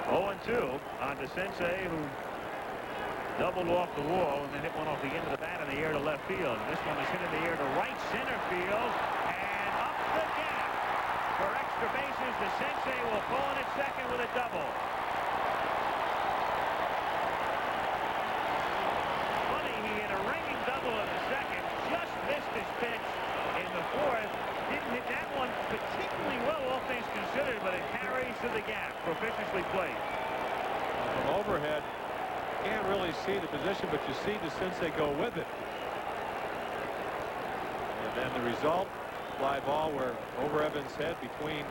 0-2 on DeCinces, who doubled off the wall and then hit one off the end of the bat in the air to left field. And this one is hit in the air to right center field and up the gap for extra bases. DeCinces will pull in at second with a double. Funny, he hit a ringing double in the second, just missed his pitch in the 4th. Didn't hit that one particularly well, all things considered, but it carries to the gap. Propitiously played. From overhead, can't really see the position, but you see DeCinces go with it. And then the result, fly ball where over Evans' head between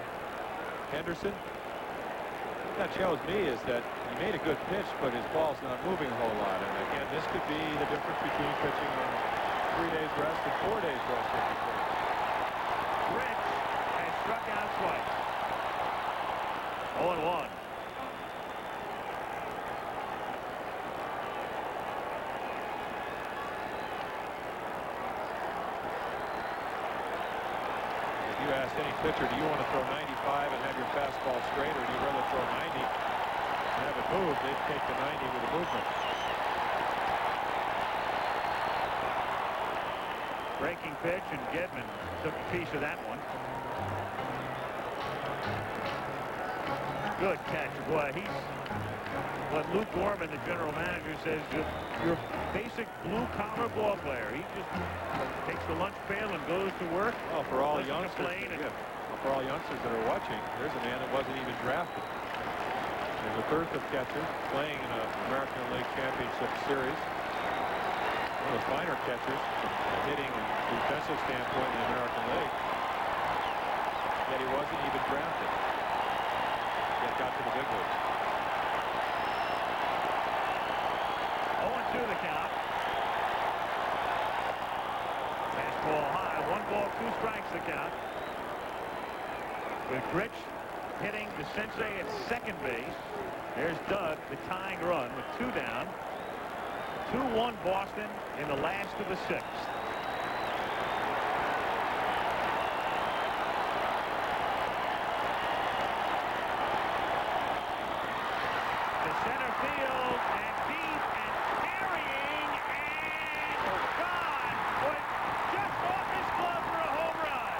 Henderson. What that shows me is that he made a good pitch, but his ball's not moving a whole lot. And again, this could be the difference between pitching on 3 days rest and 4 days rest. Grich has struck out twice. 0-1. You ask any pitcher, do you want to throw 95 and have your fastball straight, or do you rather throw 90 and have it move? They'd take the 90 with the movement. Breaking pitch, and Gedman took a piece of that one. Good catch. Boy, he's what Luke Gorman, the general manager, says your basic blue-collar ball player. He just takes the lunch pail and goes to work. Well, for all youngsters, for all youngsters that are watching, there's a man that wasn't even drafted. There's a dearth of catchers playing in an American League Championship Series. One of the finer catchers, hitting and defensive standpoint in the American League. Yet he wasn't even drafted. Yet got to the big leagues. 0-2 the count. Fastball high. 1 ball, 2 strikes the count. With Grich hitting DeCinces at second base. There's Doug, the tying run with 2 down. 2-1 Boston in the last of the 6th. To center field and deep and carrying and gone. Boy, just off his glove for a home run.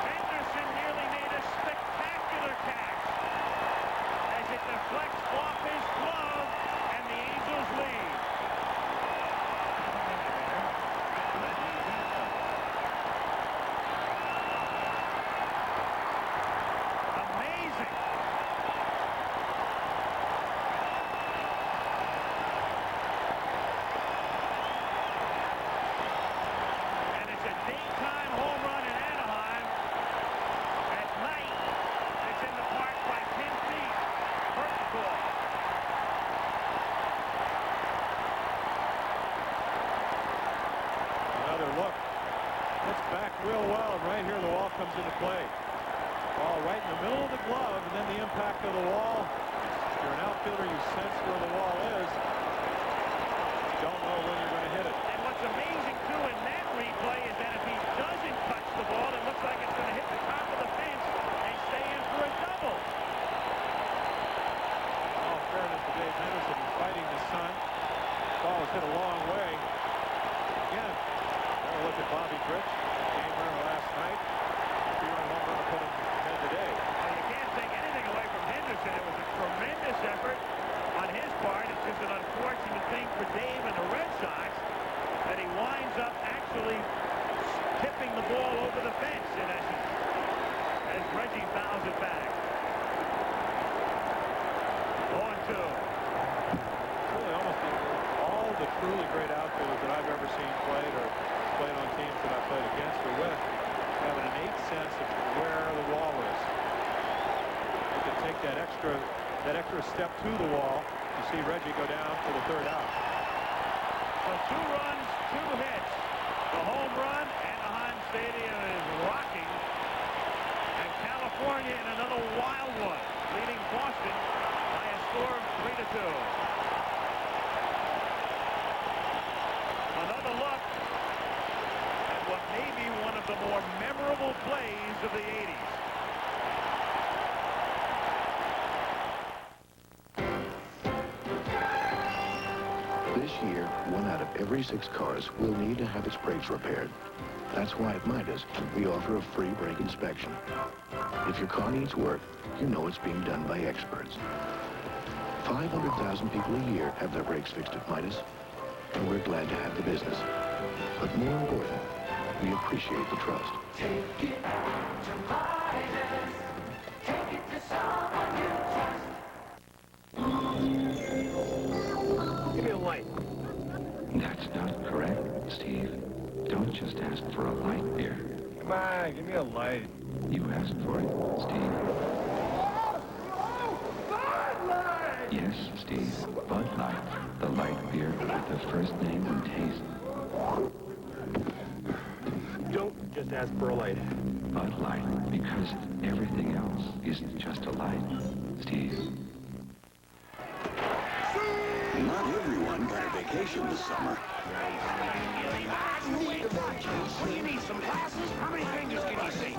Henderson nearly made a spectacular catch as it deflects hit a long way. Again, we'll look at Bobby Grich, game winner last night. Feeling home run to put him ahead today. Well, you can't take anything away from Henderson. It was a tremendous effort on his part. It's just an unfortunate thing for Dave and the Red Sox that he winds up actually tipping the ball over the fence, in essence, as Reggie fouls it back. 0-2. Really, almost all the truly great outfielders that I've ever seen played or played on teams that I've played against or with have an innate sense of where the wall is. You can take that extra step to the wall. You see Reggie go down for the third out. So 2 runs, 2 hits. The home run, Anaheim Stadium is rocking. And California in another wild one, leading Boston by a score of 3-2. Another look at what may be one of the more memorable plays of the 80s. This year, 1 out of every 6 cars will need to have its brakes repaired. That's why at Midas, we offer a free brake inspection. If your car needs work, you know it's being done by experts. 500,000 people a year have their brakes fixed at Midas, and we're glad to have the business. But more important, we appreciate the trust. Take it to Midas. Take it to someone you trust. Give me a light. That's not correct, Steve. Don't just ask for a light beer. Come on, give me a light. You asked for it, Steve. Yes, Steve. Bud Light. The light beer with the first name and taste. Don't just ask for a light. Bud Light, because everything else isn't just a light, Steve. Not everyone got a vacation this summer. I need a vacation. What do you need, some glasses? How many fingers can you see?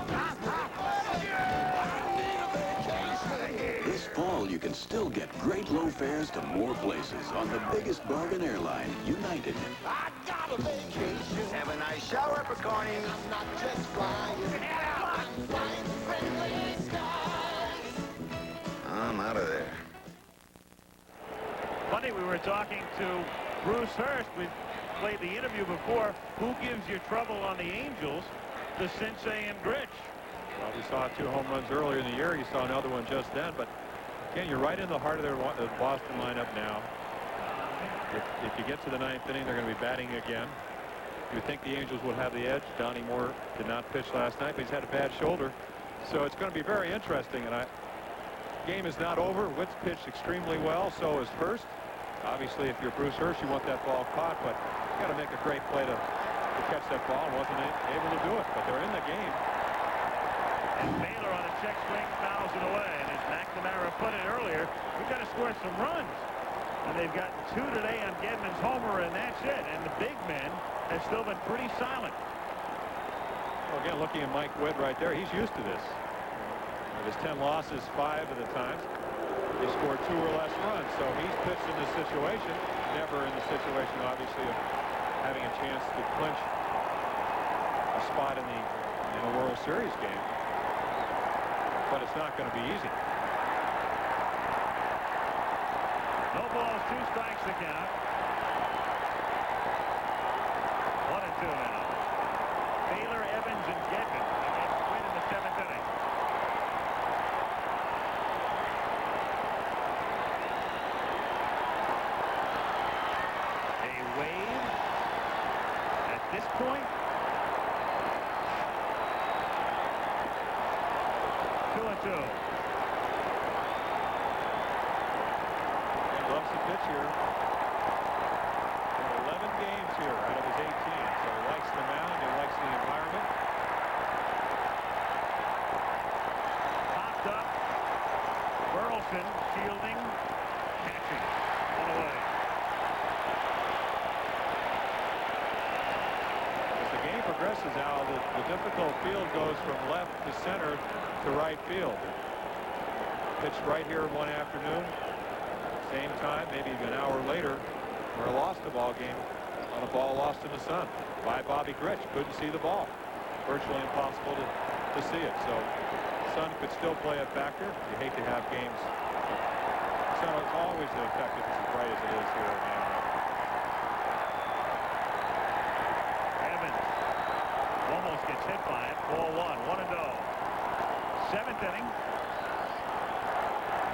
This fall, you can still get great low fares to more places on the biggest bargain airline, United. I got a vacation. Have a nice shower, Picorni. I'm not just flying. I'm flying friendly skies. I'm out of there. Funny, we were talking to Bruce Hurst. We played the interview before. Who gives you trouble on the Angels? DeCinces and Grich. Well, we saw 2 home runs earlier in the year. You saw another one just then. But, again, you're right in the heart of their Boston lineup now. If you get to the 9th inning, they're going to be batting again. You would think the Angels would have the edge. Donnie Moore did not pitch last night, but he's had a bad shoulder. So it's going to be very interesting. And game is not over. Witt's pitched extremely well. So is Hurst. Obviously, if you're Bruce Hurst, you want that ball caught. But you got to make a great play to catch that ball. Wasn't able to do it. But they're in the game. And Baylor on a check swing fouls it away. And as McNamara put it earlier, we've got to score some runs. And they've gotten 2 today on Gedman's homer, and that's it. And the big men have still been pretty silent. Well, again, looking at Mike Witt right there, he's used to this. Of his 10 losses, 5 of the times, they scored 2 or less runs. So he's pitched in this situation, never in the situation, obviously, of having a chance to clinch a spot in a World Series game. But it's not going to be easy. No balls, 2 strikes to count. 1-2 now. Baylor, Evans, and Gedman against Witt in the 7th inning. A wave at this point. 2-2. Loves to pitch here. 11 games here out of his 18. So he likes the mound. He likes the environment. Popped up. Burleson fielding. Catching. 1 away. As the game progresses, Al, the difficult field goes from left to center to right field. Pitched right here one afternoon. Same time, maybe an hour later, where lost the ball game on a ball lost in the sun by Bobby Grich. Couldn't see the ball. Virtually impossible to see it. So the sun could still play a factor. You hate to have games. So it's always effective as bright as it is here in Anaheim. Evans almost gets hit by it. Ball 1-0. 7th inning.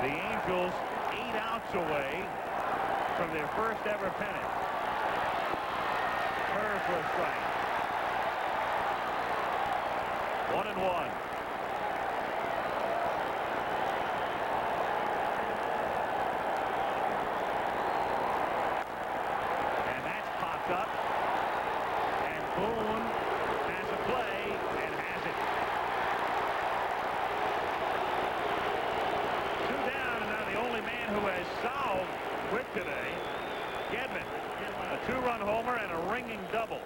The Angels 8 outs away from their first ever pennant. Curve for a strike. 1-1. And that's popped up. And Boone has a play and has it. 2 down, and now the only man who has solved Witt today, Gedman. A 2-run homer and a ringing double.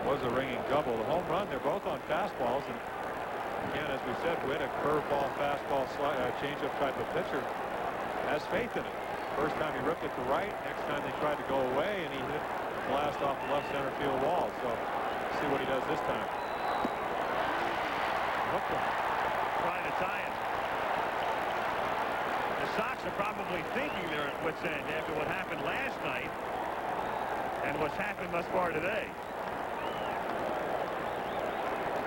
Was a ringing double. The home run, they're both on fastballs. And again, as we said, Witt, a curveball, fastball, changeup type of pitcher, has faith in it. First time he ripped it to right. Next time they tried to go away, and he hit a blast off the left center field wall. So see what he does this time. Hooked him. Trying to tie it. The Sox are probably thinking they're at wit's end after what happened last night and what's happened thus far today.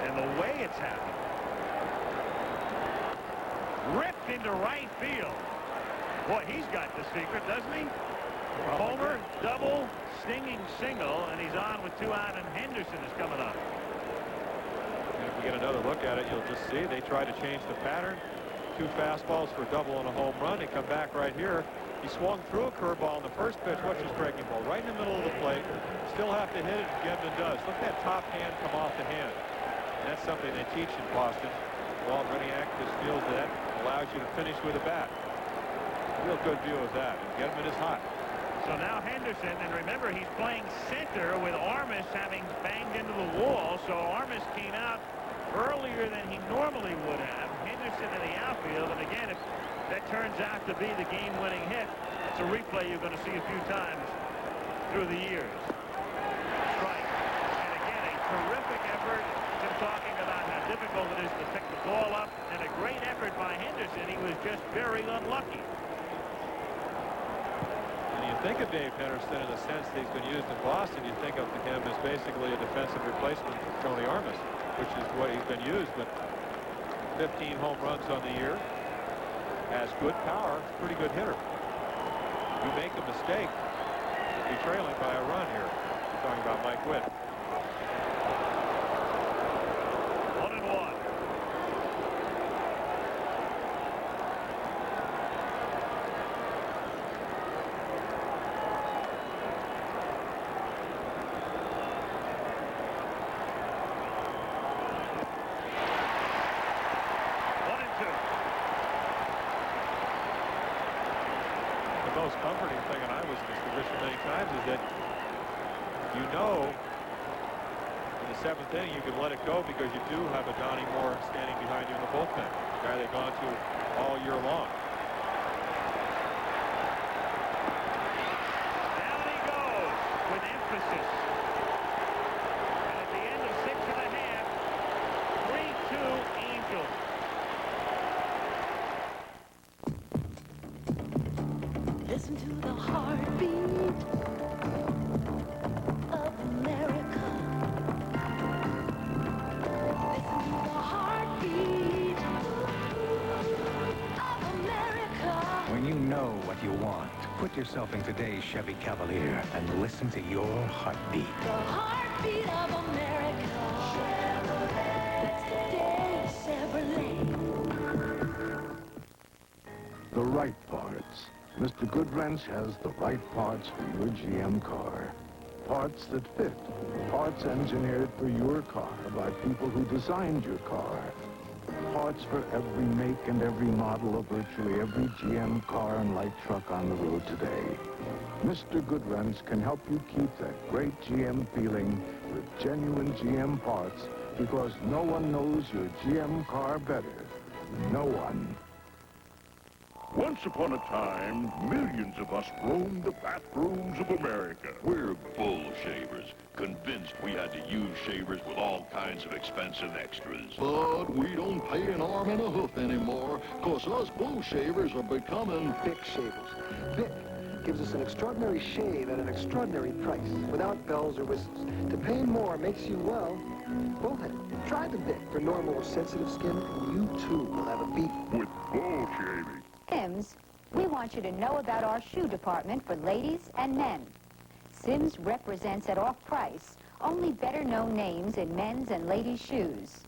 And the way it's happened. Ripped into right field. Boy, he's got the secret, doesn't he? Homer, double, stinging single, and he's on with 2 out, and Henderson is coming up. And if we get another look at it, you'll just see they try to change the pattern. 2 fastballs for a double and a home run. They come back right here. He swung through a curveball in the first pitch. What's his breaking ball? Right in the middle of the plate. Still have to hit it, and Gedman does. Look at that top hand come off the hand. And that's something they teach in Boston. Walt Reniak just feels that allows you to finish with a bat. Real good view of that. And Gedman is hot. So now Henderson, and remember he's playing center with Armas having banged into the wall. So Armas came out earlier than he normally would have. Henderson in the outfield, and again, if that turns out to be the game-winning hit, it's a replay you're going to see a few times through the years. Strike. And again, a terrific effort. Jim talking about how difficult it is to pick the ball up, and a great effort by Henderson. He was just very unlucky. When you think of Dave Henderson in the sense that he's been used in Boston, you think of him as basically a defensive replacement for Tony Armas, which is what he's been used, but 15 home runs on the year, has good power, pretty good hitter. You make a mistake, you're trailing by a run here. We're talking about Mike Witt. 1-1. The most comforting thing, and I was in this position many times, is that you know in the 7th inning you can let it go because you do have a Donnie Moore standing behind you in the bullpen, the guy they've gone to all year long. Down he goes with emphasis. And at the end of 6 1/2, 3-2 Angels. Listen to the heartbeat of America. Listen to the heartbeat of America. When you know what you want, put yourself in today's Chevy Cavalier and listen to your heartbeat. The heartbeat of America. That's today's Chevrolet. The right parts. Mr. Goodwrench has the right parts for your GM car. Parts that fit. Parts engineered for your car by people who designed your car. Parts for every make and every model of virtually every GM car and light truck on the road today. Mr. Goodwrench can help you keep that great GM feeling with genuine GM parts, because no one knows your GM car better. No one. Once upon a time, millions of us roamed the bathrooms of America. We're bull shavers, convinced we had to use shavers with all kinds of expensive extras. But we don't pay an arm and a hoof anymore, 'cause us bull shavers are becoming Vic shavers. Vic gives us an extraordinary shave at an extraordinary price, without bells or whistles. To pay more makes you, well, bullhead. Try the Vic for normal or sensitive skin, and you too will have a beat. With bull shaving. Sims, we want you to know about our shoe department for ladies and men. Sims represents at off price only better known names in men's and ladies' shoes.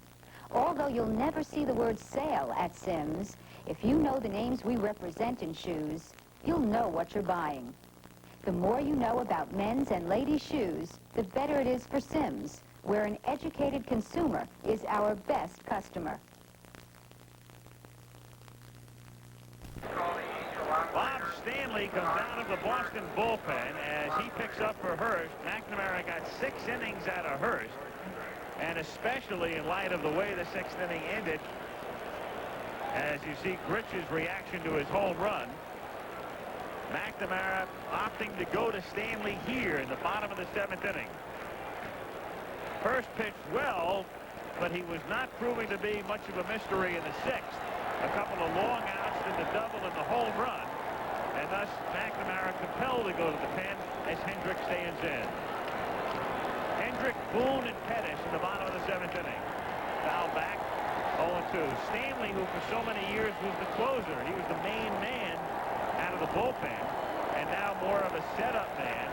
Although you'll never see the word sale at Sims, if you know the names we represent in shoes, you'll know what you're buying. The more you know about men's and ladies' shoes, the better it is for Sims, where an educated consumer is our best customer. Bob Stanley comes out of the Boston bullpen as he picks up for Hurst. McNamara got 6 innings out of Hurst, and especially in light of the way the 6th inning ended, as you see Grich's reaction to his home run. McNamara opting to go to Stanley here in the bottom of the 7th inning. Hurst pitched well, but he was not proving to be much of a mystery in the 6th. A couple of long outs, then the double and the home run. And thus, McNamara compelled to go to the pen as Hendrick stands in. Hendrick, Boone, and Pettis in the bottom of the 7th inning. Foul back, 0-2. Stanley, who for so many years was the closer. He was the main man out of the bullpen, and now more of a setup man.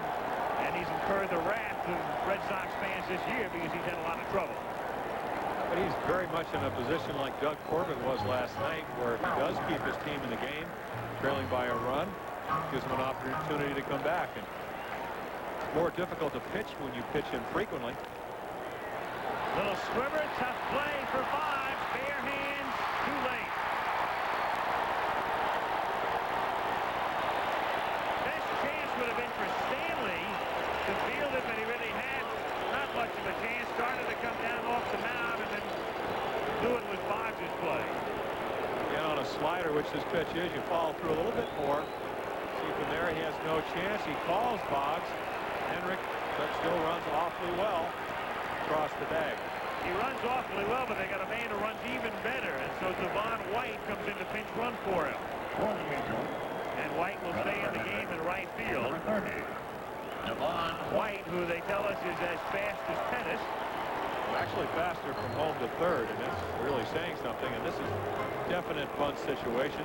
And he's incurred the wrath of Red Sox fans this year because he's had a lot of trouble. But he's very much in a position like Doug Corbin was last night, where he does keep his team in the game, trailing by a run, gives him an opportunity to come back. And it's more difficult to pitch when you pitch infrequently. Little swimmer, tough play for 5. Bare hands, too late. Best chance would have been for Stanley to field it, but he really had not much of a chance. Started to come down off the mound and then do it with Boggs' play. Again, on a slider, which this pitch is, you follow through a little bit more. See from there, he has no chance. He calls Boggs. Henrik, but still runs awfully well across the bag. He runs awfully well, but they got a man who runs even better, and so Devon White comes in to pinch run for him. And White will stay in the game in right field. White, who they tell us is as fast as Pettis. Actually faster from home to third, and that's really saying something. And this is a definite bunt situation.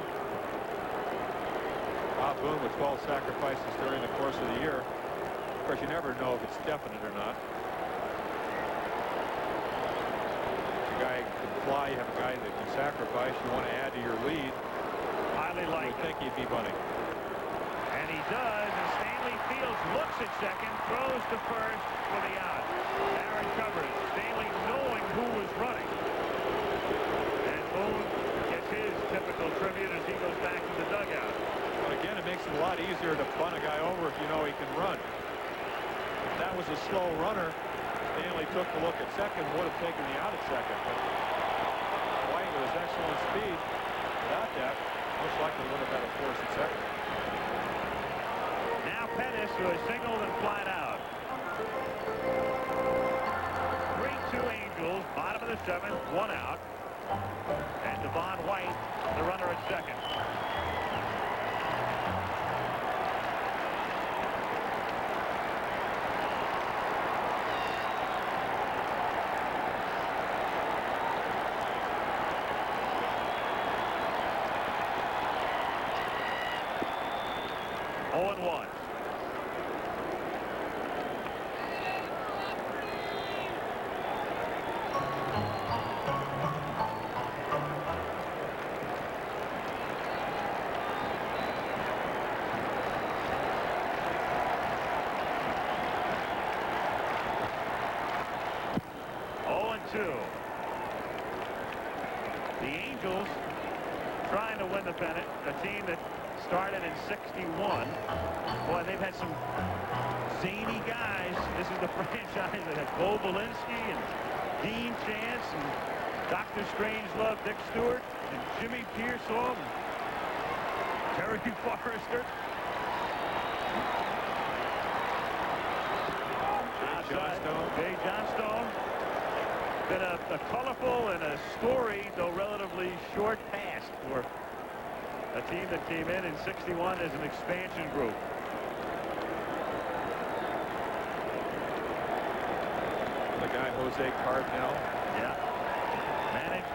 Bob Boone with 12 sacrifices during the course of the year. Of course, you never know if it's definite or not. If a guy can fly, you have a guy that can sacrifice. You want to add to your lead. Highly likely. You would think he'd be bunting. And he does, and Stanley Fields looks at second, throws to first for the out. Aaron covers. Stanley knowing who was running. And Boone gets his typical tribute as he goes back to the dugout. But again, it makes it a lot easier to bunt a guy over if you know he can run. If that was a slow runner, Stanley took the look at second, would have taken the out at second. But White with his excellent speed, without that, most likely would have had a force at second. Now Pettis, who has signaled and flied out. 3-2 Angels, bottom of the 7th, 1 out. And Devon White, the runner at second. The Angels trying to win the pennant, a team that started in '61. Boy, they've had some zany guys. This is the franchise that had Bo Belinsky and Dean Chance and Dr. Strangelove, Dick Stewart, and Jimmy Pearsall. Terry Forrester. Jay Johnstone. Been a colorful and a storied, though relatively short past for a team that came in '61 as an expansion group. The guy Jose Cardinal. Yeah. Managed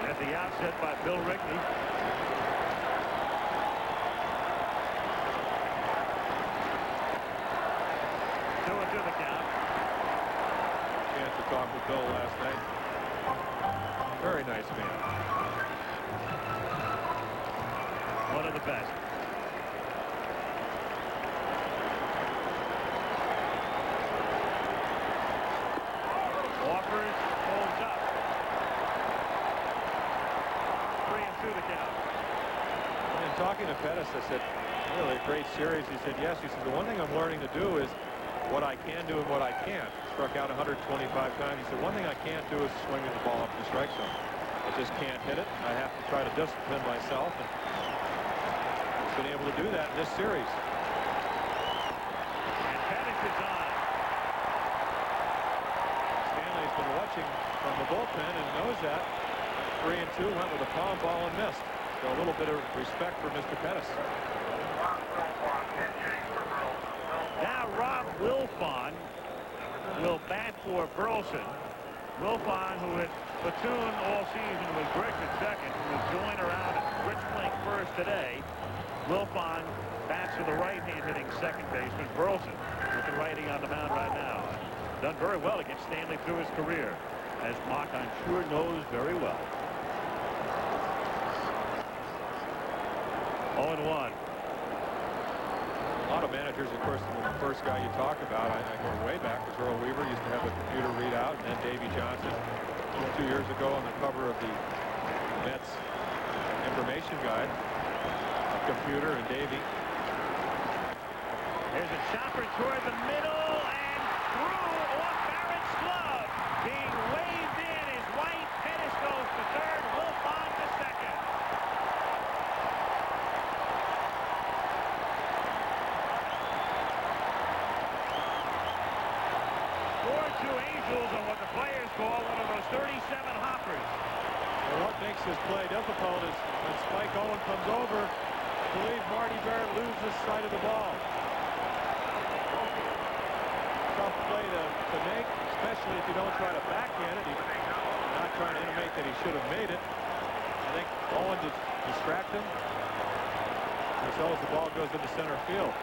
at the outset by Bill Rigney. To the count. Chance to talk with Bill last night. Very nice man. One of the best. Offers, holds up. 3-2 the count. And talking to Pettis, I said, really a great series. He said, yes. He said, the one thing I'm learning to do is what I can do and what I can't. Struck out 125 times. He said, one thing I can't do is swing the ball up the strike zone. I just can't hit it. I have to try to discipline myself. And he's been able to do that in this series. And Pettis is on. Stanley's been watching from the bullpen and knows that. 3-2, went with a foul ball and missed. So a little bit of respect for Mr. Pettis. Now Rob Wilfon will bat for Burleson. Wilfon, who had platooned all season with Grich at second, will join around at Grich playing first today. Wilfon bats for the right-hand hitting second baseman Burleson, with the righty on the mound right now. Done very well against Stanley through his career, as Mock, I'm sure, knows very well. 0-1. A lot of managers, of course, the first guy you talk about, I go way back, was Earl Weaver, used to have a computer readout, and then Davy Johnson 2 years ago on the cover of the Mets information guide, a computer and Davy. There's a chopper toward the middle and through off Barrett's glove. Being waved in is White. Pettis goes to third. Wilfon to second. 4-2 Angels on what the players call one of those 37 hoppers. Well, what makes this play difficult is when Spike Owen comes over, I believe Marty Barrett loses sight of the ball. Tough play to make, especially if you don't try to backhand it. He's not trying to intimate that he should have made it. I think Owen just distracted him. As well as the ball goes into center field.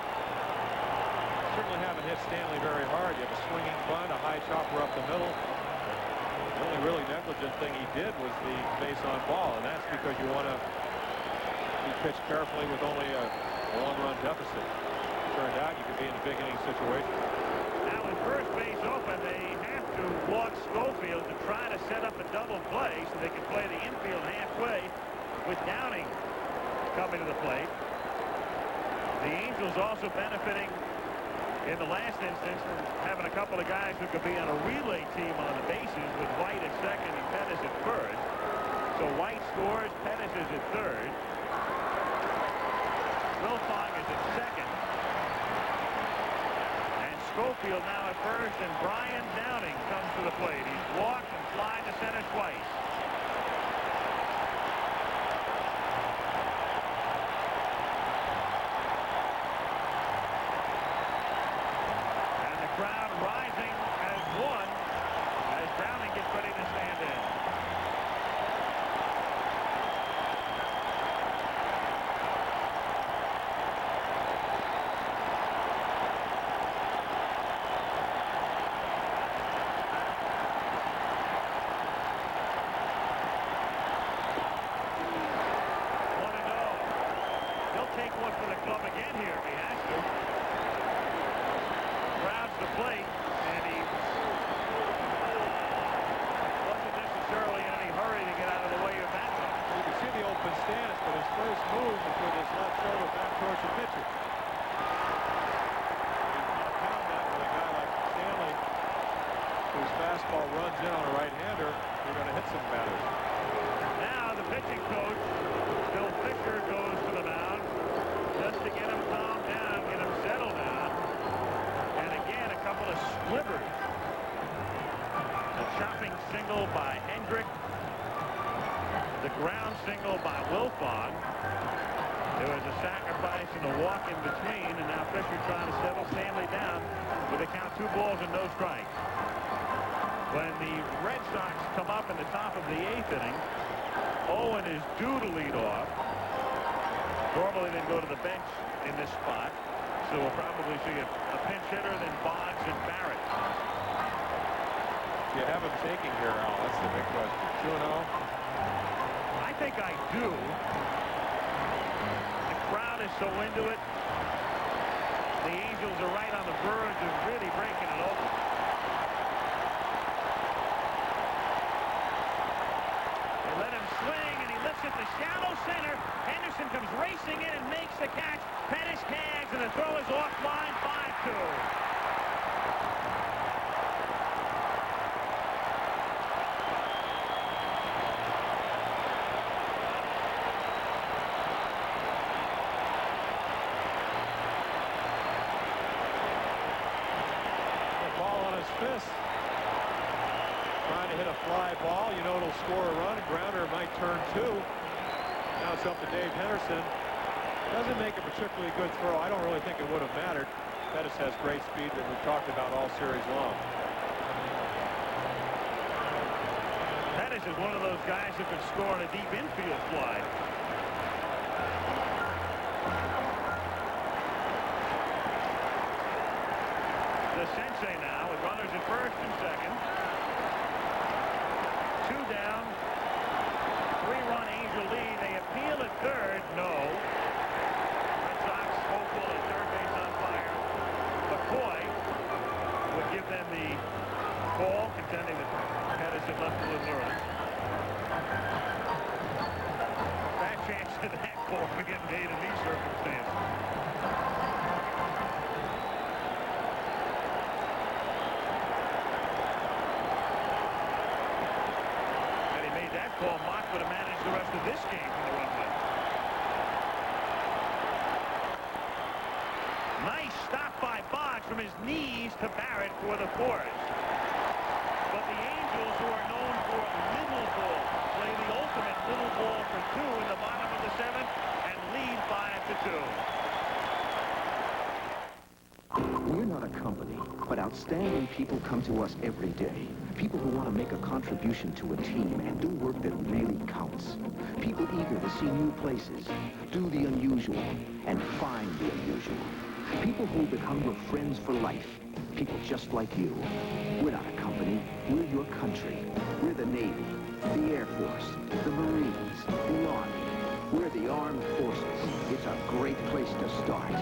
Certainly haven't hit Stanley very hard. You have a swinging bunt, a high chopper up the middle. The only really negligent thing he did was the base on ball, and that's because you want to be pitched carefully with only a one-run deficit. Turned out you could be in a big inning situation. Now with first base open, they have to walk Schofield to try to set up a double play so they can play the infield halfway with Downing coming to the plate. The Angels also benefiting in the last instance from having a couple of guys who could be on a relay team on the bases with White at second and Pettis at first. So White scores, Pettis is at third. Wilfong is at second. And Schofield now at first, and Brian Downing comes to the plate. He's walked and flied to center twice. Crowd rising as one as Downing gets ready to stand in. He'll take one for the club again here if he has to. The plate, and he wasn't necessarily in any hurry to get out of the way of that one. You can see the open stance, but his first move was with his left shoulder back towards the pitcher. You pound that with a guy like Stanley, whose fastball runs in on a right-hander, you're going to hit some batters. Now the pitching coach, Bill Fisher, goes to the mound. The ground single by Wilfong. There was a sacrifice and a walk in between, and now Fisher trying to settle Stanley down with a count 2 balls and no strikes. When the Red Sox come up in the top of the 8th inning, Owen is due to lead off. Normally they'd go to the bench in this spot, so we'll probably see a pinch hitter, then Boggs and Barrett. You have him taking here, Al. That's the big question. 2-0. I think I do. The crowd is so into it. The Angels are right on the verge of really breaking it open. They let him swing, and he lifts it to shallow center. Henderson comes racing in and makes the catch. Pettis tags, and the throw is offline. 5-2. Fist. Trying to hit a fly ball. You know it'll score a run. A grounder might turn 2. Now it's up to Dave Henderson. Doesn't make a particularly good throw. I don't really think it would have mattered. Pettis has great speed that we've talked about all series long. Pettis is one of those guys who could score on a deep infield fly. DeCinces now with runners at first and second. 2 down. 3-run Angel lead. They appeal at third. No. Red Sox hopeful at third base on fire. McCoy would give them the call, contending that Pettis had left a little early. Bad chance to that call for getting made in these circumstances. Call, Mock would have managed the rest of this game from the runway. Nice stop by Boggs from his knees to Barrett for the 4th. But the Angels, who are known for little ball, play the ultimate little ball for 2 in the bottom of the 7th and lead 5-2. We're not a company, but outstanding people come to us every day. People who want to make a contribution to a team and do work that really counts. People eager to see new places, do the unusual, and find the unusual. People who become your friends for life. People just like you. We're not a company. We're your country. We're the Navy, the Air Force, the Marines, the Army. We're the Armed Forces. It's a great place to start.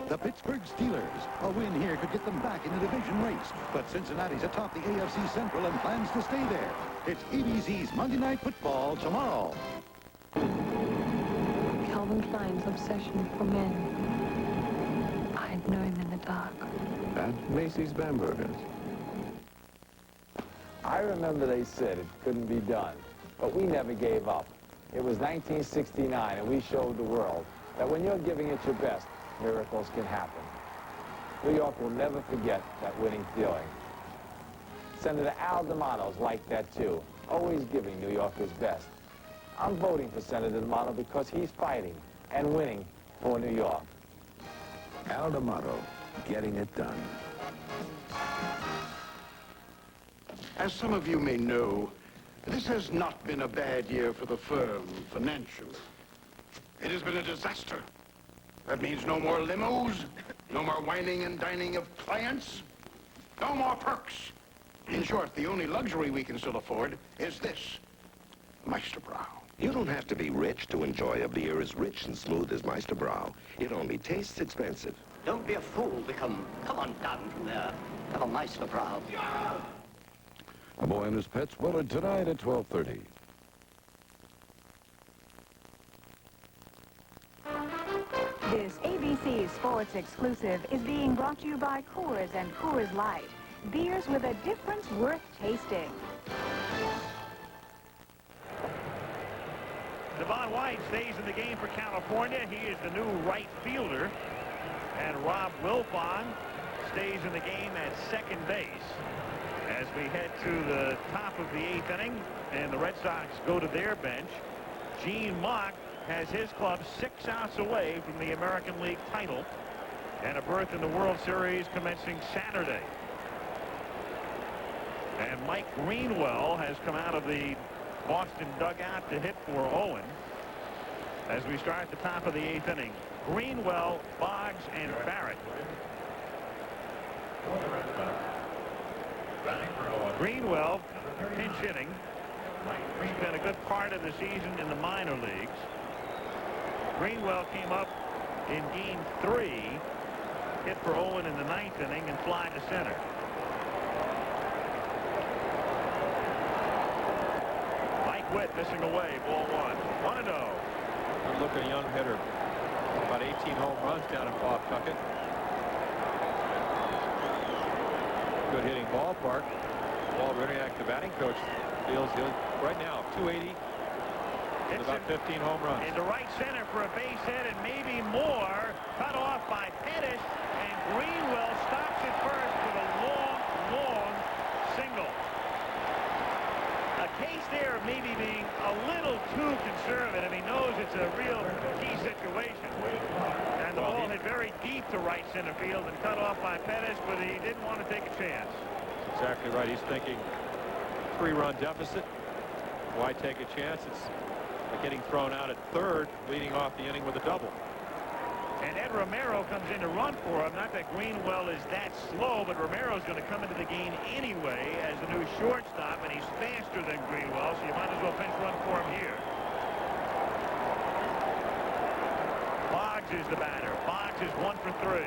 The Pittsburgh Steelers. A win here could get them back in the division race. But Cincinnati's atop the AFC Central and plans to stay there. It's ABC's Monday Night Football tomorrow. Calvin Klein's obsession for men. I'd know him in the dark. At Macy's Bambergers. I remember they said it couldn't be done, but we never gave up. It was 1969, and we showed the world that when you're giving it your best, miracles can happen. New York will never forget that winning feeling. Senator Al D'Amato's like that too, always giving New York his best. I'm voting for Senator D'Amato because he's fighting and winning for New York. Al D'Amato, getting it done. As some of you may know, this has not been a bad year for the firm financially. It has been a disaster. That means no more limos, no more whining and dining of clients, no more perks. In short, the only luxury we can still afford is this, Meisterbrow. You don't have to be rich to enjoy a beer as rich and smooth as Meisterbrow. It only tastes expensive. Don't be a fool, Come on down from there. Have a Meisterbrow. A Boy and His Pets Willard tonight at 12:30. This ABC Sports exclusive is being brought to you by Coors and Coors Light. Beers with a difference worth tasting. Devon White stays in the game for California. He is the new right fielder. And Rob Wilfong stays in the game at second base. As we head to the top of the 8th inning, and the Red Sox go to their bench, Gene Mock has his club 6 outs away from the American League title and a berth in the World Series commencing Saturday. And Mike Greenwell has come out of the Boston dugout to hit for Owen. As we start the top of the 8th inning, Greenwell, Boggs, and Barrett. Greenwell pinch hitting. He's been a good part of the season in the minor leagues. Greenwell came up in game 3, hit for Owen in the 9th inning and fly to center. Mike Witt missing away, ball 1. 1-0. Good looking young hitter. About 18 home runs down in Pawtucket. Good hitting ballpark. Paul Riniak, the batting coach, feels he'll right now 280 with about 15 home runs. Into right center for a base hit and maybe more. Cut off by Pettis, and Greenwell stops it first with a long single. A case there of maybe being a little too conservative. He knows it's a real key situation. And the ball hit very deep to right center field and cut off by Pettis, but he didn't want to take a chance. Exactly right. He's thinking 3-run deficit. Why take a chance? It's like getting thrown out at third, leading off the inning with a double. And Ed Romero comes in to run for him. Not that Greenwell is that slow, but Romero's going to come into the game anyway as the new shortstop, and he's faster than Greenwell, so you might as well pinch run for him here. Boggs is the batter. Boggs is 1 for 3.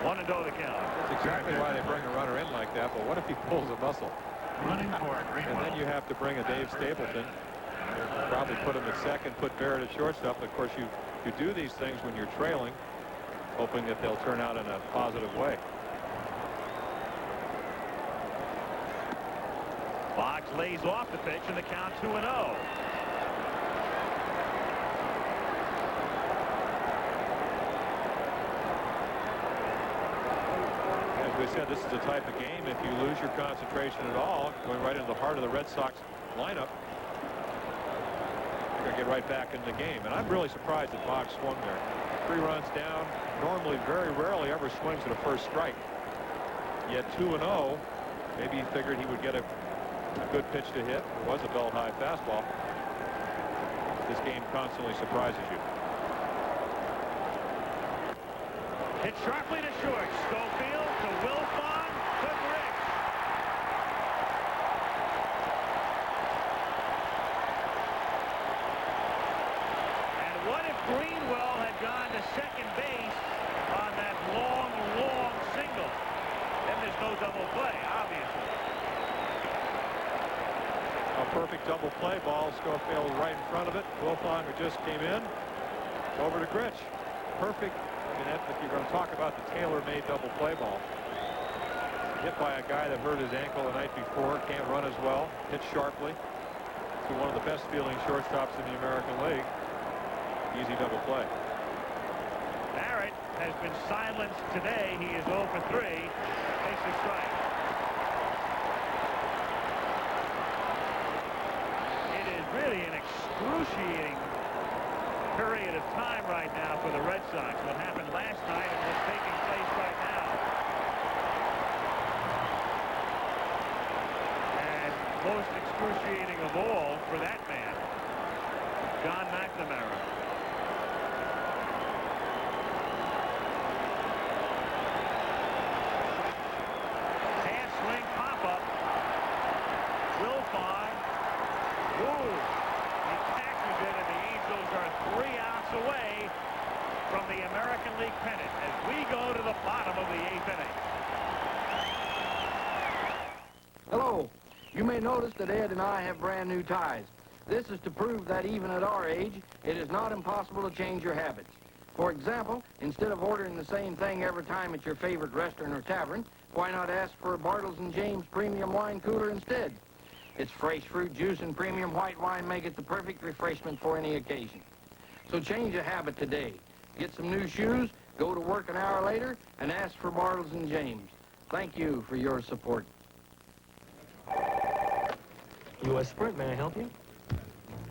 1-0 the count. That's exactly why they bring a runner in like that, but what if he pulls a muscle? Running for it. And then you have to bring a Dave Stapleton. Probably put him at second, put Barrett at shortstop. Of course, you do these things when you're trailing, hoping that they'll turn out in a positive way. Boggs lays off the pitch, and the count 2-0. As we said, this is the type of game, if you lose your concentration at all, going right into the heart of the Red Sox lineup, you're going to get right back in the game. And I'm really surprised that Boggs swung there. 3 runs down. Normally, very rarely ever swings at a first strike. Yet 2-0. Maybe he figured he would get a good pitch to hit. It was a belt-high fastball. This game constantly surprises you. Hit sharply to short. Schofield to Wilfong to Grich. And what if Greenwell had gone to second base on that long single? Then there's no double play, obviously. A perfect double play ball. Schofield right in front of it. Wilfong, who just came in, over to Grich. Perfect. I mean, if you're going to talk about the tailor-made double play ball. Hit by a guy that hurt his ankle the night before, can't run as well, hit sharply to one of the best fielding shortstops in the American League. Easy double play. Barrett has been silenced today. He is 0 for 3. Takes a strike. It is really an excruciating period of time right now for the Red Sox. What happened last night and what's taking place right now. And most excruciating of all for that man, John McNamara. Hand swing pop-up. Wilfong. Woo! He catches it, and the Angels are 3 outs away from the American League pennant as we go to the bottom of the 8th inning. Hello. You may notice that Ed and I have brand new ties. This is to prove that even at our age, it is not impossible to change your habits. For example, instead of ordering the same thing every time at your favorite restaurant or tavern, why not ask for a Bartles & James premium wine cooler instead? Its fresh fruit juice and premium white wine make it the perfect refreshment for any occasion. So change a habit today. Get some new shoes Go to work an hour later and ask for Bartles and James. Thank you for your support. U.S. Sprint, may I help you?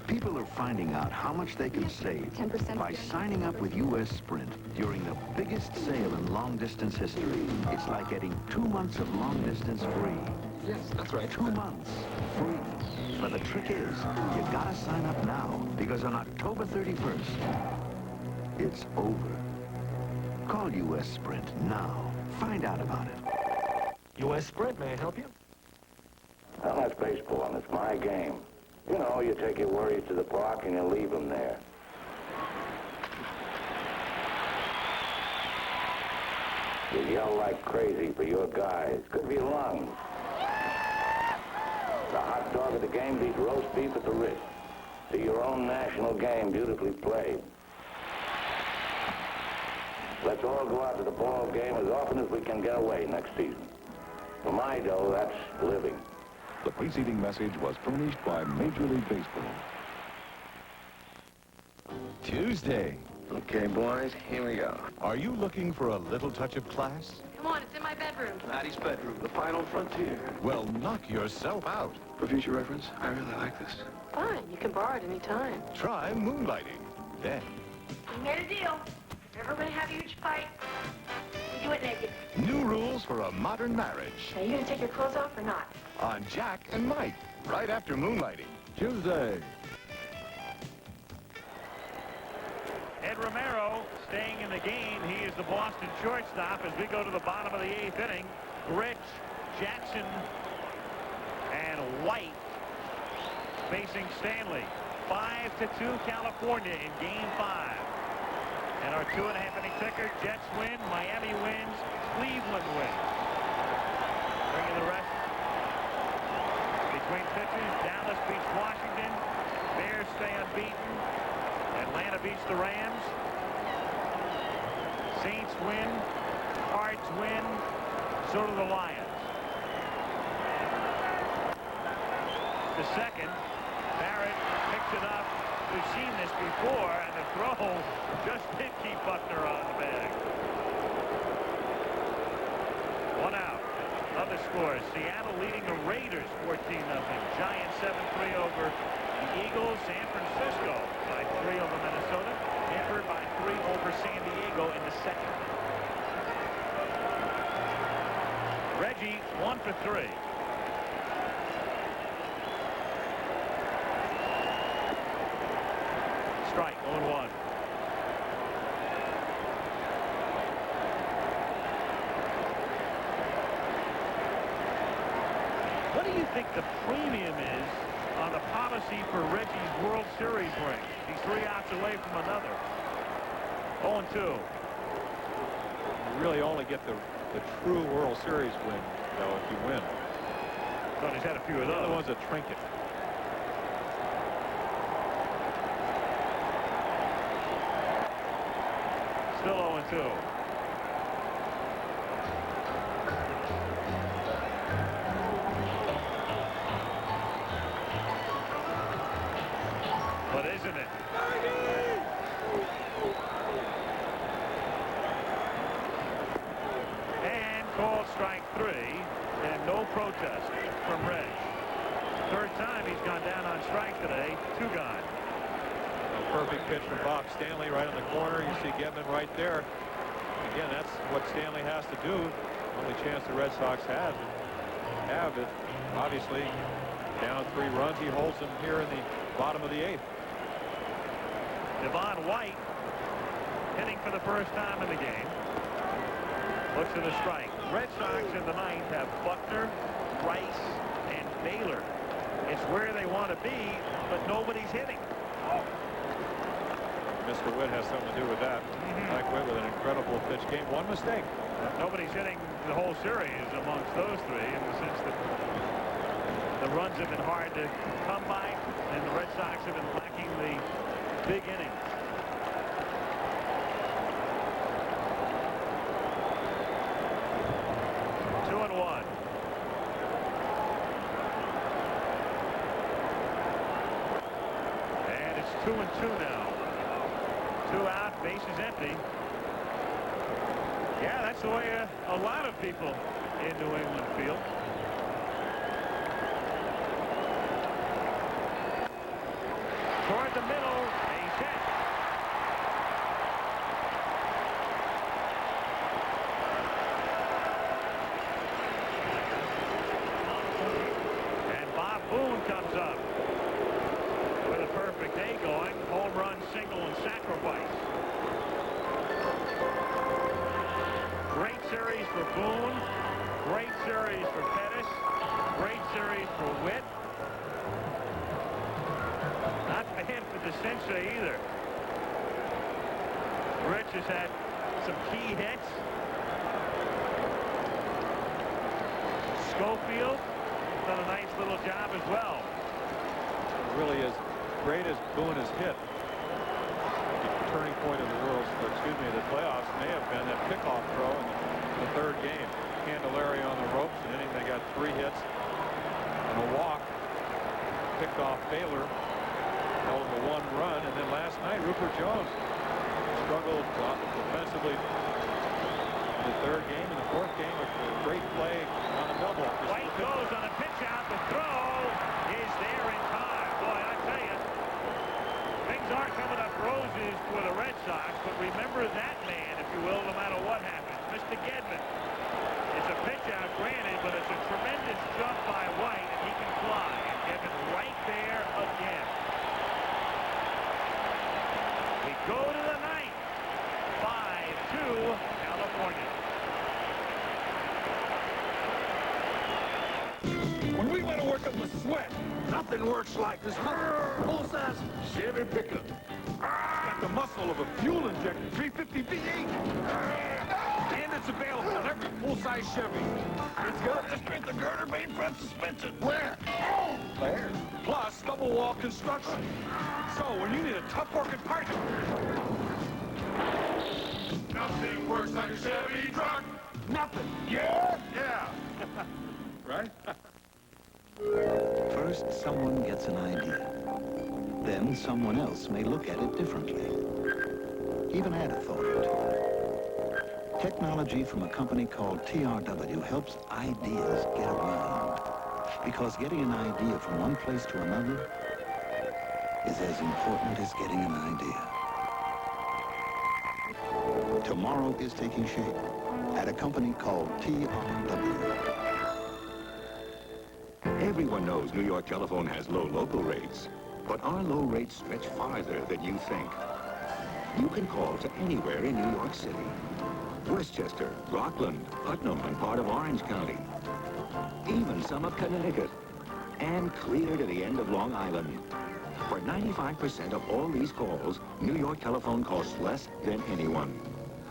People are finding out how much they can save 10% by signing up with U.S. Sprint during the biggest sale in long-distance history. It's like getting 2 months of long-distance free. Yes, that's right. 2 months free. But the trick is, you gotta sign up now, because on October 31st, it's over. Call U.S. Sprint now. Find out about it. U.S. Sprint, may I help you? Well, that's baseball, and it's my game. You know, you take your worries to the park and you leave them there. You yell like crazy for your guys. Could be lungs. The hot dog at the game beats roast beef at the Ritz. See your own national game beautifully played. Let's all go out to the ball game as often as we can get away next season. For my dough, that's living. The preceding message was furnished by Major League Baseball. Tuesday. Okay, boys, here we go. Are you looking for a little touch of class? Come on, it's in my bedroom. Maddie's bedroom, the final frontier. Well, knock yourself out. For future reference, I really like this. Fine, you can borrow it any time. Try moonlighting. Then, We made a deal. If you're ever going to have a huge fight, we do it naked. new rules for a modern marriage. Are you going to take your clothes off or not? On Jack and Mike, right after moonlighting. Tuesday. Ed Romero staying in the game. He is the Boston shortstop as we go to the bottom of the 8th inning. Grich, Jackson, and White facing Stanley. 5-2 California in Game 5. And our 2.5-inning ticker, Jets win, Miami wins, Cleveland wins. Bringing the rest between pitchers. Dallas beats Washington. Bears stay unbeaten. Atlanta beats the Rams. Saints win. Cards win. So do the Lions. The second, Barrett picks it up. We've seen this before, and the throw just did keep Buckner on the bag. 1 out. Other scores. Seattle leading the Raiders 14-0. Giants 7-3 over the Eagles. San Francisco by 3 over Minnesota. Denver by 3 over San Diego in the second. Reggie 1 for 3. Strike 0-1. What do you think the premium is on the policy for Reggie's World Series ring? He's 3 outs away from another. 0-2. You really only get the true World Series win, though, if you win. But he's had a few of The other those. one's a trinket. Still 0-2. But isn't it? And called strike 3, and no protest from Reg. Third time he's gone down on strike today. 2 gone. A perfect pitch from Bob Stanley right in the corner. You see Gedman right there. Again, that's what Stanley has to do. Only chance the Red Sox have it. Obviously, down 3 runs. He holds them here in the bottom of the 8th. Devon White hitting for the first time in the game. Looks at the strike. Red Sox in the 9th have Buckner, Rice, and Baylor. It's where they want to be, but nobody's hitting. Mr. Witt has something to do with that. Mike Witt with an incredible pitch game. 1 mistake. Nobody's hitting the whole series amongst those 3 in the sense that the runs have been hard to come by, and the Red Sox have been lacking the big innings. And it's 2-2 now. 2 out, bases empty. Yeah, that's the way a lot of people in New England feel. Toward the middle, he's hit. And Bob Boone comes up with a perfect day going. Home run, single, and sacrifice. Great series for Boone. Great series for Pettis. Great series for Witt. Not bad for DeCinces either. Grich has had some key hits. Schofield done a nice little job as well. Really, as great as Boone has hit, the turning point of the the playoffs may have been that pickoff throw in the third game. Candelaria on the ropes, and then they got 3 hits and a walk. Picked off Baylor, held the 1 run, and then last night Rupert Jones struggled defensively in the third game. In the fourth game, a great play on a double. White goes on a pitch out. The throw is there in time. Boy, I tell you, things aren't coming up roses for the Red Sox, but remember that man, if you will, no matter what happens. Mr. Gedman. It's a pitch out, granted, but it's a tremendous jump by White, and he can fly. And Gedman right there again. We go to the ninth. 5-2, California. When we want to work up a sweat, nothing works like this full-size Chevy pickup. Got the muscle of a fuel-injected 350 V8. And it's available on every full-size Chevy. It's got the strength of girder main front suspension. Where? Oh, there. Plus double-wall construction. So when you need a tough-working partner, nothing works like a Chevy truck. Nothing. Yeah? Yeah. Right? First, someone gets an idea. Then someone else may look at it differently. Even Ada thought it. Technology from a company called TRW helps ideas get around. Because getting an idea from one place to another is as important as getting an idea. Tomorrow is taking shape at a company called TRW. Everyone knows New York Telephone has low local rates, but our low rates stretch farther than you think. You can call to anywhere in New York City. Westchester, Rockland, Putnam, and part of Orange County. Even some of Connecticut. And clear to the end of Long Island. For 95% of all these calls, New York Telephone costs less than anyone.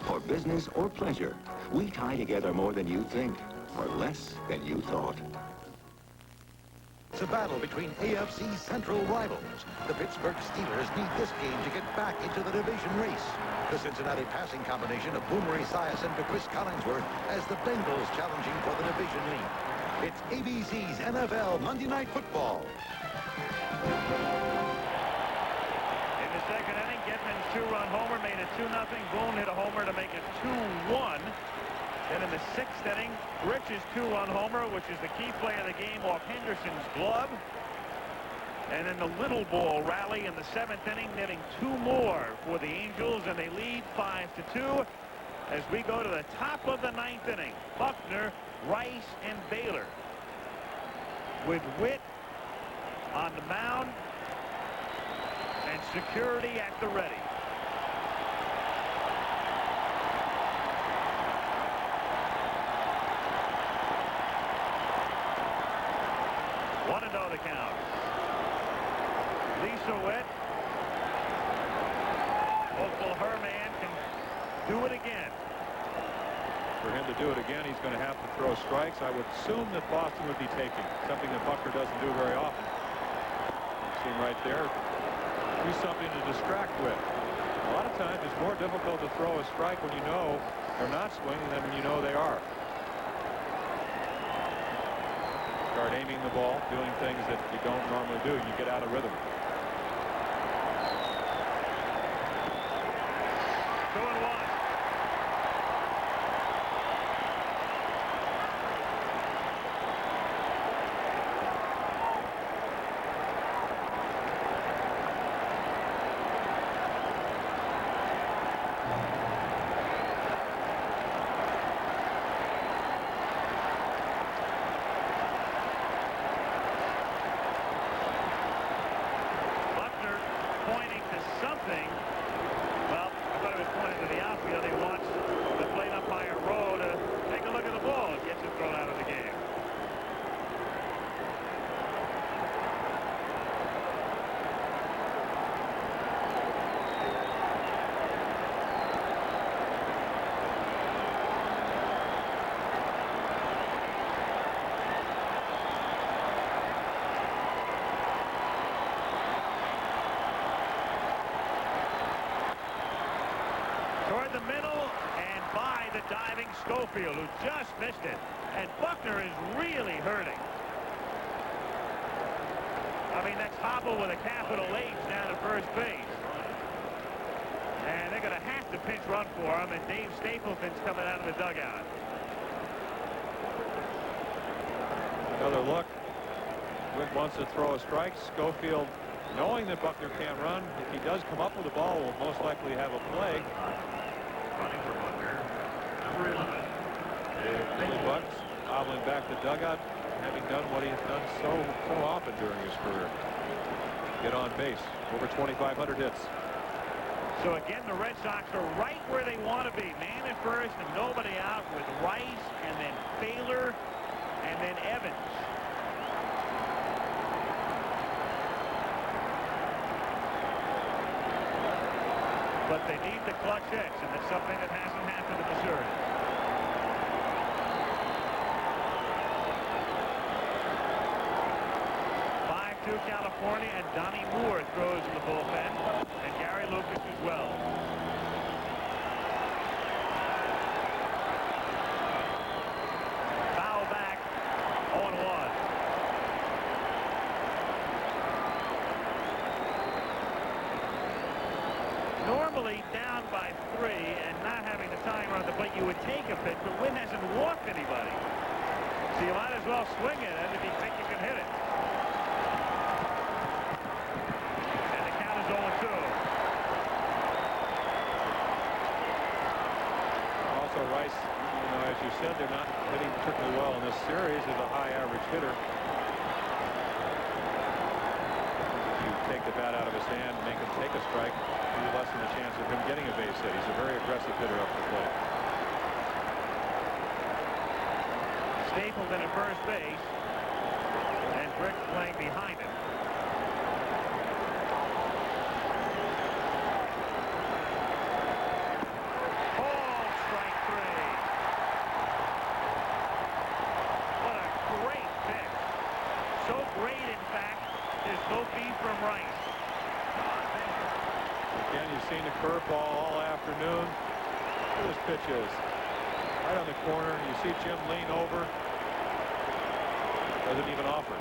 For business or pleasure, we tie together more than you think, for less than you thought. It's a battle between AFC Central rivals. The Pittsburgh Steelers need this game to get back into the division race. The Cincinnati passing combination of Boomer Esiason to Chris Collinsworth as the Bengals challenging for the division lead. It's ABC's NFL Monday Night Football. In the second inning, Gedman's 2-run homer made it 2-0. Boone hit a homer to make it 2-1. Then in the 6th inning, Grich's 2-run homer, which is the key play of the game, off Henderson's glove. And then the little ball rally in the 7th inning, netting 2 more for the Angels, and they lead 5-2 as we go to the top of the 9th inning. Buckner, Rice, and Baylor with Witt on the mound and security at the ready. The count. Lisa Witt. Hopeful her man can do it again. For him to do it again, he's going to have to throw strikes. I would assume that Boston would be taking, something that Buckner doesn't do very often. See him right there. Do something to distract with. A lot of times it's more difficult to throw a strike when you know they're not swinging than when you know they are. Start aiming the ball, doing things that you don't normally do. You get out of rhythm. 2-1. nothing. Well, I thought it was pointed to the outfield. He wants the plate umpire Rowe to take a look at the ball. Gets it thrown out of the game. Toward the middle and by the diving Schofield, who just missed it. And Buckner is really hurting. I mean, that's Hobble with a capital H down at first base. And they're going to have to pinch run for him, and Dave Stapleton's coming out of the dugout. Another look. Witt wants to throw a strike. Schofield, knowing that Buckner can't run, if he does come up with the ball, will most likely have a play. Running for Buckner, number 11. Billy Buck hobbling back the dugout, having done what he has done so often during his career. Get on base. Over 2,500 hits. So again, the Red Sox are right where they want to be. Man at first and nobody out with Rice and then Baylor and then Evans. But they need the clutch X, and it's something that hasn't happened in Missouri. California, and Donnie Moore throws in the bullpen, and Gary Lucas as well. Foul back, 0-1. Normally down by 3 and not having the timer on the plate, you would take a pitch, but Witt hasn't walked anybody. So you might as well swing it if you think you can hit it. Also, Rice, as you said, they're not hitting particularly well in this series. Is a high average hitter. If you take the bat out of his hand and make him take a strike, you lessen the chance of him getting a base hit. He's a very aggressive hitter up the plate. Stapleton at first base, and Grich playing behind him. Seen the curveball all afternoon. Look at this pitch is. Right on the corner. You see Jim lean over. Doesn't even offer it.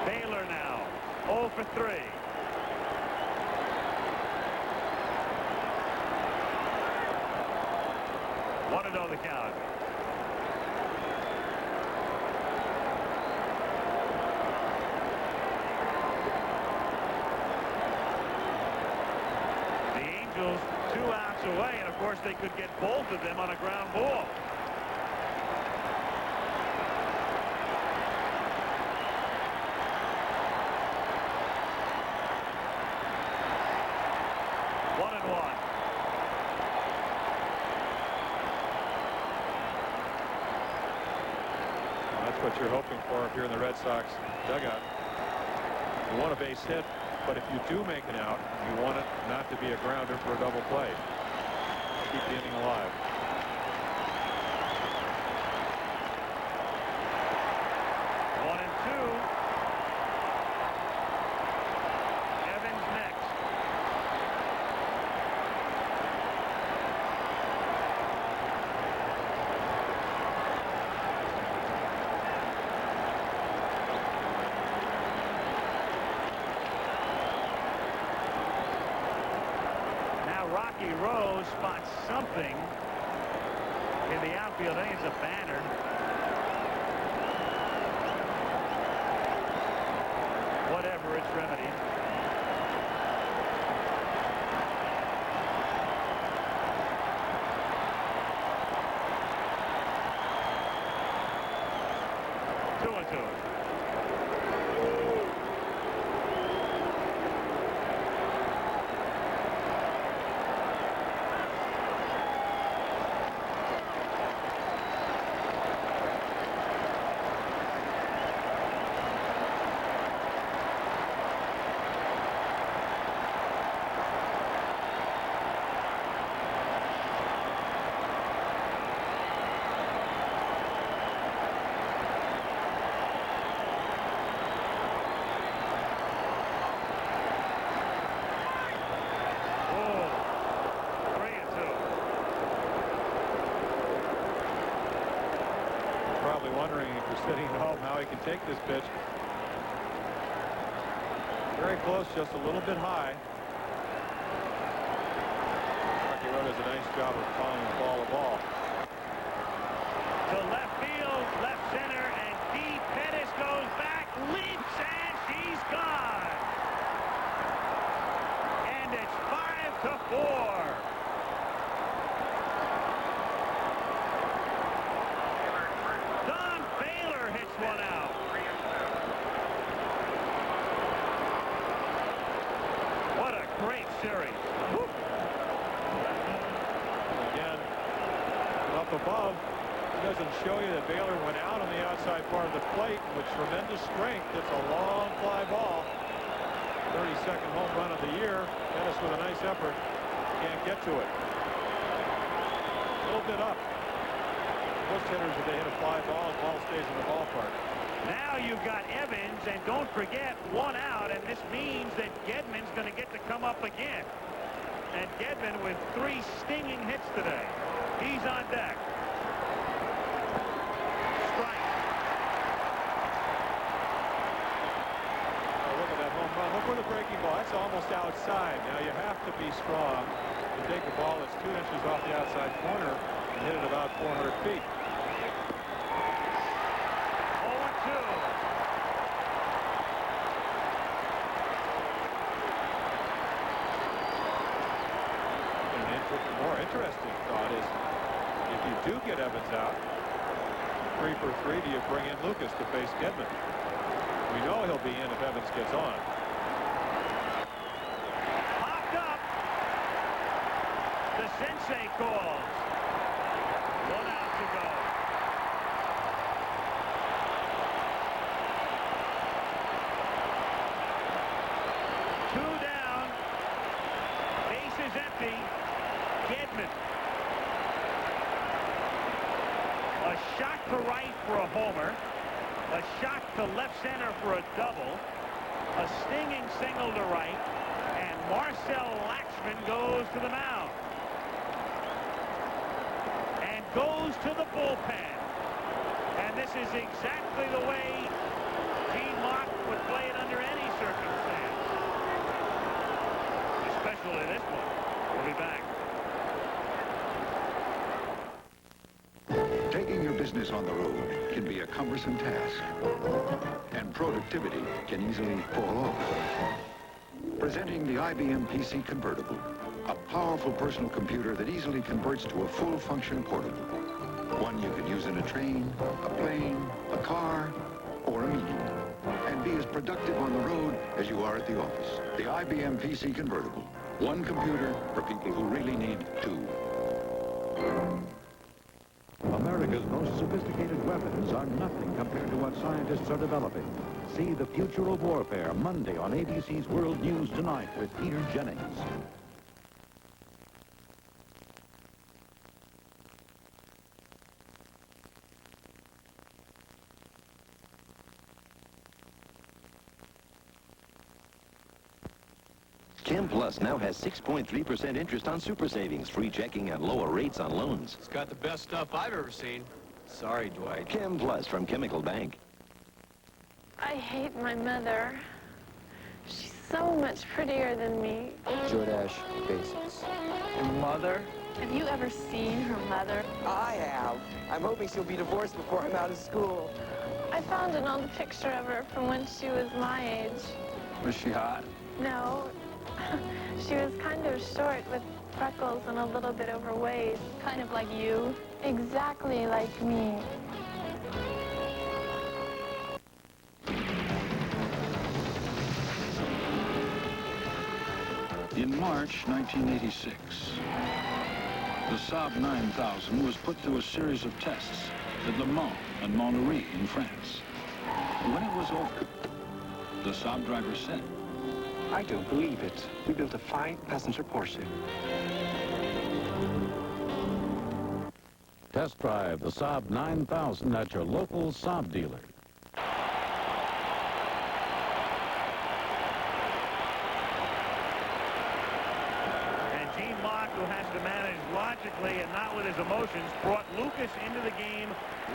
Baylor now 0 for 3. One to know the count. Angels 2 outs away, and of course they could get both of them on a ground ball. One and one. Well, that's what you're hoping for if you're in the Red Sox dugout. You want a base hit. But if you do make an out, you want it not to be a grounder for a double play. Keep the inning alive. One and two. Evans next. Rocky Rose spots something in the outfield. I think it's a banner. Whatever, it's remedied. Two and two. take this pitch. Very close, just a little bit high. Rocky Road does a nice job of calling the ball a ball. To left field, left center, and deep. Pettis goes back, leaps, and she's gone. And it's 5-4. Don Baylor hits one out. What a great series. Woo. Again, up above. Doesn't show you that Baylor went out on the outside part of the plate with tremendous strength. It's a long fly ball. 32nd home run of the year. Pettis with a nice effort. Can't get to it. A little bit up. Most hitters, if they hit a fly ball, the ball stays in the ballpark. Now you've got Evans, and don't forget, one out, and this means that Gedman's going to get to come up again. And Gedman with 3 stinging hits today. He's on deck. Look for the breaking ball. That's almost outside. Now you have to be strong to take a ball that's 2 inches off the outside corner and hit it about 400 feet. 0-2. An more interesting thought is if you do get Evans out, 3 for 3, do you bring in Lucas to face Gedman? We know he'll be in if Evans gets on. DeCinces calls. 1 out to go. Two down. Bases empty. Gedman. A shot to right for a homer. A shot to left center for a double. A stinging single to right. And Marcel Laxman goes to the mound. Goes to the bullpen. And this is exactly the way Gene Mock would play it under any circumstance. Especially this one. We'll be back. Taking your business on the road can be a cumbersome task. And productivity can easily fall off. Presenting the IBM PC Convertible. A powerful personal computer that easily converts to a full-function portable. One you can use in a train, a plane, a car, or a meeting. And be as productive on the road as you are at the office. The IBM PC Convertible. One computer for people who really need 2. America's most sophisticated weapons are nothing compared to what scientists are developing. See The Future of Warfare Monday on ABC's World News Tonight with Peter Jennings. Chem Plus now has 6.3% interest on super savings, free checking, and lower rates on loans. It's got the best stuff I've ever seen. Sorry, Dwight. Chem Plus from Chemical Bank. I hate my mother. She's so much prettier than me. Jordache Basics. Mother? Have you ever seen her mother? I have. I'm hoping she'll be divorced before I'm out of school. I found an old picture of her from when she was my age. Was she hot? No. She was kind of short with freckles and a little bit overweight. Kind of like you. Exactly like me. In March 1986, the Saab 9000 was put through a series of tests at Le Mans and Montlhéry in France. When it was over, the Saab driver said, I don't believe it. We built a fine passenger Porsche. Test drive the Saab 9000 at your local Saab dealer. And Gene Mock, who has to manage logically and not with his emotions, brought Lucas into the game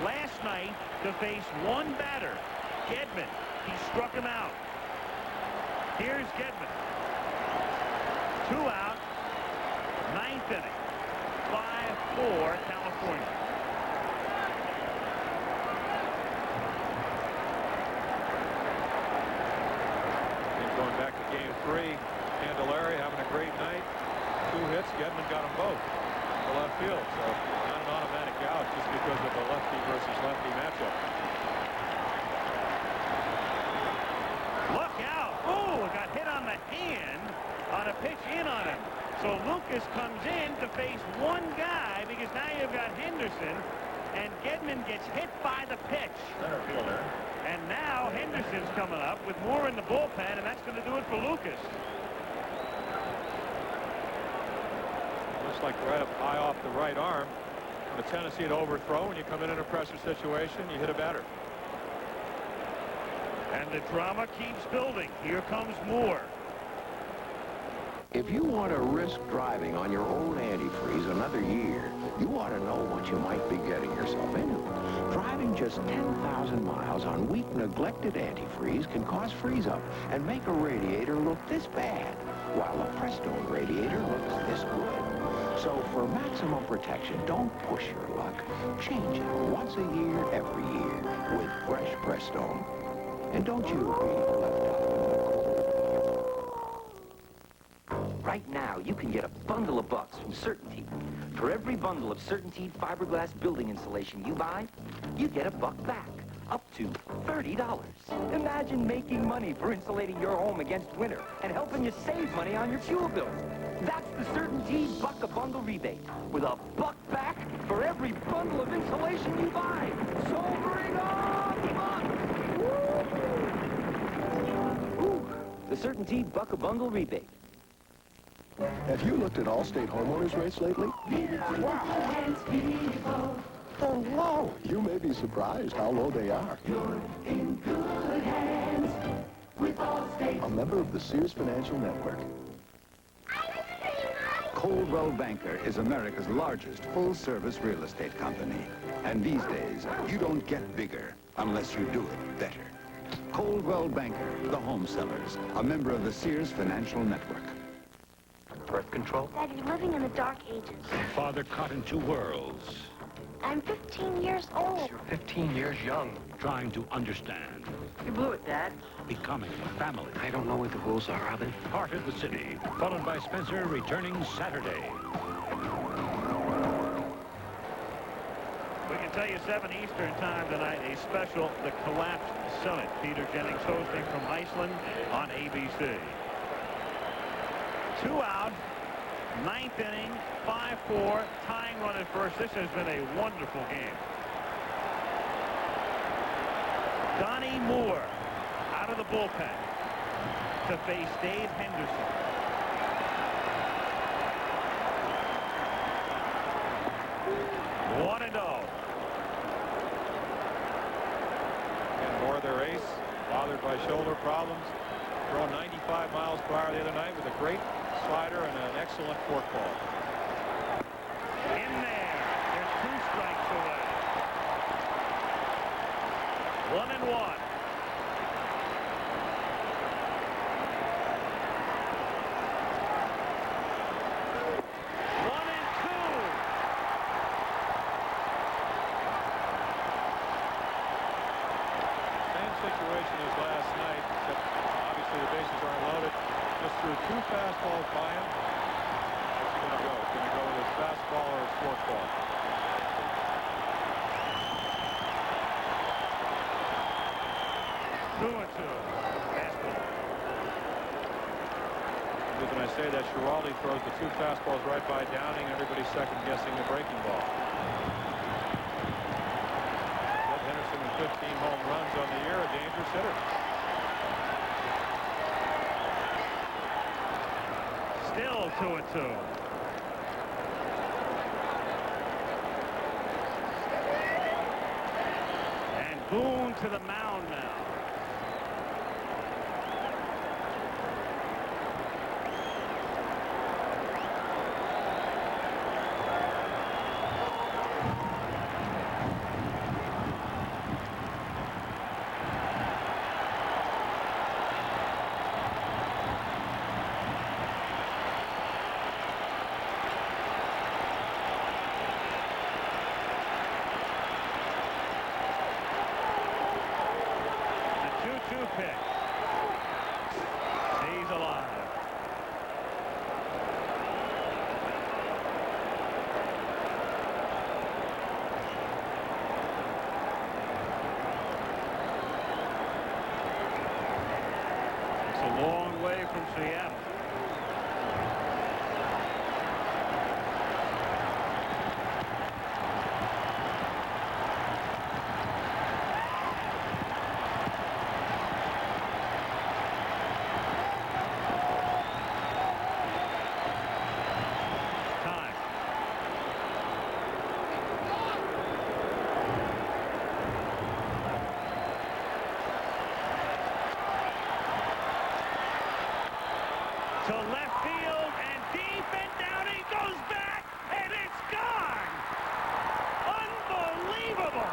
last night to face one batter. Gedman. He struck him out. Here's Gedman. 2 out. 9th inning. 5-4 California. And going back to game 3, Candelaria having a great night. 2 hits. Gedman got them both to left field. So not an automatic out just because of the lefty versus lefty matchup. Look out. Oh, got hit on the hand on a pitch in on him. So Lucas comes in to face one guy because now you've got Henderson, and Gedman gets hit by the pitch. Center fielder. And now Henderson's coming up with more in the bullpen, and that's going to do it for Lucas. Looks like right up high off the right arm. The tendency to overthrow when you come in a pressure situation, you hit a batter. And the drama keeps building. Here comes Moore. If you want to risk driving on your old antifreeze another year, you ought to know what you might be getting yourself into. Driving just 10,000 miles on weak, neglected antifreeze can cause freeze-up and make a radiator look this bad, while a Prestone radiator looks this good. So for maximum protection, don't push your luck. Change it once a year, every year, with fresh Prestone. And don't you be left out in the cold. Right now, you can get a bundle of bucks from Certainty. For every bundle of Certainty fiberglass building insulation you buy, you get $1 back, up to $30. Imagine making money for insulating your home against winter and helping you save money on your fuel bill. That's the Certainty Buck-a-Bundle rebate, with $1 back for every bundle of insulation you buy. So bring on the buck! Woo! The Certainty Buck-a-Bundle rebate. Have you looked at Allstate homeowners rates lately? Wow. They're low. You may be surprised how low they are. You're in good hands with Allstate. A member of the Sears Financial Network. Coldwell Banker is America's largest full-service real estate company. And these days, you don't get bigger unless you do it better. Coldwell Banker, the home sellers, a member of the Sears Financial Network. Birth control? Dad, you're living in the dark ages. Father caught in 2 worlds. I'm 15 years old. You're 15 years young. Trying to understand. You blew it, Dad. Becoming a family. I don't know what the rules are, Robin. Heart of the City, followed by Spencer returning Saturday. We can tell you 7 Eastern time tonight, a special, The Collapsed Summit. Peter Jennings hosting from Iceland on ABC. 2 out, 9th inning, 5-4, tying run at first. This has been a wonderful game. Donnie Moore out of the bullpen to face Dave Henderson. One and oh. And Moore, their ace, bothered by shoulder problems. Throwing 95 miles per hour the other night with a great slider and an excellent forkball. In there. There's 2 strikes away. 1-1. 1 and 2. Same situation as last night, except obviously the bases aren't loaded. Just threw 2 fastballs by him. Where's he going to go? He's going to go with his fastball or his forkball. Two and 2. Fastball. When I say that, Schiraldi throws the 2 fastballs right by Downing. Everybody's second-guessing the breaking ball. Henderson with 15 home runs on the year, a dangerous hitter. Still 2 and 2. And Boone to the mound now. a long way from Seattle. To left field and deep and down he goes back and it's gone. Unbelievable.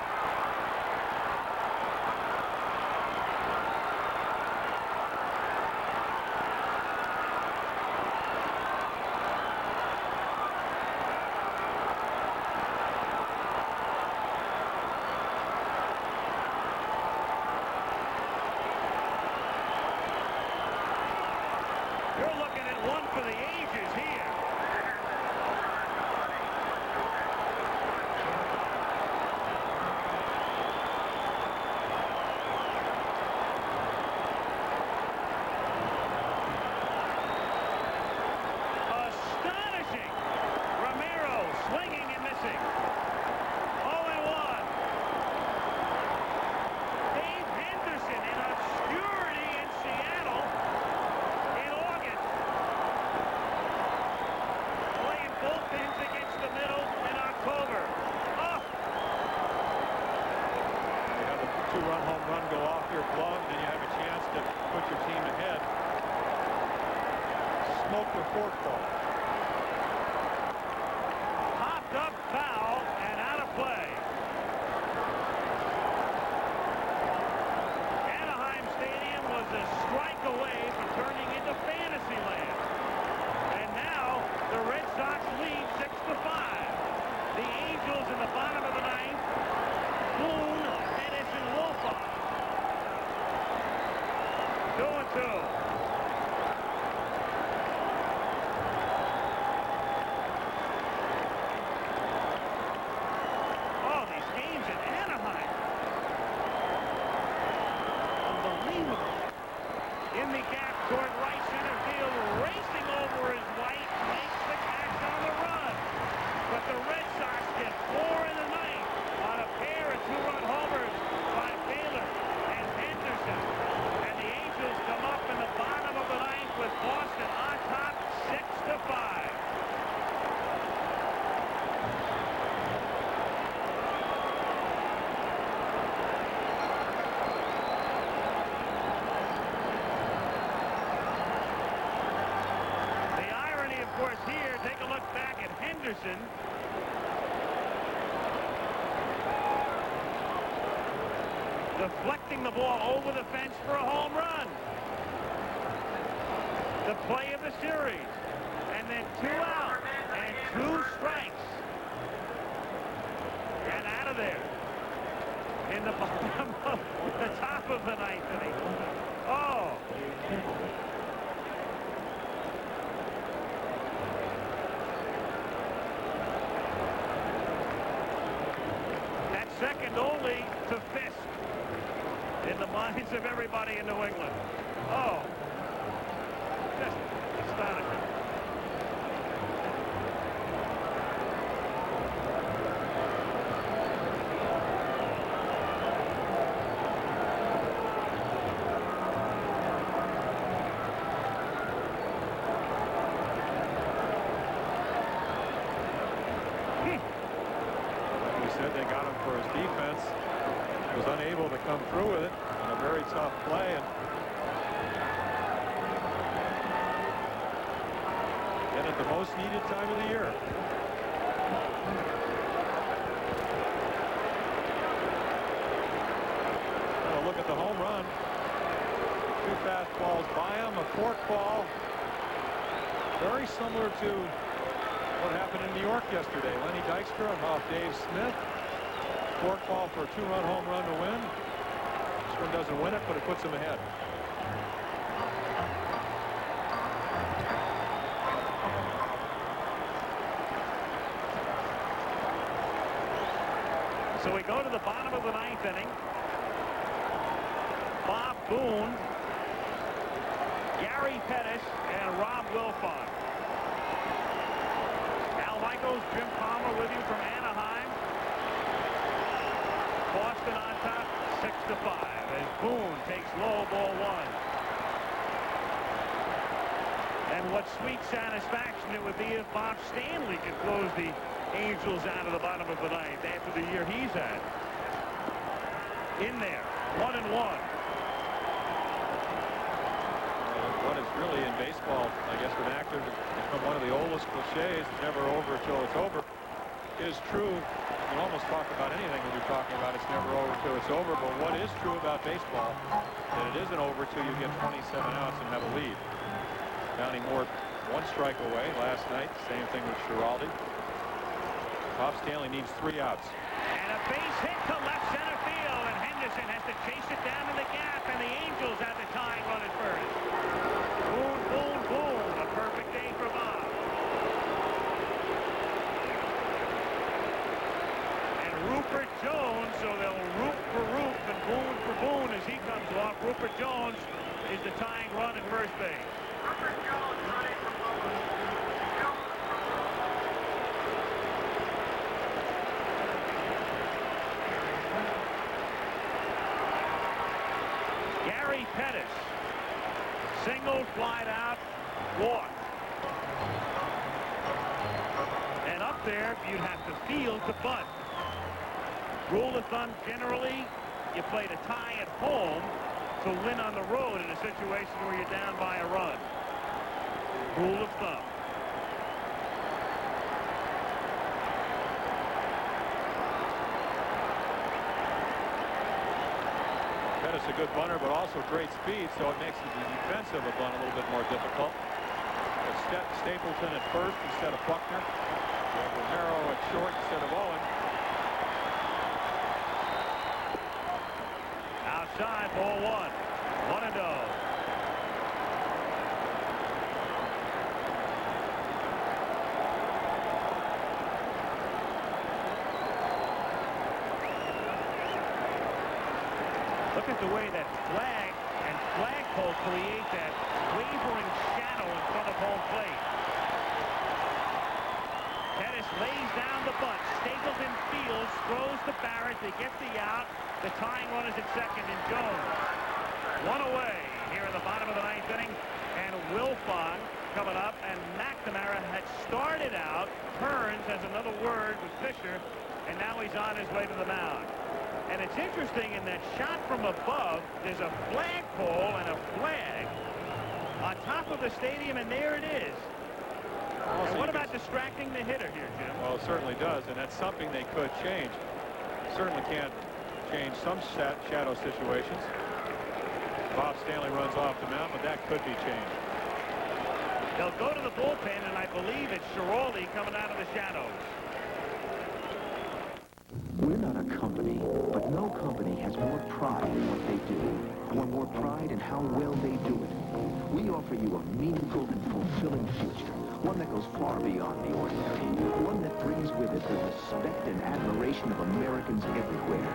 You're looking at one for the ages here. Astonishing. Romero swinging and missing. 0-1. Dave Henderson in obscurity in Seattle. Bullpens against the middle in October. Oh. You have a two-run home run go off your glove, and you have a chance to put your team ahead. Smoke the forkball. Popped up foul and out of play. Anaheim Stadium was a strike away from turning into fantasy land. And now the Red Sox lead 6-5. The Angels in the bottom of the ninth. Boone, Henderson, Wolfoff. 2-2. Oh, these games in Anaheim. Unbelievable. In the gap toward right center field, racing over his White, makes the catch on the run. But the Red Sox get 4 in the ninth on a pair of two-run homers by Baylor and Henderson. And the Angels come up in the bottom of the ninth with Boston on top 6-5. Of course, here, take a look back at Henderson. Deflecting the ball over the fence for a home run. The play of the series. And then 2 out and 2 strikes. And out of there. In the bottom of the top of the ninth inning. Oh. Second only to Fisk in the minds of everybody in New England. Oh, just astonishing. They got him for his defense. Was unable to come through with it on a very tough play. And at the most needed time of the year. Well, look at the home run. 2 fastballs by him, a forkball. Very similar to what happened in New York yesterday. Lenny Dykstra off Dave Smith. Forkball for a 2-run home run to win. This one doesn't win it, but it puts him ahead. So we go to the bottom of the ninth inning. Bob Boone Gary Pettis and Rob Wilfong. Al Michaels, Jim Palmer with you from Anaheim. Boston on top, 6-5. As Boone takes low, ball one. And what sweet satisfaction it would be if Bob Stanley could close the Angels out of the bottom of the ninth after the year he's had. In there, 1-1. What is really in baseball, I guess, an actor from one of the oldest cliches, it's never over till it's over, is true. You can almost talk about anything when you're talking about it's never over till it's over, but what is true about baseball, that it isn't over till you get 27 outs and have a lead. Downey Moore 1 strike away last night. Same thing with Schiraldi. Bob Stanley needs 3 outs. And a base hit to left center field, and Henderson has to chase it down in the gap, and the Angels have the tying run at first. Boom, boom, boom. A perfect day for Bob. And Rupert Jones, so they'll root for Roop and Boone for Boone as he comes off. Rupert Jones is the tying run at first base. Gary Pettis, single, flied out, walk. And up there, you'd have to field to bunt. Rule of thumb, generally, you play to tie at home to win on the road in a situation where you're down by a run. Rule of thumb. Pettis a good bunter, but also great speed, so it makes the defensive a bunt a little bit more difficult. Stapleton at first instead of Buckner. Romero at short instead of Owen. Outside, ball one. 1-0. Look at the way that flag and flagpole create that wavering shadow in front of home plate. Pettis lays down the bunt. Stapleton fields, throws to Barrett. They get the out. The tying run is at second in Jones. One away here in the bottom of the ninth inning. And Wilfong coming up. And McNamara had started out. Burns has another word with Fisher. And now he's on his way to the mound. And it's interesting in that shot from above, there's a flagpole and a flag on top of the stadium, and there it is. And what about distracting the hitter here, Jim? Well, it certainly does, and that's something they could change. Certainly can't change some shadow situations. Bob Stanley runs off the mound, but that could be changed. They'll go to the bullpen, and I believe it's Schiraldi coming out of the shadows. We're not a company, but no company has more pride in what they do, or more pride in how well they do it. We offer you a meaningful and fulfilling future, one that goes far beyond the ordinary, one that brings with it the respect and admiration of Americans everywhere.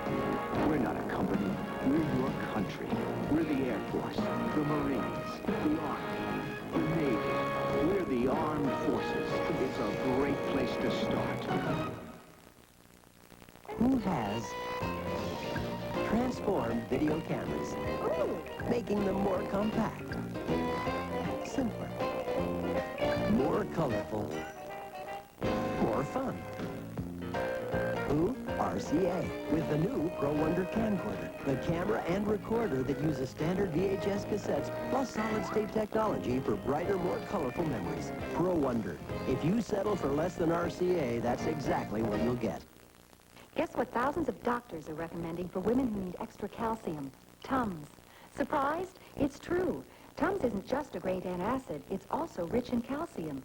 We're not a company, we're your country. We're the Air Force, the Marines, the Army, the Navy. We're the armed forces. It's a great place to start. Who has transformed video cameras, making them more compact, simpler, more colorful, more fun? Who? RCA, with the new Pro Wonder camcorder, the camera and recorder that uses standard VHS cassettes plus solid-state technology for brighter, more colorful memories. Pro Wonder. If you settle for less than RCA, that's exactly what you'll get. Guess what thousands of doctors are recommending for women who need extra calcium? Tums. Surprised? It's true. Tums isn't just a great antacid, it's also rich in calcium.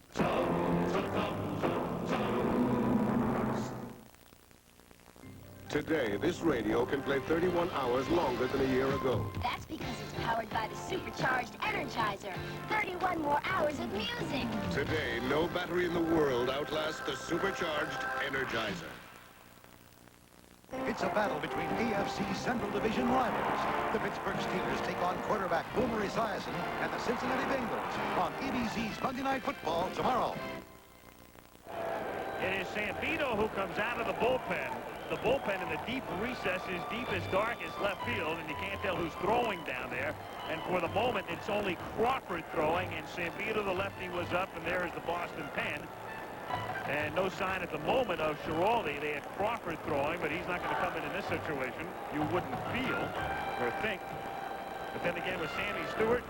Today, this radio can play 31 hours longer than a year ago. That's because it's powered by the supercharged Energizer. 31 more hours of music. Today, no battery in the world outlasts the supercharged Energizer. It's a battle between AFC Central Division rivals. The Pittsburgh Steelers take on quarterback Boomer Esiason and the Cincinnati Bengals on ABC's Monday Night Football tomorrow. It is Sambito who comes out of the bullpen. The bullpen in the deep recesses, deepest, darkest left field, and you can't tell who's throwing down there. And for the moment, it's only Crawford throwing, and Sambito, the lefty, was up, and there is the Boston pen. And no sign at the moment of Schiraldi. They had Crawford throwing, but he's not going to come in this situation. You wouldn't feel or think. But then again, with Sammy Stewart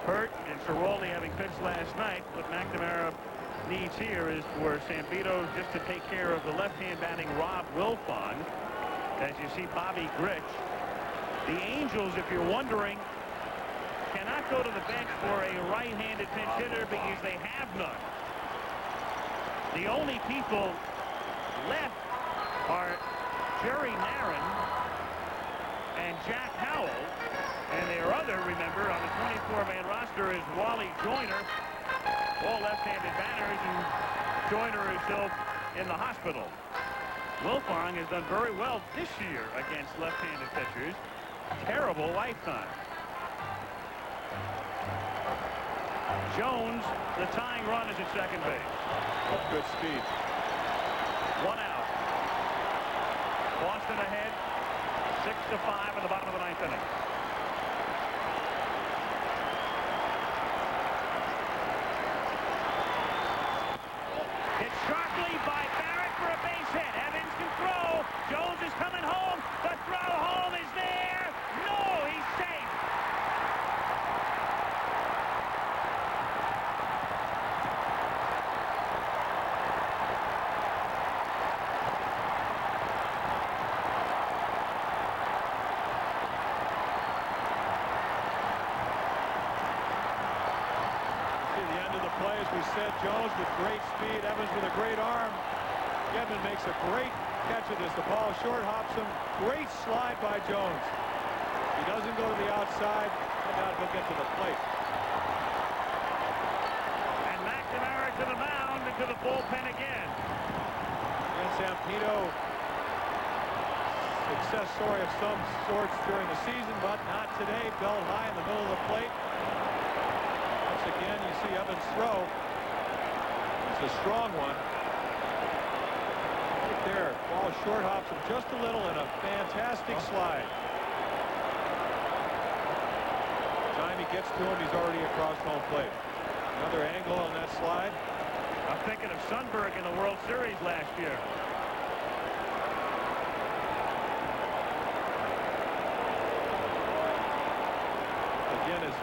hurt and Schiraldi having pitched last night, what McNamara needs here is for Sambito just to take care of the left-hand batting Rob Wilfong. As you see Bobby Grich. The Angels, if you're wondering, cannot go to the bench for a right-handed pinch hitter because they have none. The only people left are Jerry Marin and Jack Howell. And their other, remember, on the 24-man roster is Wally Joyner. All left-handed batters, and Joyner is still in the hospital. Wilfong has done very well this year against left-handed pitchers. Terrible lifetime. Jones, the tying run, is at second base. Good speed. One out. Boston ahead, 6-5 in the bottom of the ninth inning. Hit sharply by Barrett for a base hit. Evans can throw. Jones is coming home. The throw home is there. No, he's safe. As we said, Jones with great speed, Evans with a great arm. Gedman makes a great catch of this. The ball short hops him. Great slide by Jones. He doesn't go to the outside, and now he'll get to the plate. And McNamara to the mound and to the bullpen again. And Sambito, success story of some sorts during the season, but not today. Belt high in the middle of the plate. Again, you see Evans throw. It's a strong one. Right there. Ball short hops him just a little and a fantastic slide. By the time he gets to him, he's already across home plate. Another angle on that slide. I'm thinking of Sundberg in the World Series last year. Again, as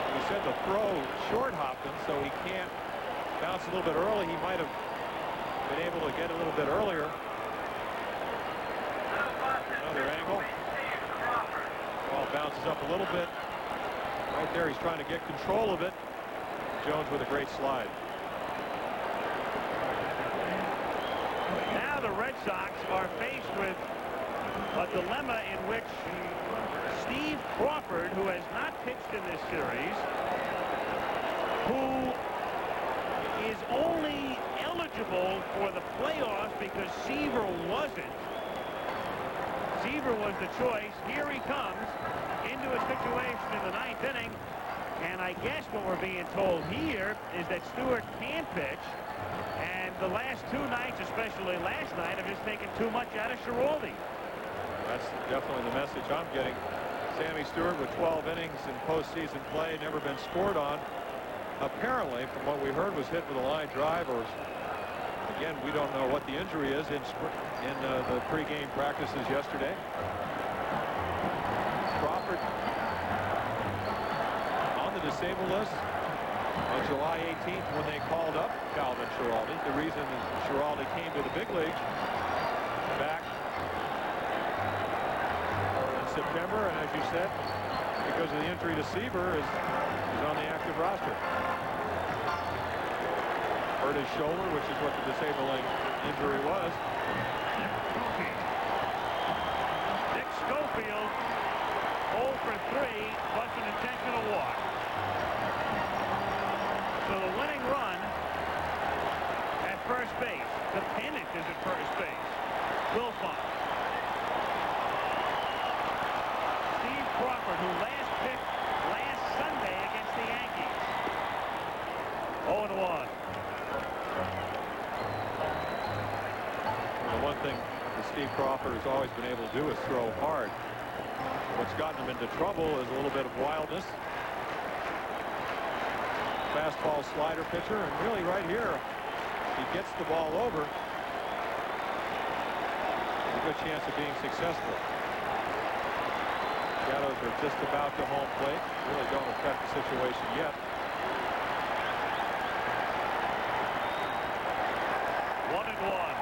we said, the throw short hopped him, so he can't bounce a little bit early. He might have been able to get a little bit earlier. Another angle. Ball bounces up a little bit. Right there, he's trying to get control of it. Jones with a great slide. Now the Red Sox are faced with a dilemma in which Steve Crawford, who has not pitched in this series, who is only eligible for the playoffs because Seaver wasn't. Seaver was the choice. Here he comes into a situation in the ninth inning, and I guess what we're being told here is that Stewart can pitch, and the last two nights, especially last night, have just taken too much out of Schiraldi. That's definitely the message I'm getting. Sammy Stewart with 12 innings in postseason play, never been scored on. Apparently, from what we heard, was hit with a line drive, or again, we don't know what the injury is in the pregame practices yesterday. Crawford on the disabled list on July 18th when they called up Calvin Schiraldi. The reason Schiraldi came to the big leagues back September, and as you said, because of the injury to Seaver, is on the active roster. Hurt his shoulder, which is what the disabling injury was. Dick Schofield, 0 for 3, plus an intentional walk. So the winning run at first base. The pennant is at first base. Wilfong. Baylor's always been able to do is throw hard. What's gotten him into trouble is a little bit of wildness. Fastball slider pitcher, and really right here, he gets the ball over. A good chance of being successful. Shadows are just about to home plate. Really don't affect the situation yet. 1-1.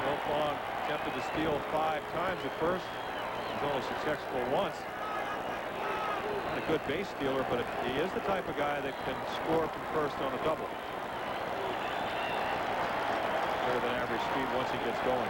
Wilfong attempted to steal 5 times at first. He was only successful once. Not a good base stealer, but he is the type of guy that can score from first on a double. Better than average speed once he gets going.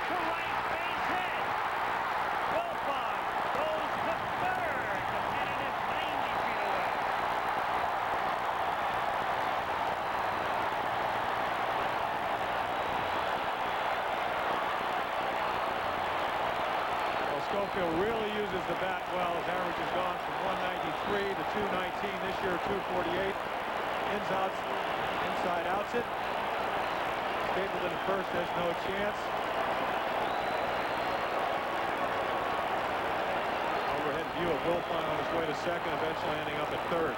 2-1. Schofield really uses the bat well. His average has gone from 193 to 219 this year, 248. Ins outs, inside outs it. Stapleton at first has no chance. Overhead view of Wilfong on his way to second, eventually ending up at third.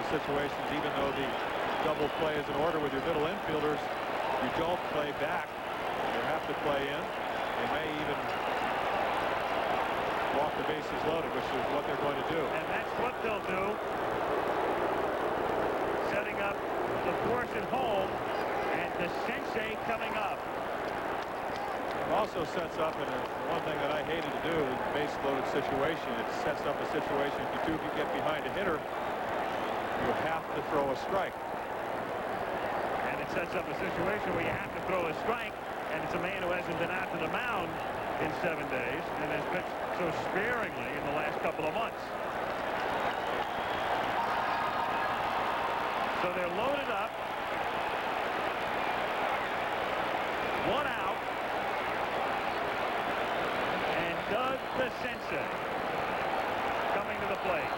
Situations, even though the double play is in order with your middle infielders, you don't play back. You have to play in. They may even walk the bases loaded, which is what they're going to do. And that's what they'll do. Setting up the force at home, and DeCinces coming up. It also sets up, and one thing that I hated to do in a base-loaded situation, it sets up a situation if you do get behind a hitter, you have to throw a strike. And it sets up a situation where you have to throw a strike, and it's a man who hasn't been out to the mound in 7 days and has pitched so sparingly in the last couple of months. So they're loaded up. 1 out. And Doug DeCinces coming to the plate.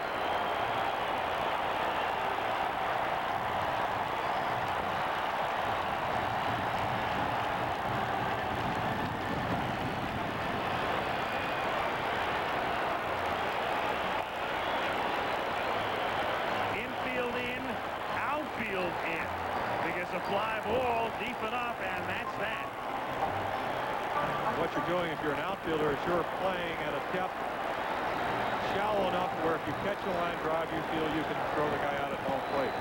Fly ball deep enough, and that's that. What you're doing if you're an outfielder is you're playing at a depth shallow enough where if you catch a line drive, you feel you can throw the guy out at home plate.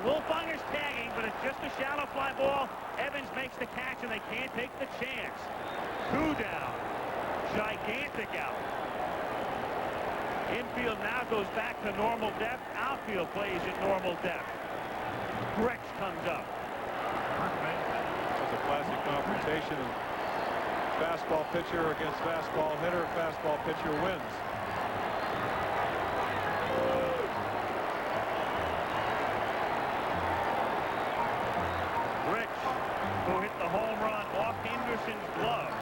Wilfonger's tagging, but it's just a shallow fly ball. Evans makes the catch, and they can't take the chance. 2 down. Gigantic out. Infield now goes back to normal depth. Outfield plays at normal depth. Grich comes up. That's a classic confrontation. Fastball pitcher against fastball hitter. Fastball pitcher wins. Who hit the home run off Henderson's glove.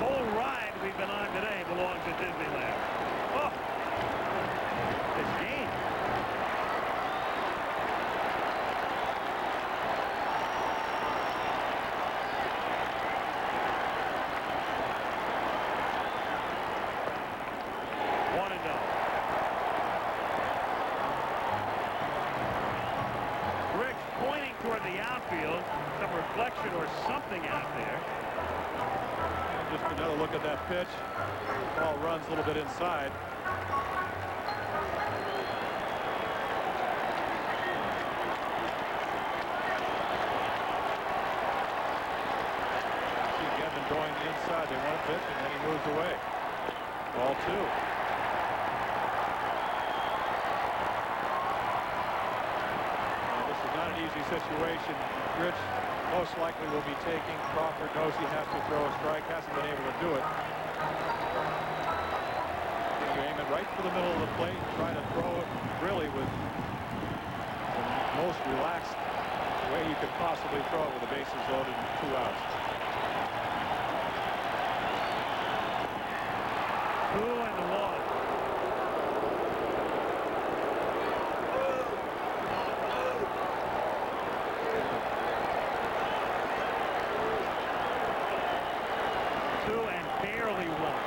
whole ride we've been on today belongs to Disneyland. Oh, this game. Grich pointing toward the outfield, some reflection or something out there. Just another look at that pitch. Ball runs a little bit inside. See Gedman going inside. They want to pitch, and then he moves away. Ball 2. Not an easy situation. Grich most likely will be taking. Crawford knows he has to throw a strike. Hasn't been able to do it. You aim it right for the middle of the plate. Try to throw it really with the most relaxed way you could possibly throw it with the bases loaded and 2 outs. 2-1. Barely won.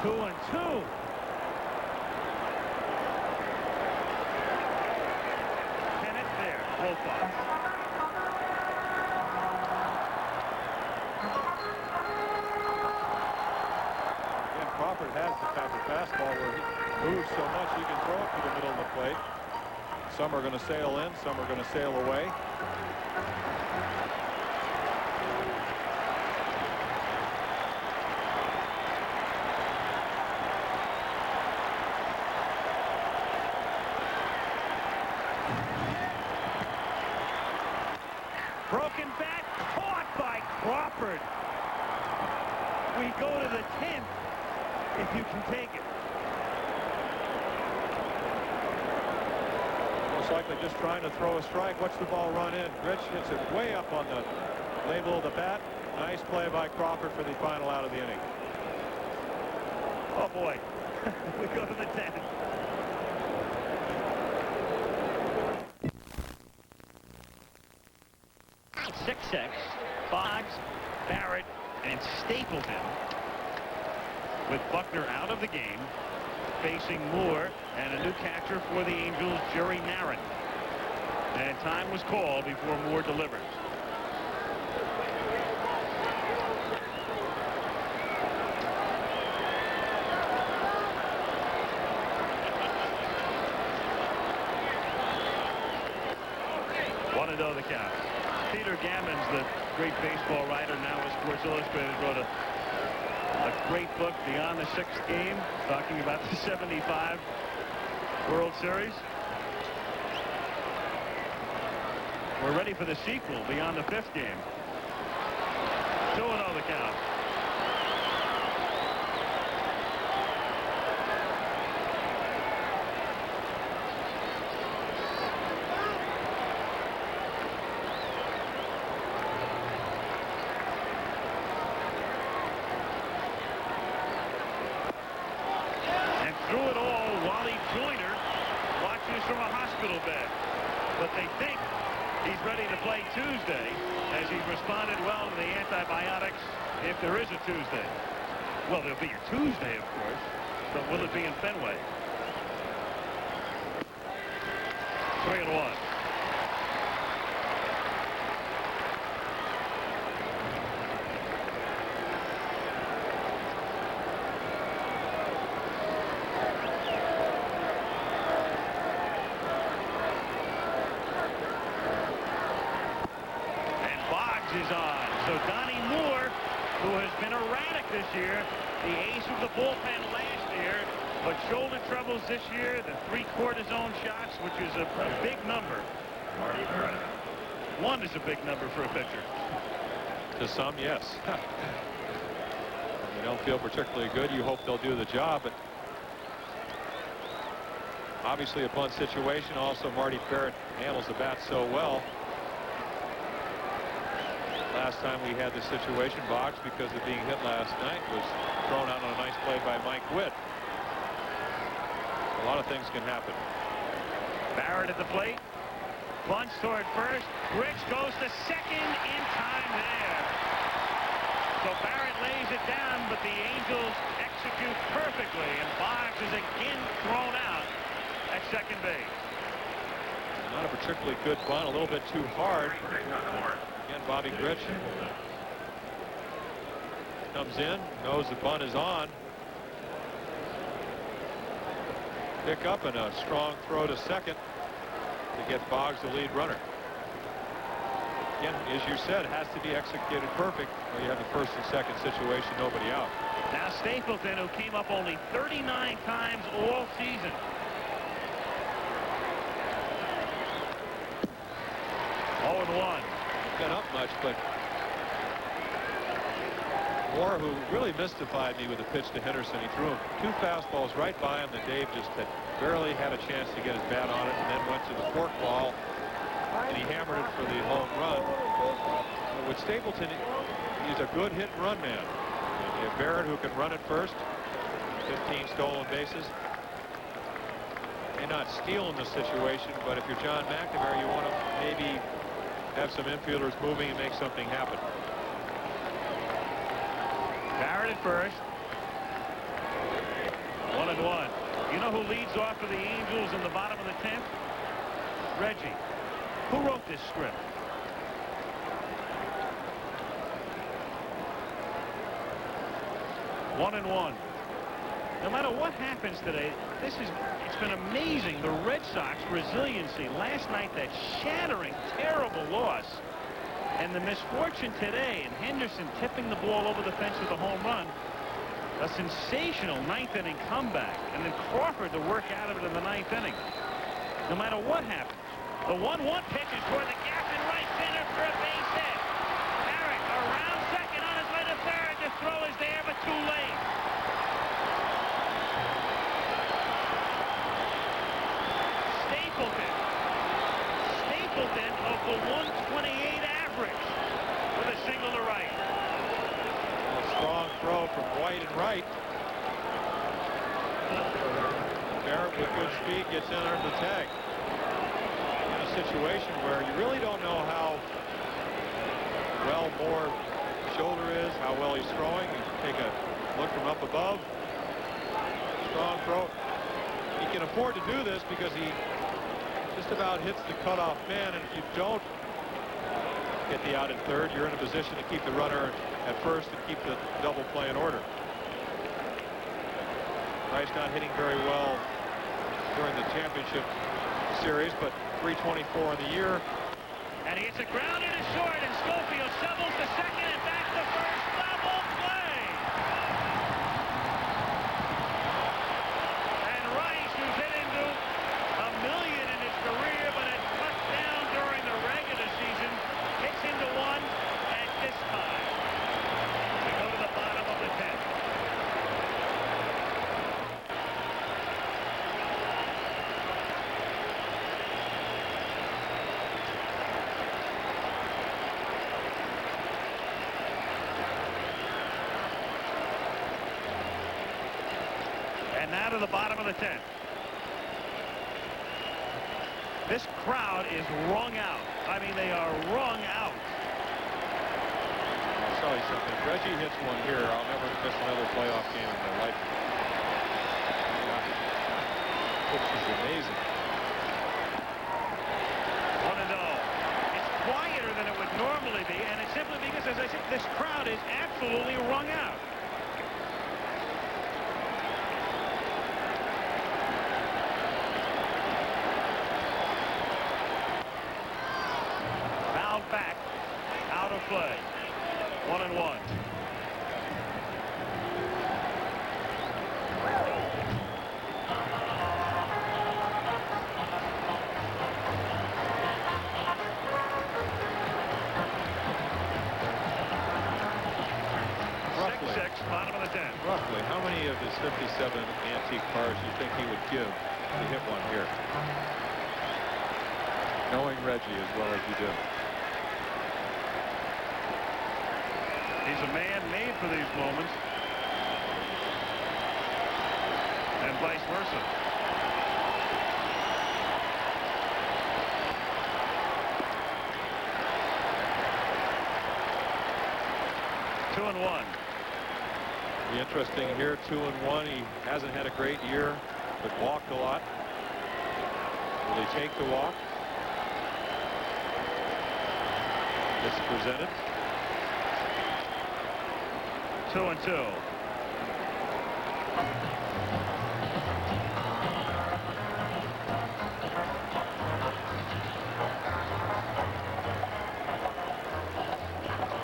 Two and two. Pennant there. Wolfoff. Again, Crawford has the type of fastball where he moves so much he can throw it to the middle of the plate. Some are going to sail in, some are going to sail away. Broken bat, caught by Crawford. We go to the 10th if you can take it. Most likely just trying to throw a strike. Watch the ball run in. Grich hits it way up on the label of the bat. Nice play by Crawford for the final out of the inning. Oh boy. We go to the 10th. Six, Boggs, Barrett, and Stapleton, with Buckner out of the game, facing Moore and a new catcher for the Angels, Jerry Marin. And time was called before Moore delivered. The count. Peter Gammons, the great baseball writer, now with Sports Illustrated, wrote a great book, Beyond the Sixth Game, talking about the '75 World Series. We're ready for the sequel, Beyond the Fifth Game. 2-0 the count. Through it all, Wally Joyner watches from a hospital bed. But they think he's ready to play Tuesday, as he's responded well to the antibiotics if there is a Tuesday. Well, there'll be a Tuesday, of course, but will it be in Fenway? 3-1. Is on. So Donnie Moore, who has been erratic this year, the ace of the bullpen last year, but shoulder troubles this year, the 3 cortisone shots, which is a big number. 1 is a big number for a pitcher. To some, yes. You don't feel particularly good. You hope they'll do the job, but Obviously a bunt situation. Also, Marty Barrett handles the bat so well. Last time we had this situation, Boggs, because of being hit last night, was thrown out on a nice play by Mike Witt. A lot of things can happen. Barrett at the plate. Bunts toward first. Grich goes to second in time there. So Barrett lays it down, but the Angels execute perfectly, and Boggs is again thrown out at second base. Not a particularly good bunt, a little bit too hard. Again, Bobby Grich comes in, knows the bunt is on. Pick up and a strong throw to second to get Boggs the lead runner. Again, as you said, has to be executed perfect, or you have a first and second situation, nobody out. Now Stapleton, who came up only 39 times all season. Oh, and 1. Been up much, but Moore, who really mystified me with the pitch to Henderson, he threw him 2 fastballs right by him that Dave just had barely had a chance to get his bat on it, and then went to the forkball, and he hammered it for the home run. But with Stapleton, he's a good hit and run man. And you have Barrett, who can run it first, 15 stolen bases. May not steal in this situation, but if you're John McNamara, you want to maybe have some infielders moving and make something happen. Barrett at first. 1 and 1. You know who leads off for the Angels in the bottom of the 10th? Reggie. Who wrote this script? One and 1. No matter what happens today, it's been amazing. The Red Sox resiliency last night, that shattering, terrible loss, and the misfortune today, and Henderson tipping the ball over the fence with a home run. A sensational 9th inning comeback, and then Crawford to work out of it in the 9th inning. No matter what happens, the 1-1 pitch is toward the gap in right center for a base hit. Barrett around second on his way to third. The throw is there, but too late. Stapleton of the 128 average with a single to right. A strong throw from White and right. Barrett with good speed gets in under the tag. In a situation where you really don't know how well Moore's shoulder is, how well he's throwing. You take a look from up above. Strong throw. He can afford to do this because he just about hits the cutoff man, and if you don't get the out at third, you're in a position to keep the runner at first and keep the double play in order. Price not hitting very well during the championship series, but .324 in the year. And he hits a ground into short, and Schofield shovels to second and back to first. Double play! And Rice, who's hit into $1 million in his career, but had cut down during the regular season, hits into 1 at this time. We go to the bottom of the 10th. And now to the bottom of the 10th. This crowd is wrung out. I mean, they are wrung out. I'll tell you something. If Reggie hits one here, I'll never miss another playoff game in my life. This is amazing. 1-0. It's quieter than it would normally be, and it's simply because, as I said, this crowd is absolutely wrung out. Back, out of play. 1-1. Roughly. 6-6, bottom of the 10th. Roughly, how many of his 57 antique cars do you think he would give to hit one here. Knowing Reggie as well as you do. He's a man made for these moments. And vice versa. Two and one. Be interesting here, 2-1. He hasn't had a great year, but walked a lot. Will he take the walk? It's presented. 2-2.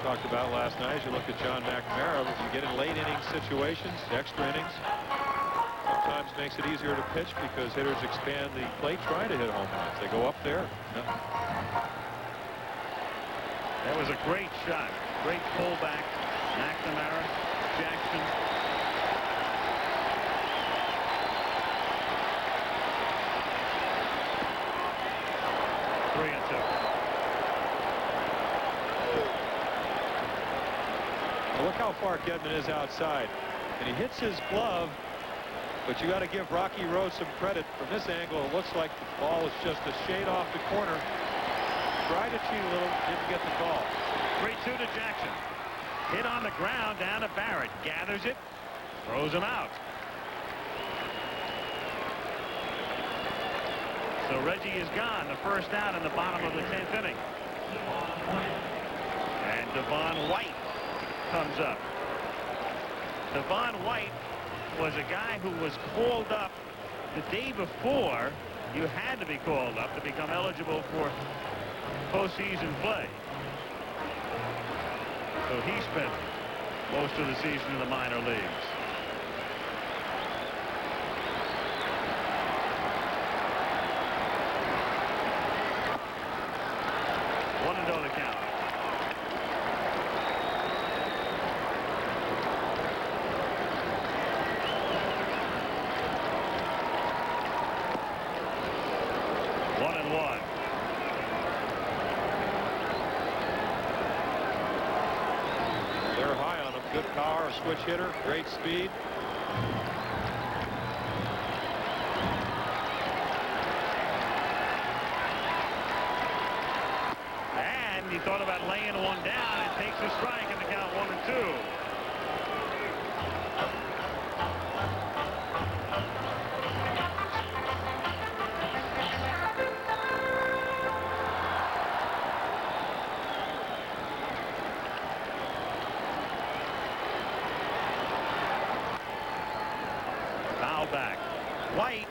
Talked about last night, as you look at John McNamara, if you get in late inning situations, extra innings, sometimes makes it easier to pitch because hitters expand the plate trying to hit home runs. They go up there. No. That was a great shot. Great pullback. McNamara, Jackson. Three and two. Well, look how far Gedman is outside. And he hits his glove, but you got to give Rocky Road some credit. From this angle, it looks like the ball is just a shade off the corner. Tried to cheat a little, didn't get the ball. 3-2 to Jackson. Hit on the ground down to Barrett. Gathers it, throws him out. So Reggie is gone. The first out in the bottom of the 10th inning. And Devon White comes up. Devon White was a guy who was called up the day before. You had to be called up to become eligible for postseason play. So he spent most of the season in the minor leagues. One and oh the count. One and one. They're high on him. Good power, a switch hitter, great speed. And he thought about laying one down and takes a strike in the count 1-2. Back. White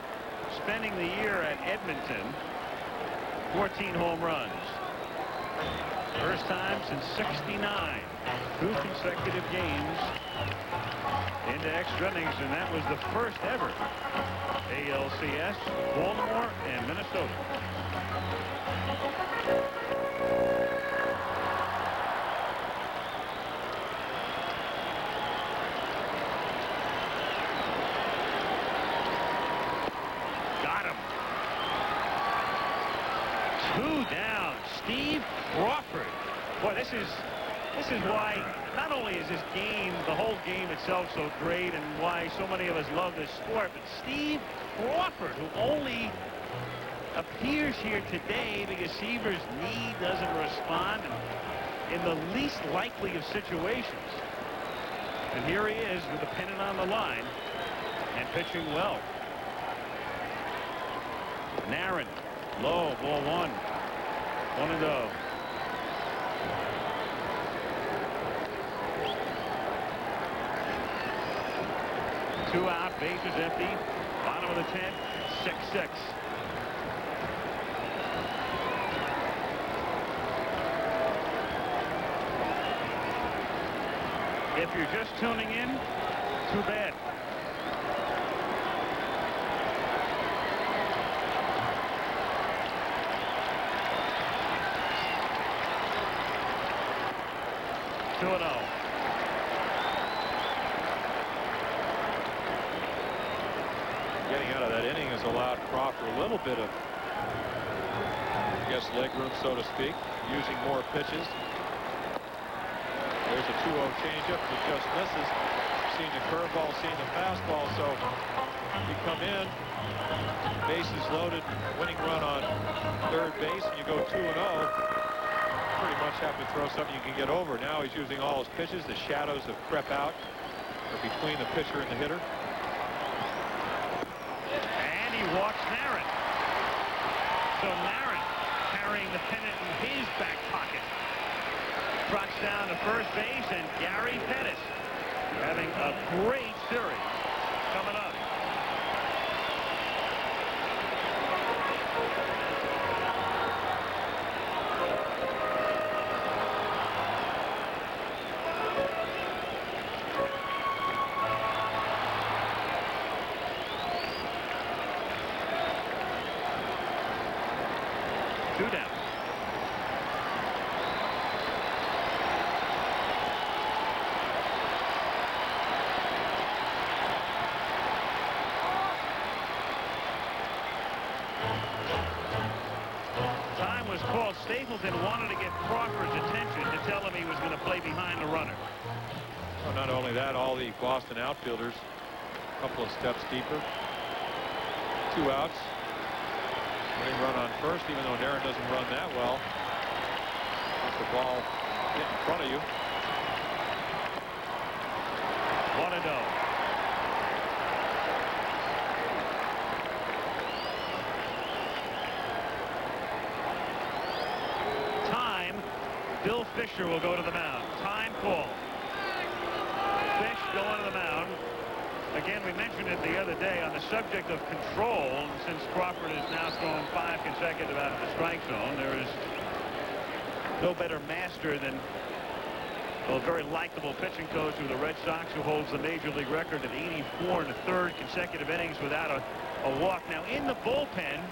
spending the year at Edmonton, 14 home runs. First time since '69. 2 consecutive games into extra innings, and that was the first ever ALCS, Baltimore and Minnesota. Boy, this is why not only is this game, the whole game itself, so great, and why so many of us love this sport, but Steve Crawford, who only appears here today because Seaver's knee doesn't respond in the least likely of situations. And here he is with the pennant on the line and pitching well. Narin, low, ball one. 1-0. Two out, bases empty. Bottom of the 10th, 6-6. If you're just tuning in, too bad. Getting out of that inning is has allowed Crawford a little bit of, I guess, leg room, so to speak, using more pitches. There's a 2-0 changeup that just misses. Seeing the curveball, seeing the fastball. So you come in, bases loaded, winning run on third base, and you go 2-0. Pretty much have to throw something you can get over. Now he's using all his pitches. The shadows have crept out between the pitcher and the hitter. And he walks Narron. So Narron carrying the pennant in his back pocket. Trots down to first base, and Gary Pettis having a great series coming up. Two down. Time was called. Stapleton wanted to get Crawford's attention to tell him he was going to play behind the runner. Well, not only that, all the Boston outfielders a couple of steps deeper. 2 outs. Winning run on first, even though Narron doesn't run that well. Let the ball get in front of you. 1-0. Time. Bill Fisher will go to the mound. Time call. Fish going to the mound. Again, we mentioned it the other day on the subject of control. Since Crawford has now thrown 5 consecutive out of the strike zone, there is no better master than a very likable pitching coach with the Red Sox, who holds the major league record of 84 1/3 consecutive innings without a walk. Now in the bullpen,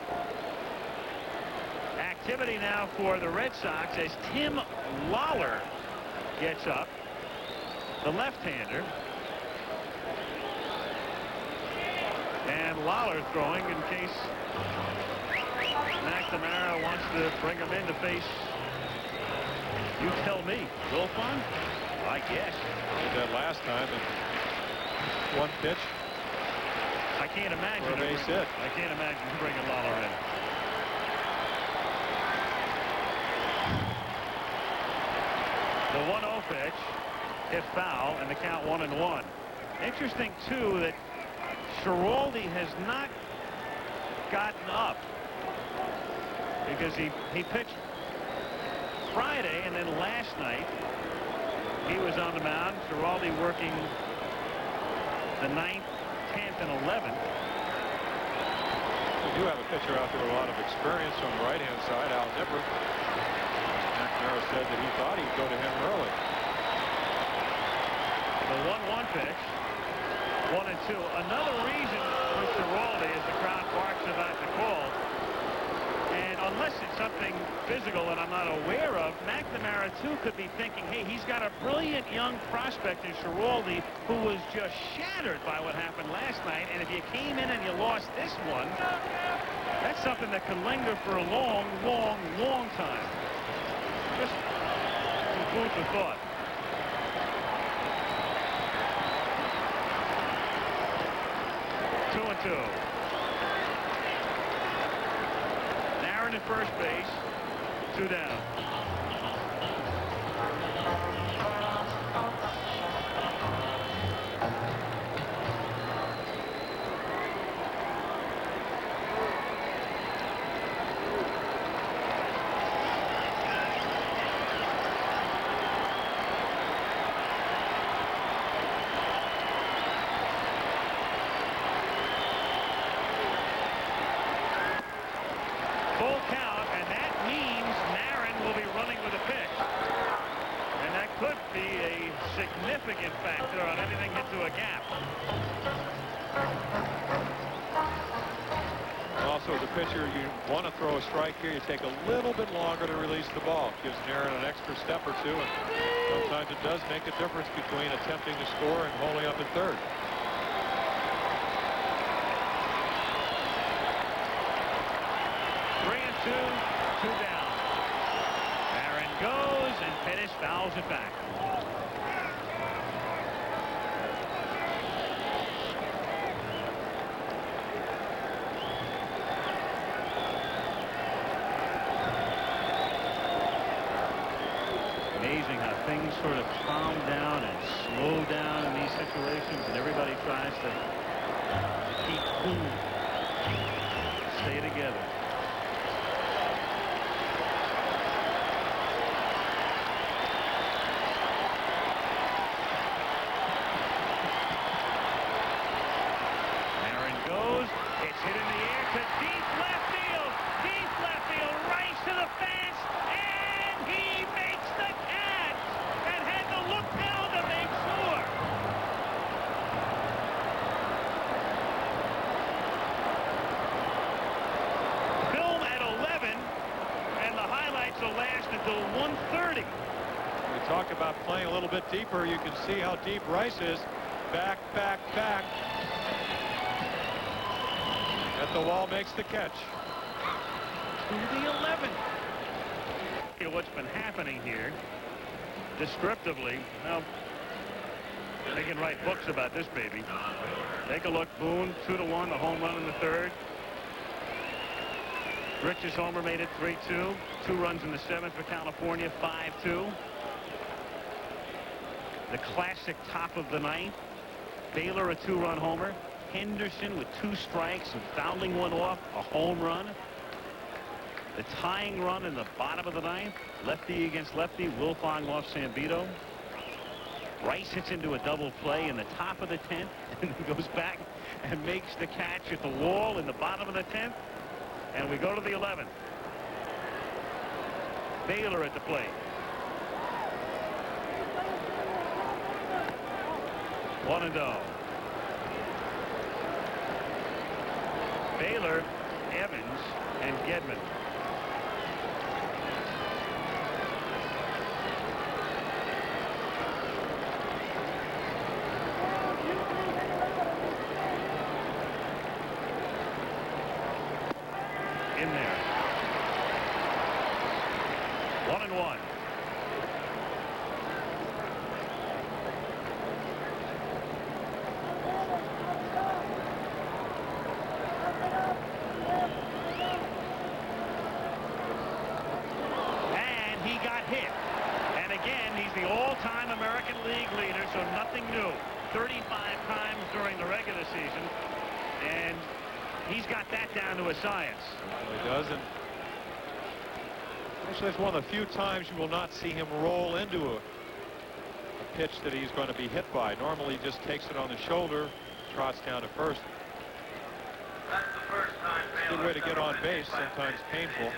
activity now for the Red Sox as Tim Lawler gets up, the left-hander. And Lawler throwing in case McNamara wants to bring him in to face, you tell me, Wilfon? I guess. Did that last time in one pitch. I can't imagine. For a base hit. I can't imagine bringing Lawler in. The 1-0 pitch hit foul, and the count 1-1. Interesting too that Schiraldi has not gotten up because he pitched Friday, and then last night he was on the mound. Schiraldi working the 9th, 10th, and 11th. We do have a pitcher out there with a lot of experience on the right-hand side, Al Nipper. McNamara said that he thought he'd go to him early. The 1-1 pitch. 1-2. Another reason for Schiraldi is the crowd barks about the call. And unless it's something physical that I'm not aware of, McNamara too could be thinking, hey, he's got a brilliant young prospect in Schiraldi who was just shattered by what happened last night. And if you came in and you lost this one, that's something that could linger for a long, long, long time. Just some food for thought. Narron at first base, 2 down. Full count, and that means Narron will be running with a pitch. And that could be a significant factor on anything into a gap. Also, as a pitcher, you want to throw a strike here. You take a little bit longer to release the ball. Gives Narron an extra step or two, and sometimes it does make a difference between attempting to score and holding up at third. 2, 2 down. Aaron goes, and Pettis fouls it back. Amazing how things sort of calm down and slow down in these situations, and everybody tries to keep cool, stay together. Aaron goes, it's hit in the air to deep left field, right to the fence, and he makes the catch and had to look down to make sure. Film at 11, and the highlights will last until 1:30. We talk about playing a little bit deeper. You can see how deep Rice is. Back. At the wall, makes the catch. To the 11. What's been happening here, descriptively, well, they can write books about this baby. Take a look. Boone, 2-1, the home run in the third. Grich's homer made it 3-2. 2 runs in the 7th for California, 5-2. The classic top of the 9th. Baylor, a 2-run homer. Henderson with 2 strikes and fouling one off, a home run. The tying run in the bottom of the 9th. Lefty against lefty. Wilfong off Sambito. Rice hits into a double play in the top of the 10th and then goes back and makes the catch at the wall in the bottom of the 10th. And we go to the 11th. Baylor at the plate. 1-0. Baylor, Evans, and Gedman. In there. 1-1. And he got hit. And again, he's the all-time American League leader, so nothing new. 35 times during the regular season. And he's got that down to a science. He does, and actually it's one of the few times you will not see him roll into a pitch that he's going to be hit by. Normally he just takes it on the shoulder, trots down to first. That's the first time It's a good way to get on base, sometimes painful.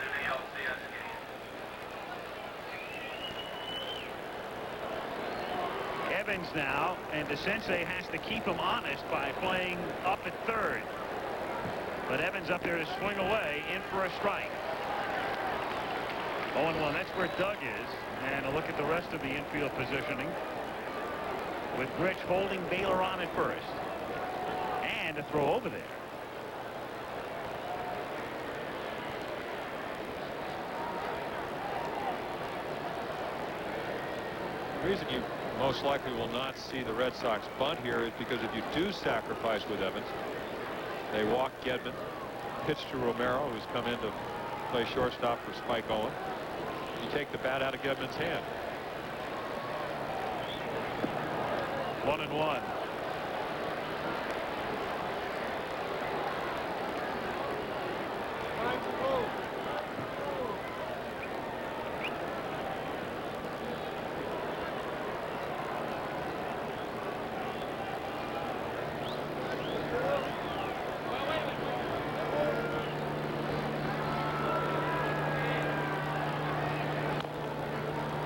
Evans now, and DeCinces has to keep him honest by playing up at third. But Evans up there to swing away, in for a strike. 0-1, that's where Doug is. And a look at the rest of the infield positioning. With Grich holding Baylor on at first. And a throw over there. The reason you most likely will not see the Red Sox bunt here is because if you do sacrifice with Evans, they walk Gedman, pitch to Romero, who's come in to play shortstop for Spike Owen. You take the bat out of Gedman's hand. 1-1.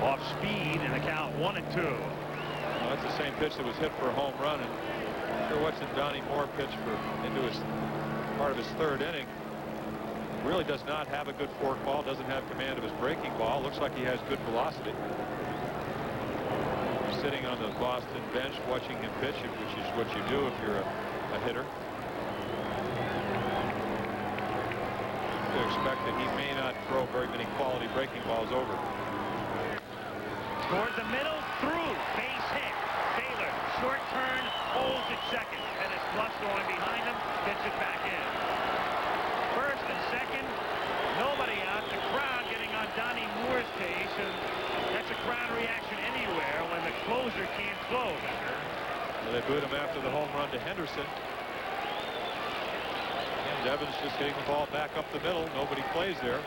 Off speed and the count 1-2. Well, that's the same pitch that was hit for a home run, and after watching Donnie Moore pitch into his part of his third inning, really does not have a good fork ball, doesn't have command of his breaking ball. Looks like he has good velocity. Sitting on the Boston bench watching him pitch, which is what you do if you're a hitter. To suspect that he may not throw very many quality breaking balls over. Towards the middle, through, base hit. Baylor, short turn, holds at second. And it's Bluff going behind him, gets it back in. First and second, nobody out. The crowd getting on Donnie Moore's case, and that's a crowd reaction anywhere when the closer can't close. Well, they booed him after the home run to Henderson. And Evans just hitting the ball back up the middle. Nobody plays there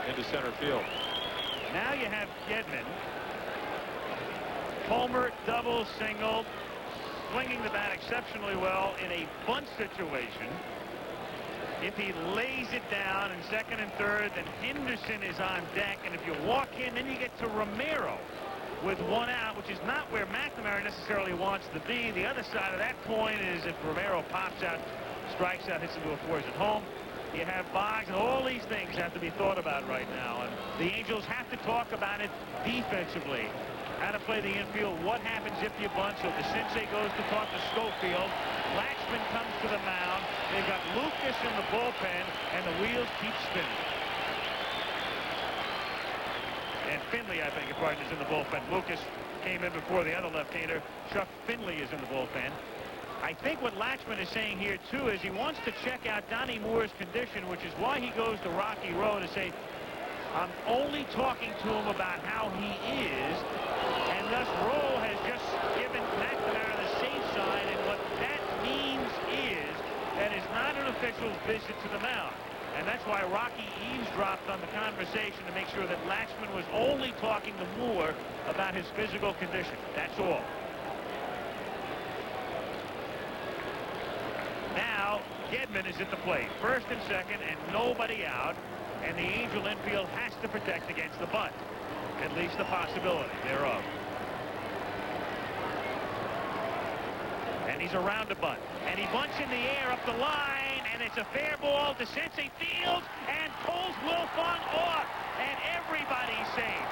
into center field. Now you have Gedman. Homer, double, single, swinging the bat exceptionally well in a bunt situation. If he lays it down in second and third, then Henderson is on deck. And if you walk in, then you get to Romero with one out, which is not where McNamara necessarily wants to be. The other side of that coin is if Romero pops out, strikes out, hits into a force at home. You have Boggs, and all these things have to be thought about right now. And the Angels have to talk about it defensively. How to play the infield, what happens if you bunt. So DeCinces goes to talk to Schofield. Latchman comes to the mound. They've got Lucas in the bullpen, and the wheels keep spinning. And Finley, I beg your pardon, is in the bullpen. Lucas came in before the other left-hander. Chuck Finley is in the bullpen. I think what Latchman is saying here, too, is he wants to check out Donnie Moore's condition, which is why he goes to Rocky Road to say, I'm only talking to him about how he is, and thus Rowe has just given McNamara the safe side, and what that means is that is not an official's visit to the mound. And that's why Rocky eavesdropped on the conversation to make sure that Latchman was only talking to Moore about his physical condition. That's all. Now, Gedman is at the plate. First and second, and nobody out. And the Angel infield has to protect against the bunt. At least the possibility thereof. And he's around a bunt. And he bunts in the air up the line, and it's a fair ball. DeCinces fields and pulls Wilfong off. And everybody's safe.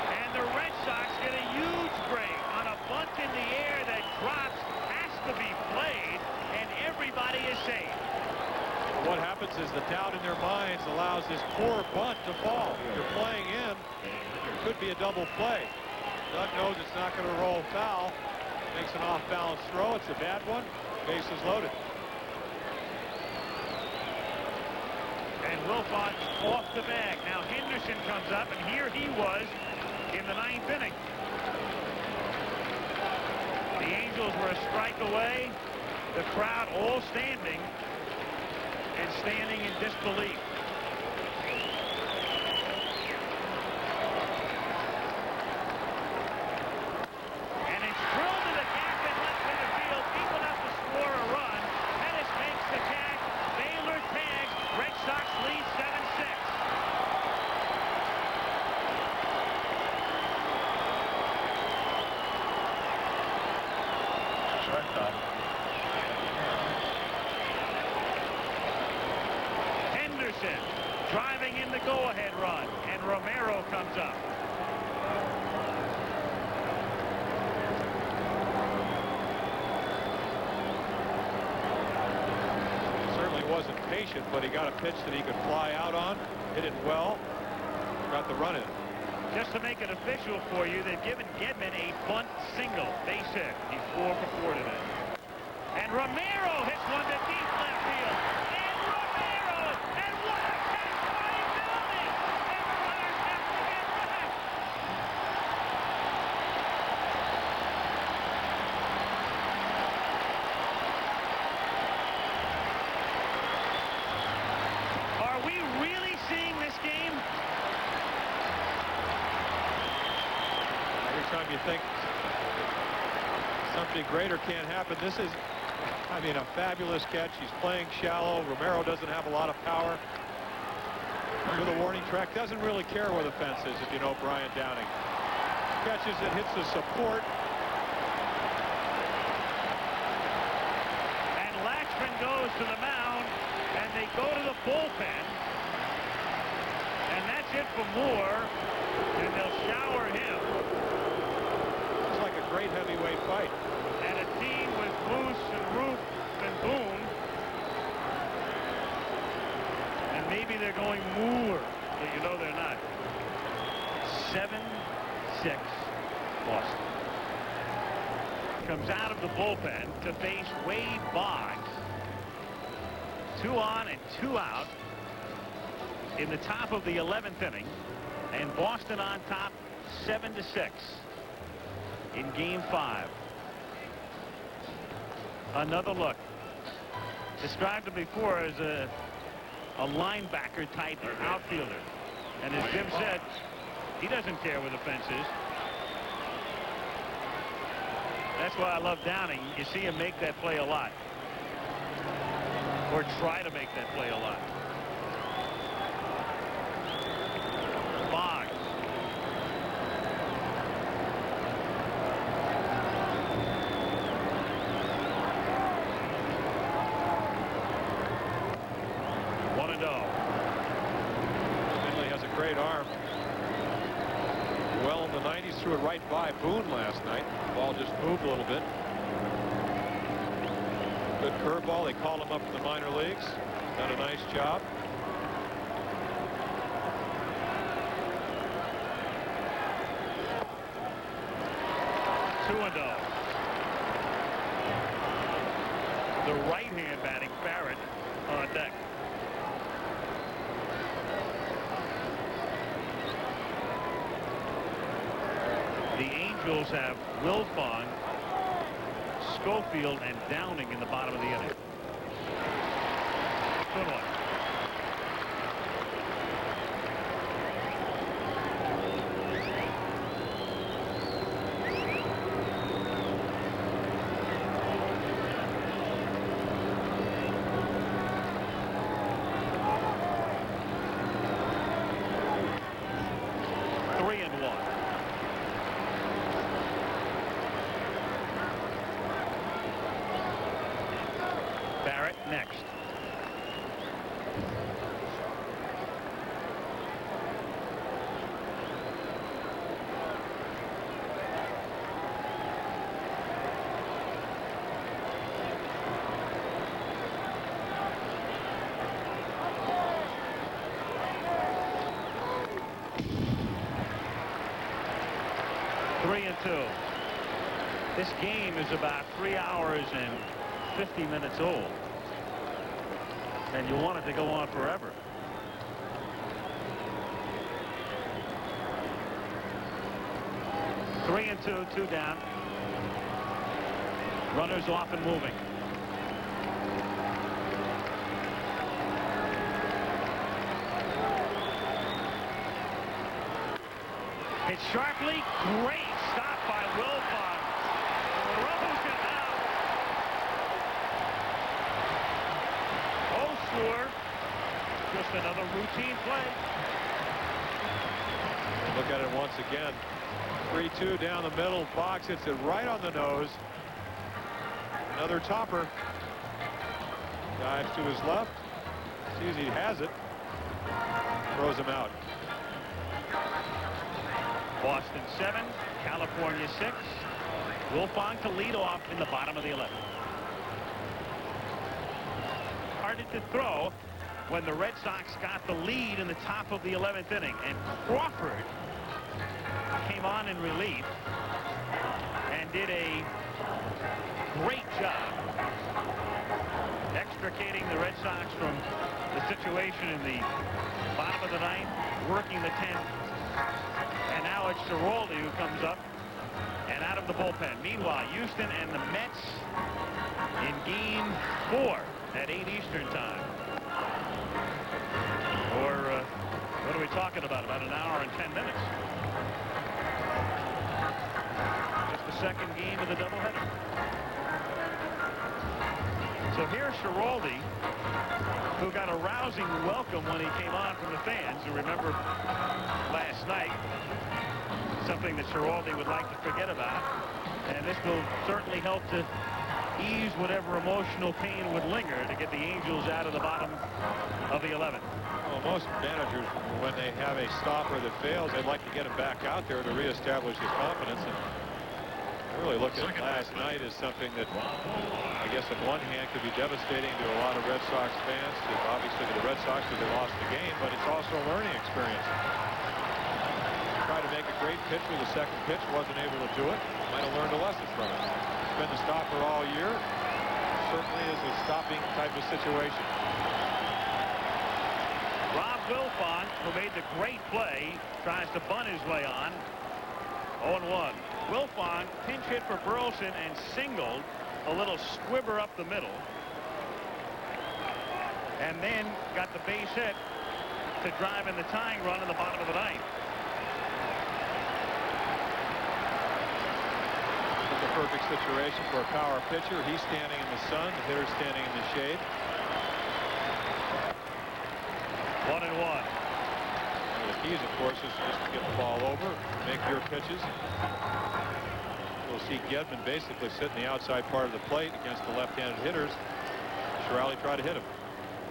And the Red Sox get a huge break on a bunt in the air that drops, has to be played, and everybody is safe. What happens is the doubt in their minds allows this poor bunt to fall. You're playing in, it could be a double play. Doug knows it's not going to roll foul. Makes an off-balance throw. It's a bad one. Bases loaded. And Wilfong off the bag. Now Henderson comes up, and here he was in the ninth inning. The Angels were a strike away. The crowd all standing. And standing in disbelief. And it's drilled to the gap and left center field. Deep enough to score a run. Pettis makes the catch. Baylor tags. Red Sox lead 7-6. Shortstop. Driving in the go-ahead run, and Romero comes up. Certainly wasn't patient, but he got a pitch that he could fly out on, hit it well, got the run in. Just to make it official for you, they've given Gedman a bunt single, base hit. He's 4 for 4 today. And Romero hits one to deep left field. And Romero, and what a catch by Building! And the runners have to get back. Are we really seeing this game? Every time you think something greater can't happen, this is, I mean, a fabulous catch. He's playing shallow. Romero doesn't have a lot of power. With a warning track, doesn't really care where the fence is, if you know Brian Downing. Catches it, hits the support. And Latchman goes to the mound, and they go to the bullpen. And that's it for Moore, and they'll shower him. It's like a great heavyweight fight. And a team with Moose and Roop and Boone maybe they're going Moore, but you know they're not. 7-6 Boston. Comes out of the bullpen to face Wade Boggs. 2 on and 2 out in the top of the 11th inning, and Boston on top 7-6 in game 5. Another look. Described him before as a linebacker type outfielder, and as Jim said, he doesn't care where the fence is. That's why I love Downing. You see him make that play a lot, or try to make that play a lot. Boggs. Finley has a great arm. Well in the 90s, threw it right by Boone last night. The ball just moved a little bit. Good curveball. They called him up from the minor leagues. Done a nice job. The right-hand batting Barrett on deck. The Angels have Wilfong, Schofield, and Downing in the bottom of the inning. Good one. Next. Three and 2. This game is about 3 hours and 50 minutes old. And you want it to go on forever. Three and 2, 2 down. Runners off and moving. Hit sharply. Great stop by Wilfong. Throws it out. Just another routine play. Look at it once again. 3-2 down the middle. Boggs hits it right on the nose. Another topper. Dives to his left. Sees he has it. Throws him out. Boston 7, California 6. Wilfong to lead off in the bottom of the 11th. Started to throw when the Red Sox got the lead in the top of the 11th inning, and Crawford came on in relief and did a great job extricating the Red Sox from the situation in the bottom of the 9th, working the 10th, and now it's Schiraldi who comes up and out of the bullpen. Meanwhile, Houston and the Mets in game 4 at 8 Eastern time. Or what are we talking about? About an hour and 10 minutes. Just the second game of the doubleheader. So here's Schiraldi, who got a rousing welcome when he came on from the fans. You remember last night, something that Schiraldi would like to forget about. And this will certainly help to ease whatever emotional pain would linger to get the Angels out of the bottom of the 11th. Well, most managers, when they have a stopper that fails, they'd like to get him back out there to reestablish his confidence. And Really look at last night as something that I guess on one hand could be devastating to a lot of Red Sox fans, obviously to the Red Sox because they lost the game, but it's also a learning experience. Tried to make a great pitch with a second pitch, wasn't able to do it. Might have learned a lesson from it. It's been the stopper all year. Certainly is a stopping type of situation. Rob Wilfong, who made the great play, tries to bunt his way on. 0-1. Wilfong pinch hit for Burleson and singled a little squibber up the middle. And then got the base hit to drive in the tying run in the bottom of the ninth. It's a perfect situation for a power pitcher. He's standing in the sun, the hitter's standing in the shade. 1-1. The keys, of course, is just to get the ball over, make your pitches. We'll see Gedman basically sit in the outside part of the plate against the left-handed hitters. Schiraldi tried to hit him.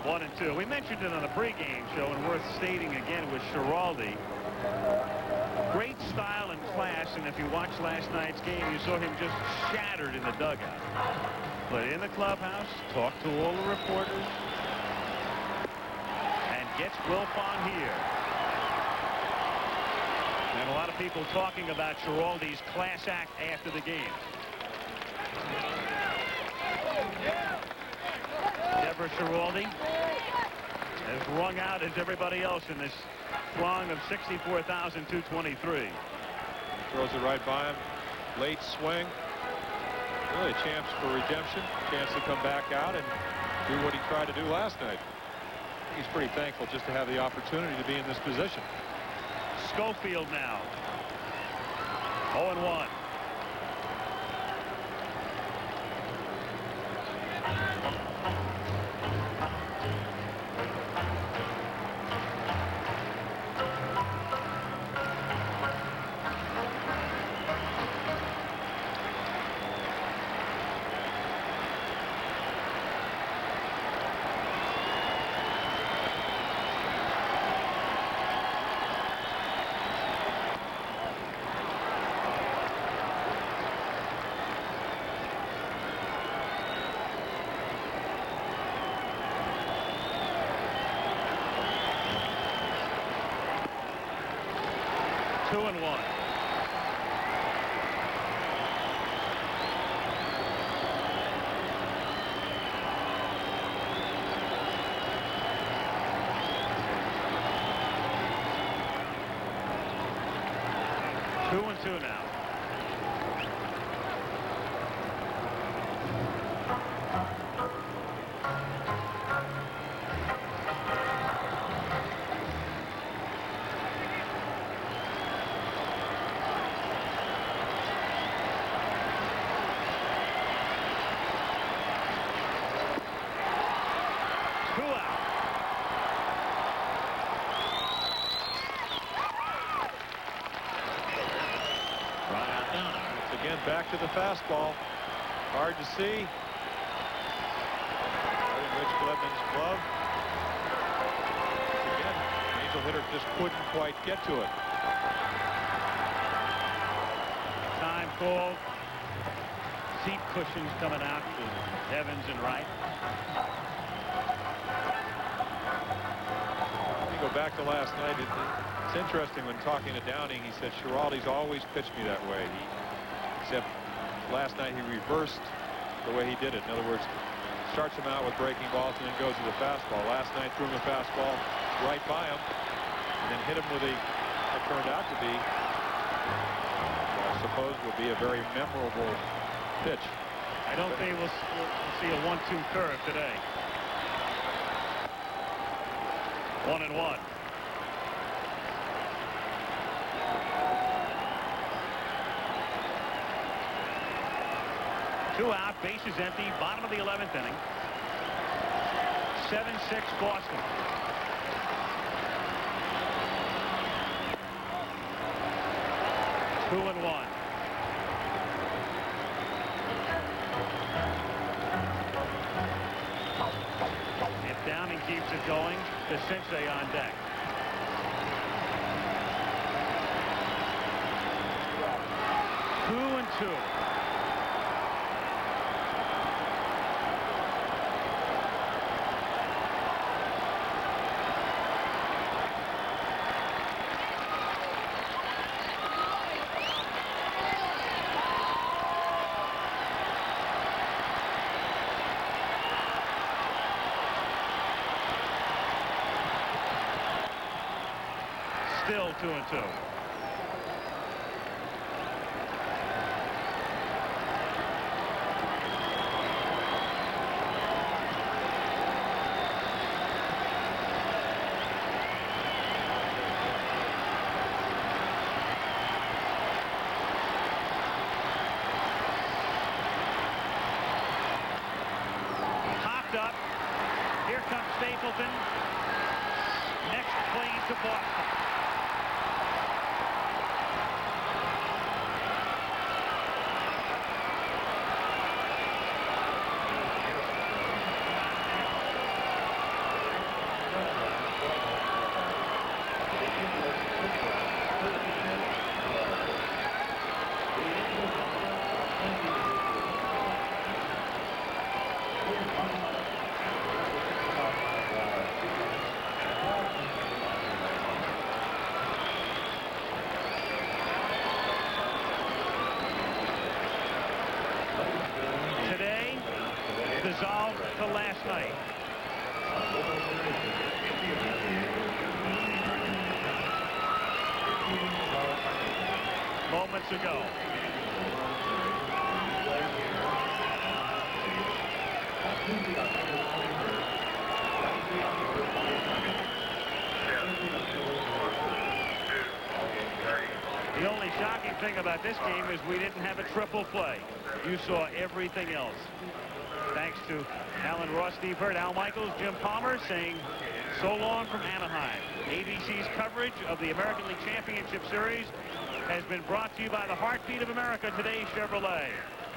1-2. We mentioned it on the pregame show, and worth stating again with Schiraldi. Great style and class, and if you watched last night's game, you saw him just shattered in the dugout. But in the clubhouse, talked to all the reporters, and gets Wilfong here. And a lot of people talking about Schiraldi's class act after the game. Deborah Schiraldi as wrung out as everybody else in this throng of 64,223. Throws it right by him. Late swing. Really a chance for redemption. Chance to come back out and do what he tried to do last night. He's pretty thankful just to have the opportunity to be in this position. Schofield now. 0-1. Two now. Back to the fastball. Hard to see. Rich Gedman's glove. Again, Angel hitter just couldn't quite get to it. Time called. Seat cushions coming out to Evans and Wright. Let me go back to last night. It's interesting when talking to Downing, he said Schiraldi's always pitched me that way. Except last night he reversed the way he did it. In other words, starts him out with breaking balls and then goes to the fastball. Last night threw him a fastball right by him and then hit him with what turned out to be, I suppose, will be a very memorable pitch. I don't think we'll see a 1-2 curve today. 1-1. Two out, bases empty, bottom of the 11th inning. 7-6 Boston. Two and one. If Downing keeps it going, DeCinces on deck. 2-2. Still 2-2. Up. Here comes Stapleton. Next plane to Boston. Dissolved to last night. Moments ago. The only shocking thing about this game is we didn't have a triple play. You saw everything else. Thanks to Alan Ross, Steve Hurt, Al Michaels, Jim Palmer saying so long from Anaheim. ABC's coverage of the American League Championship Series has been brought to you by the heartbeat of America, today's Chevrolet,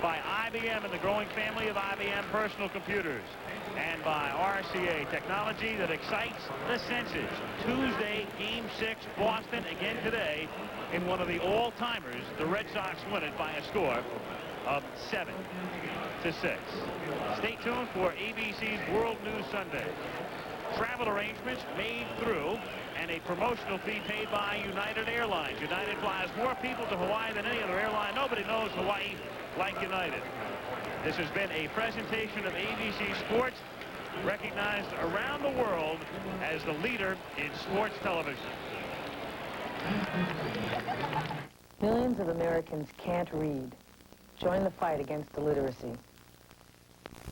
by IBM and the growing family of IBM personal computers, and by RCA technology that excites the senses. Tuesday, Game 6, Boston again today in one of the all-timers. The Red Sox win it by a score of 7-6. Stay tuned for ABC's World News Sunday. Travel arrangements made through and a promotional fee paid by United Airlines. United flies more people to Hawaii than any other airline. Nobody knows Hawaii like United. This has been a presentation of ABC Sports, recognized around the world as the leader in sports television. Millions of Americans can't read. Join the fight against illiteracy.